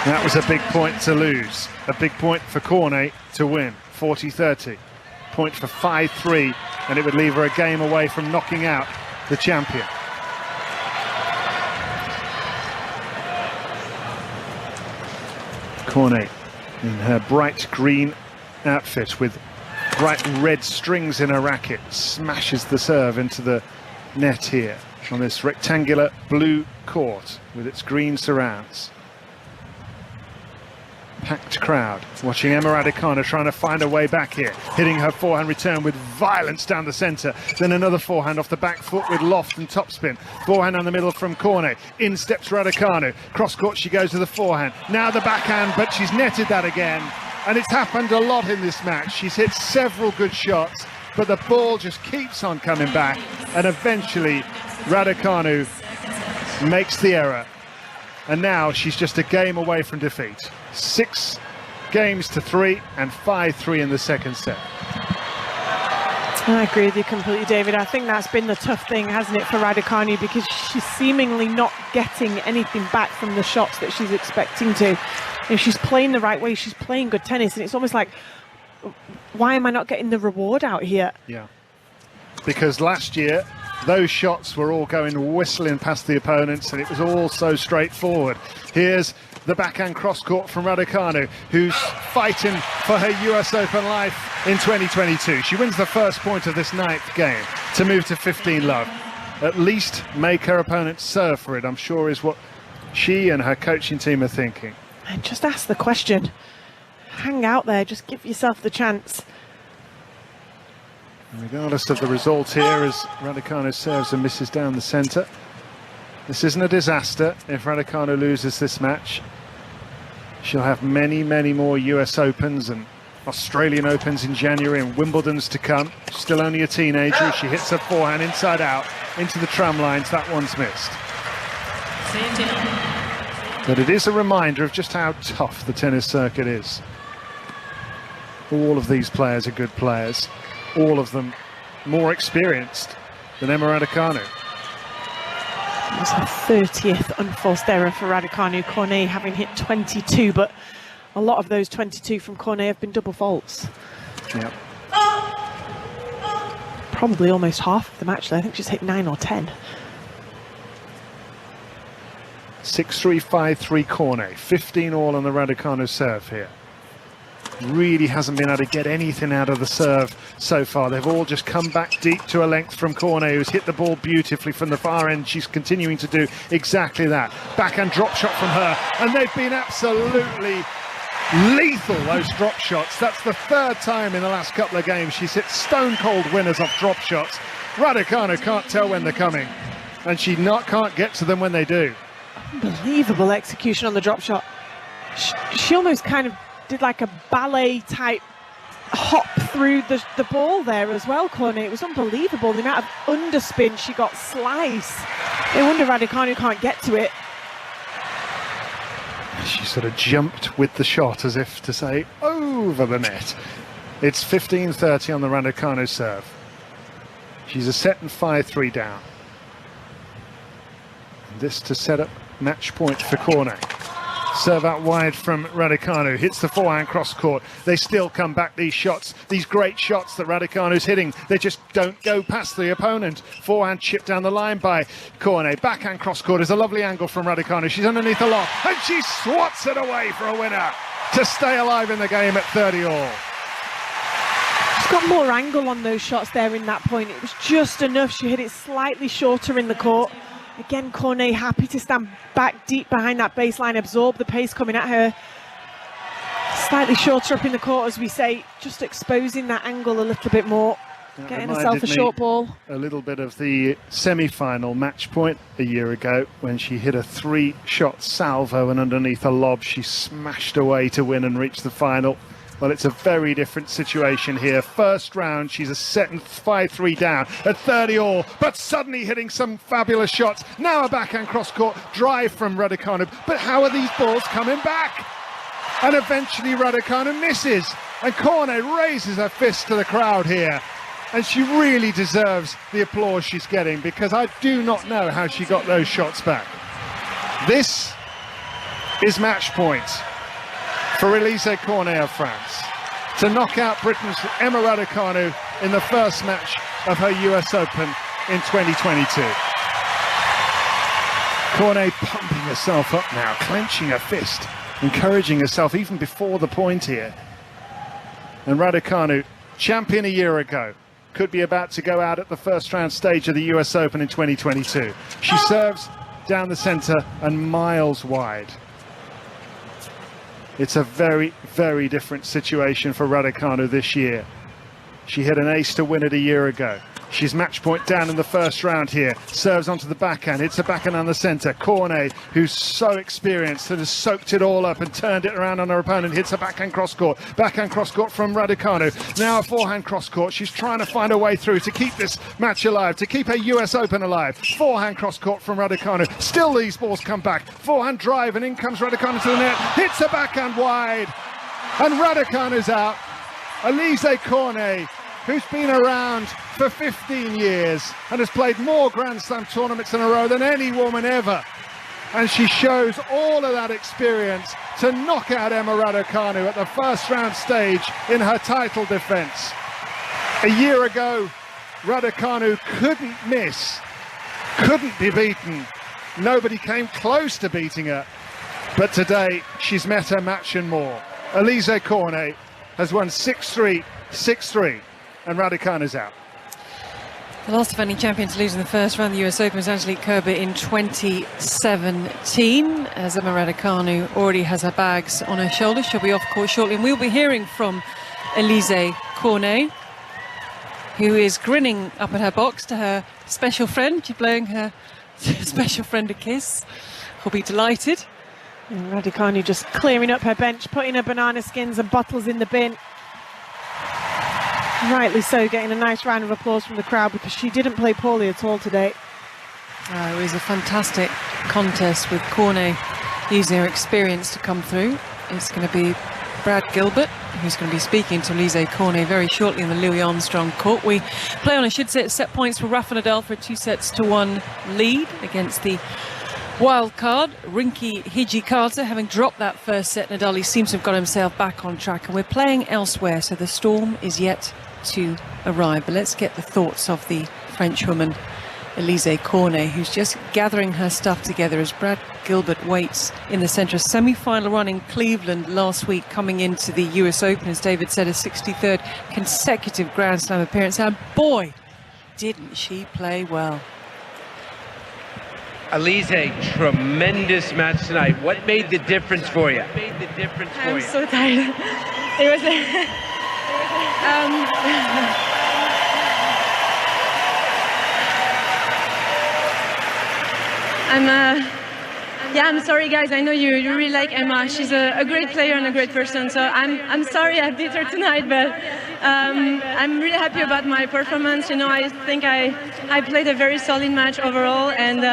That was a big point to lose. A big point for Cornet to win. 40-30. Point for 5-3, and it would leave her a game away from knocking out the champion. Cornet in her bright green outfit with bright red strings in her racket smashes the serve into the net here on this rectangular blue court with its green surrounds. Packed crowd watching Emma Raducanu trying to find a way back here, hitting her forehand return with violence down the centre, then another forehand off the back foot with loft and topspin. Forehand on the middle from Cornet, in steps Raducanu, cross court she goes to the forehand, now the backhand, but she's netted that again, and it's happened a lot in this match. She's hit several good shots, but the ball just keeps on coming back, and eventually Raducanu makes the error, and now she's just a game away from defeat. 6 games to 3 and 5-3 in the second set. I agree with you completely, David. I think that's been the tough thing, hasn't it, for Raducanu, because she's seemingly not getting anything back from the shots that she's expecting to. If she's playing the right way, she's playing good tennis, and it's almost like, why am I not getting the reward out here? Yeah, because last year those shots were all going whistling past the opponents, and it was all so straightforward. Here's the backhand cross court from Raducanu, who's fighting for her US Open life in 2022. She wins the first point of this 9th game to move to 15 love. At least make her opponent serve for it, I'm sure, is what she and her coaching team are thinking. And just ask the question. Hang out there, just give yourself the chance. And regardless of the result here, as Raducanu serves and misses down the centre, this isn't a disaster if Raducanu loses this match. She'll have many, many more US Opens and Australian Opens in January and Wimbledon's to come. Still only a teenager. She hits her forehand inside out into the tram lines. That one's missed. But it is a reminder of just how tough the tennis circuit is. All of these players are good players. All of them more experienced than Emma Raducanu. It was her 30th unforced error for Raducanu. Cornet having hit 22, but a lot of those 22 from Cornet have been double faults. Yep. probably almost half of them, actually. I think she's hit 9 or 10. 6-3, 5-3 Cornet. 15 all on the Raducanu serve here. Really hasn't been able to get anything out of the serve so far. They've all just come back deep to a length from Cornet, who's hit the ball beautifully from the far end. She's continuing to do exactly that. Backhand drop shot from her, and they've been absolutely lethal, those drop shots. That's the third time in the last couple of games she's hit stone cold winners off drop shots. Raducanu can't tell when they're coming, and she can't get to them when they do. Unbelievable execution on the drop shot. She almost kind of did like a ballet type hop through the ball there as well, Cornet. It was unbelievable, the amount of underspin she got sliced. No wonder Raducanu can't get to it. She sort of jumped with the shot as if to say, over the net. It's 15-30 on the Raducanu serve. She's a set and 5-3 down. And this to set up match point for Cornet. Serve out wide from Raducanu, hits the forehand cross court. They still come back, these shots, these great shots that Raducanu's hitting. They just don't go past the opponent. Forehand chip down the line by Cornet. Backhand cross court is a lovely angle from Raducanu. She's underneath the lock, and she swats it away for a winner to stay alive in the game at 30 all. She's got more angle on those shots there in that point. It was just enough. She hit it slightly shorter in the court. Again, Cornet happy to stand back deep behind that baseline, absorb the pace coming at her. Slightly shorter up in the court, as we say, just exposing that angle a little bit more. That getting herself a short ball. A little bit of the semi-final match point a year ago when she hit a 3-shot salvo and underneath a lob she smashed away to win and reach the final. Well, it's a very different situation here. First round, she's a set and 5-3 down at 30 all, but suddenly hitting some fabulous shots. Now a backhand cross-court drive from Raducanu, but how are these balls coming back? And eventually Raducanu misses, and Cornet raises her fist to the crowd here. And she really deserves the applause she's getting, because I do not know how she got those shots back. This is match point for Alizé Cornet of France to knock out Britain's Emma Raducanu in the first match of her US Open in 2022. Cornet pumping herself up now, clenching her fist, encouraging herself even before the point here. And Raducanu, champion a year ago, could be about to go out at the first round stage of the US Open in 2022. She serves down the centre and miles wide. It's a very, very different situation for Raducanu this year. She hit an ace to win it a year ago. She's match point down in the first round here. Serves onto the backhand, hits a backhand on the centre. Cornet, who's so experienced and has soaked it all up and turned it around on her opponent, hits a backhand cross-court. Backhand cross-court from Raducanu. Now a forehand cross-court. She's trying to find a way through to keep this match alive, to keep her US Open alive. Forehand cross-court from Raducanu. Still these balls come back. Forehand drive, and in comes Raducanu to the net. Hits a backhand wide. And Raducanu's out. Alizé Cornet, who's been around for 15 years and has played more Grand Slam tournaments in a row than any woman ever. And she shows all of that experience to knock out Emma Raducanu at the first round stage in her title defence. A year ago, Raducanu couldn't miss, couldn't be beaten. Nobody came close to beating her. But today, she's met her match and more. Alizé Cornet has won 6-3, 6-3. And Raducanu's out. The last defending champion to lose in the first round of the US Open was Angelique Kerber in 2017, as Emma Raducanu already has her bags on her shoulders. She'll be off court shortly, and we'll be hearing from Alizé Cornet, who is grinning up at her box to her special friend. She's blowing her special friend a kiss. He'll be delighted. And Raducanu just clearing up her bench, putting her banana skins and bottles in the bin. Rightly so, getting a nice round of applause from the crowd, because she didn't play poorly at all today. It was a fantastic contest with Cornet using her experience to come through. It's going to be Brad Gilbert who's going to be speaking to Alizé Cornet very shortly in the Louis Armstrong court. We play on, I should say, set points for Rafa Nadal for a 2-1 lead against the wild card Rinky Hijikata. Having dropped that first set, Nadal, he seems to have got himself back on track, and we're playing elsewhere, so the storm is yet to arrive. But let's get the thoughts of the Frenchwoman, Alizé Cornet, who's just gathering her stuff together as Brad Gilbert waits in the centre. Semi-final run in Cleveland last week, coming into the US Open, as David said, a 63rd consecutive Grand Slam appearance. And boy, didn't she play well. Alizé, tremendous match tonight. What made the difference for you? I'm so tired. It was I'm sorry guys, I know you really like Emma. She's a great player and a great person, so I'm sorry I beat her tonight, but I'm really happy about my performance. You know, I think I played a very solid match overall, and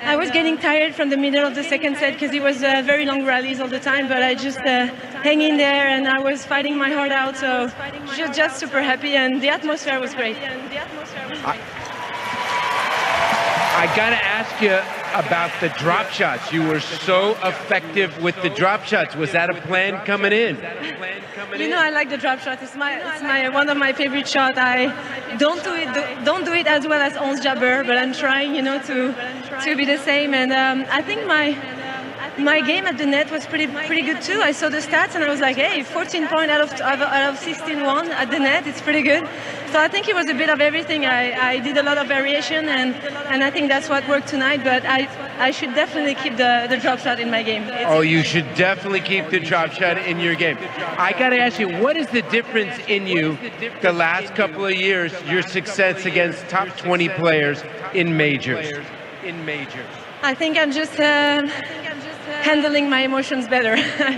I was getting tired from the middle of the second set because it was very long rallies all the time, but I just hang in there and I was fighting my heart out, so just super happy, and the atmosphere was great. I gotta ask you about the drop shots. You were so effective with the drop shots. Was that a plan coming in? You know, I like the drop shot. It's my one of my favorite shots. I don't do it as well as Ons Jabeur, but I'm trying, you know, to be the same. And I think my game at the net was pretty good too. I saw the stats and I was like, hey, 14 points out of 16-1 at the net. It's pretty good. So I think it was a bit of everything. I did a lot of variation, and I think that's what worked tonight. But I should definitely keep the drop shot in my game. You should definitely keep the drop shot in your game. I got to ask you, what is the difference in you the last couple of years, your success against top 20 players in majors? I think I'm just handling my emotions better.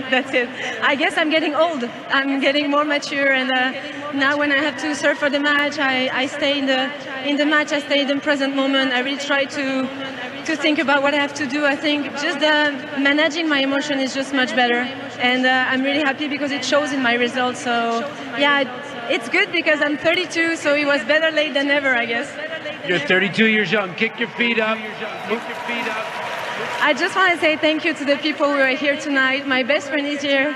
That's it. I guess I'm getting old. I'm getting more mature, and now when I have to serve for the match, I stay in the match. I stay in the present moment. I really try to think about what I have to do. I think just managing my emotion is just much better, and I'm really happy because it shows in my results. So yeah, it's good because I'm 32, so it was better late than never, I guess. You're 32 years young. Kick your feet up. I just want to say thank you to the people who are here tonight. My best friend is here.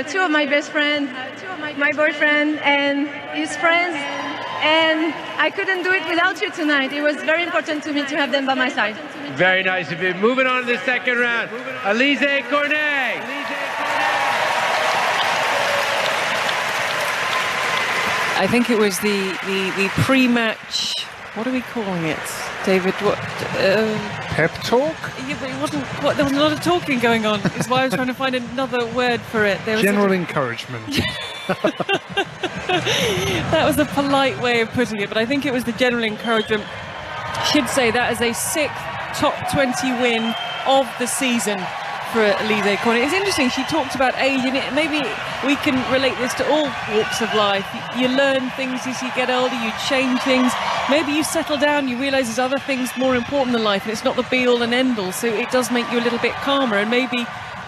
Two of my best friends, my boyfriend and his friends. And I couldn't do it without you tonight. It was very important to me to have them by my side. Very nice of you. Moving on to the second round. Alizé Cornet. I think it was the pre-match. What are we calling it, David? What? Pep talk? Yeah, but it wasn't. There was a lot of talking going on. Is why I was trying to find another word for it. There was general encouragement. That was a polite way of putting it, but I think it was the general encouragement. Should say that is a 6th top 20 win of the season for Alizé Cornet. It's interesting, she talked about age, and maybe we can relate this to all walks of life. You learn things as you get older, you change things. Maybe you settle down, you realise there's other things more important than life, and it's not the be-all and end-all, so it does make you a little bit calmer, and maybe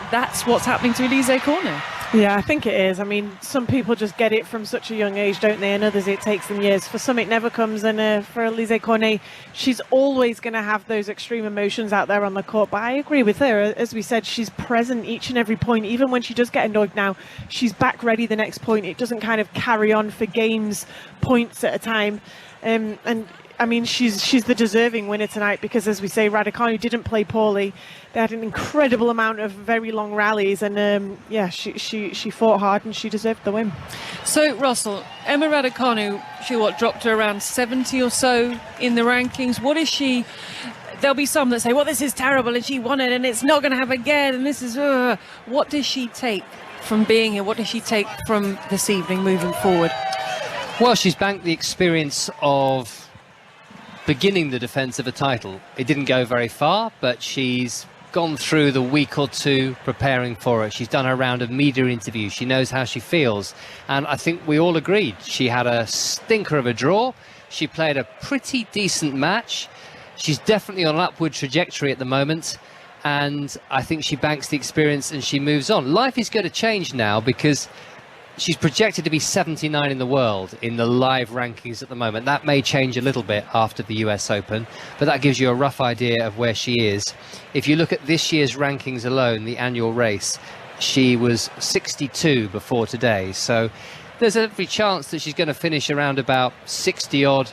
that's what's happening to Alizé Cornet. Yeah, I think it is. I mean, some people just get it from such a young age, don't they? And others, it takes them years. For some, it never comes. And for Alizé Cornet, she's always going to have those extreme emotions out there on the court. But I agree with her. As we said, she's present each and every point. Even when she does get annoyed now, she's back ready the next point. It doesn't kind of carry on for games, points at a time. And I mean, she's the deserving winner tonight because, as we say, Raducanu didn't play poorly. They had an incredible amount of very long rallies, and she fought hard and she deserved the win. So, Russell, Emma Raducanu, she dropped her around 70 or so in the rankings. What is she? There'll be some that say, well, this is terrible and she won it and it's not going to happen again and this is... What does she take from being here? What does she take from this evening moving forward? Well, she's banked the experience of beginning the defence of a title. It didn't go very far, but she's gone through the week or two preparing for it. She's done a round of media interviews. She knows how she feels. And I think we all agreed she had a stinker of a draw. She played a pretty decent match. She's definitely on an upward trajectory at the moment. And I think she banks the experience and she moves on. Life is going to change now because she's projected to be 79 in the world in the live rankings at the moment. That may change a little bit after the US Open, but that gives you a rough idea of where she is. If you look at this year's rankings alone, the annual race, she was 62 before today. So there's every chance that she's going to finish around about 60 odd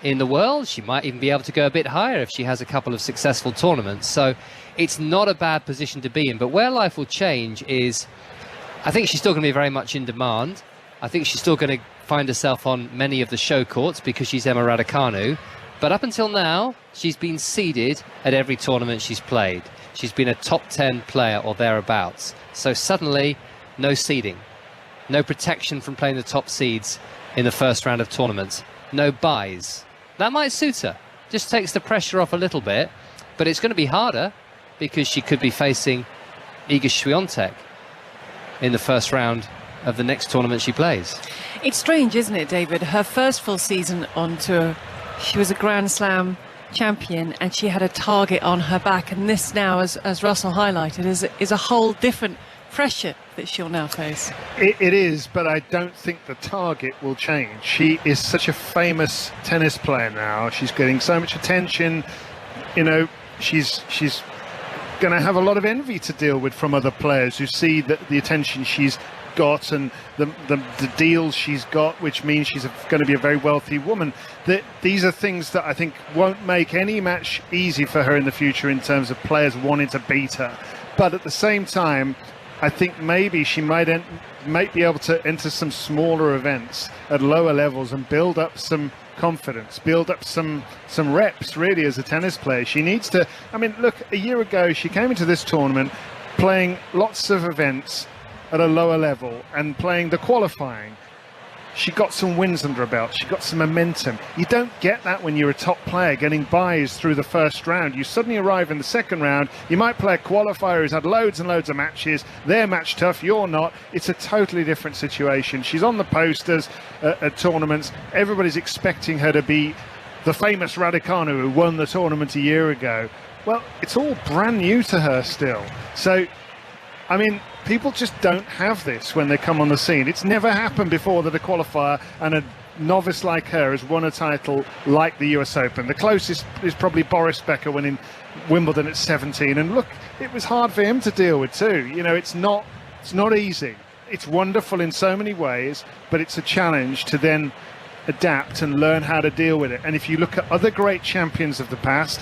in the world. She might even be able to go a bit higher if she has a couple of successful tournaments. So it's not a bad position to be in. But where life will change is, I think she's still going to be very much in demand. I think she's still going to find herself on many of the show courts because she's Emma Raducanu. But up until now, she's been seeded at every tournament she's played. She's been a top 10 player or thereabouts. So suddenly, no seeding. No protection from playing the top seeds in the first round of tournaments. No buys. That might suit her. Just takes the pressure off a little bit. But it's going to be harder because she could be facing Iga Swiatek in the first round of the next tournament she plays. It's strange, isn't it, David? Her first full season on tour, she was a Grand Slam champion and she had a target on her back. And this now, as Russell highlighted, is a whole different pressure that she'll now face. It is, but I don't think the target will change. She is such a famous tennis player now. She's getting so much attention. You know, she's going to have a lot of envy to deal with from other players who see that the attention she's got and the deals she's got, which means she's going to be a very wealthy woman. These are things that I think won't make any match easy for her in the future in terms of players wanting to beat her. But at the same time, I think maybe she might be able to enter some smaller events at lower levels and build up some confidence, build up some reps really as a tennis player. She needs to, I mean, look, a year ago she came into this tournament playing lots of events at a lower level and playing the qualifying. She got some wins under her belt. She got some momentum. You don't get that when you're a top player getting buys through the first round. You suddenly arrive in the second round. You might play a qualifier who's had loads and loads of matches. They're match tough. You're not. It's a totally different situation. She's on the posters at tournaments. Everybody's expecting her to be the famous Raducanu who won the tournament a year ago. Well, it's all brand new to her still. So, I mean, people just don't have this when they come on the scene. It's never happened before that a qualifier and a novice like her has won a title like the US Open. The closest is probably Boris Becker winning Wimbledon at 17. And look, it was hard for him to deal with too. You know, it's not easy. It's wonderful in so many ways, but it's a challenge to then adapt and learn how to deal with it. And if you look at other great champions of the past,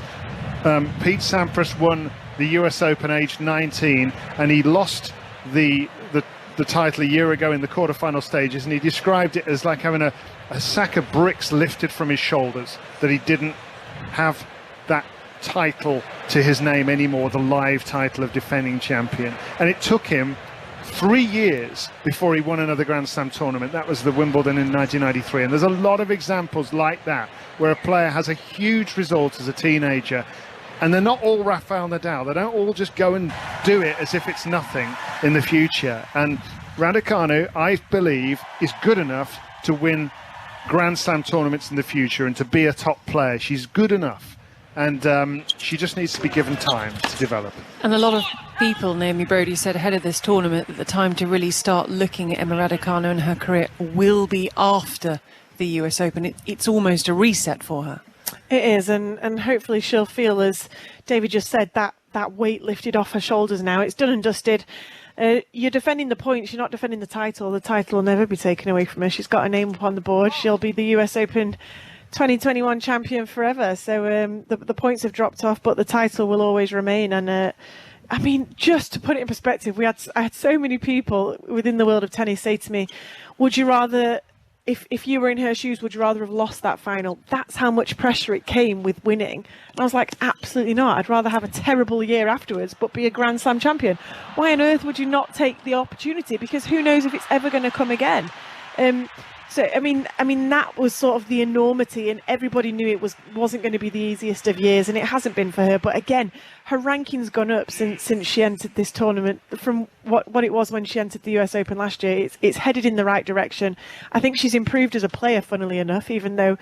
Pete Sampras won the US Open aged 19 and he lost the title a year ago in the quarterfinal stages, and he described it as like having a sack of bricks lifted from his shoulders, that he didn't have that title to his name anymore, the live title of defending champion. And it took him 3 years before he won another Grand Slam tournament. That was the Wimbledon in 1993. And there's a lot of examples like that where a player has a huge result as a teenager. And they're not all Rafael Nadal. They don't all just go and do it as if it's nothing in the future. And Raducanu, I believe, is good enough to win Grand Slam tournaments in the future and to be a top player. She's good enough. And she just needs to be given time to develop. And a lot of people, Naomi Brody said ahead of this tournament, that the time to really start looking at Emma Raducanu and her career will be after the US Open. It's almost a reset for her. It is, and hopefully she'll feel, as David just said, that weight lifted off her shoulders now. It's done and dusted. You're defending the points, you're not defending the title. The title will never be taken away from her. She's got her name up on the board. She'll be the US Open 2021 champion forever. So the points have dropped off, but the title will always remain. And I mean, just to put it in perspective, I had so many people within the world of tennis say to me, would you rather... If you were in her shoes, would you rather have lost that final? That's how much pressure it came with winning. And I was like, absolutely not. I'd rather have a terrible year afterwards, but be a Grand Slam champion. Why on earth would you not take the opportunity? Because who knows if it's ever going to come again? So, I mean, that was sort of the enormity, and everybody knew it wasn't going to be the easiest of years, and it hasn't been for her. But again, her ranking's gone up since she entered this tournament from what it was when she entered the US Open last year. It's headed in the right direction. I think she's improved as a player, funnily enough, even though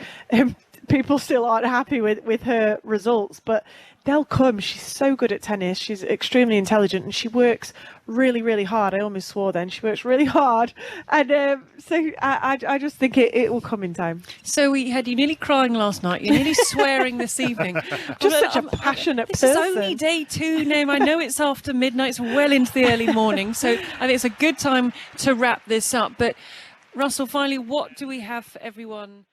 people still aren't happy with her results. But they'll come. She's so good at tennis. She's extremely intelligent, and she works really, really hard. I almost swore then. She works really hard. And so I just think it will come in time. So we had you nearly crying last night. You're nearly swearing this evening. Just such a passionate this person. This is only day 2, Naomi. I know it's after midnight. It's well into the early morning. So I think it's a good time to wrap this up. But Russell, finally, what do we have for everyone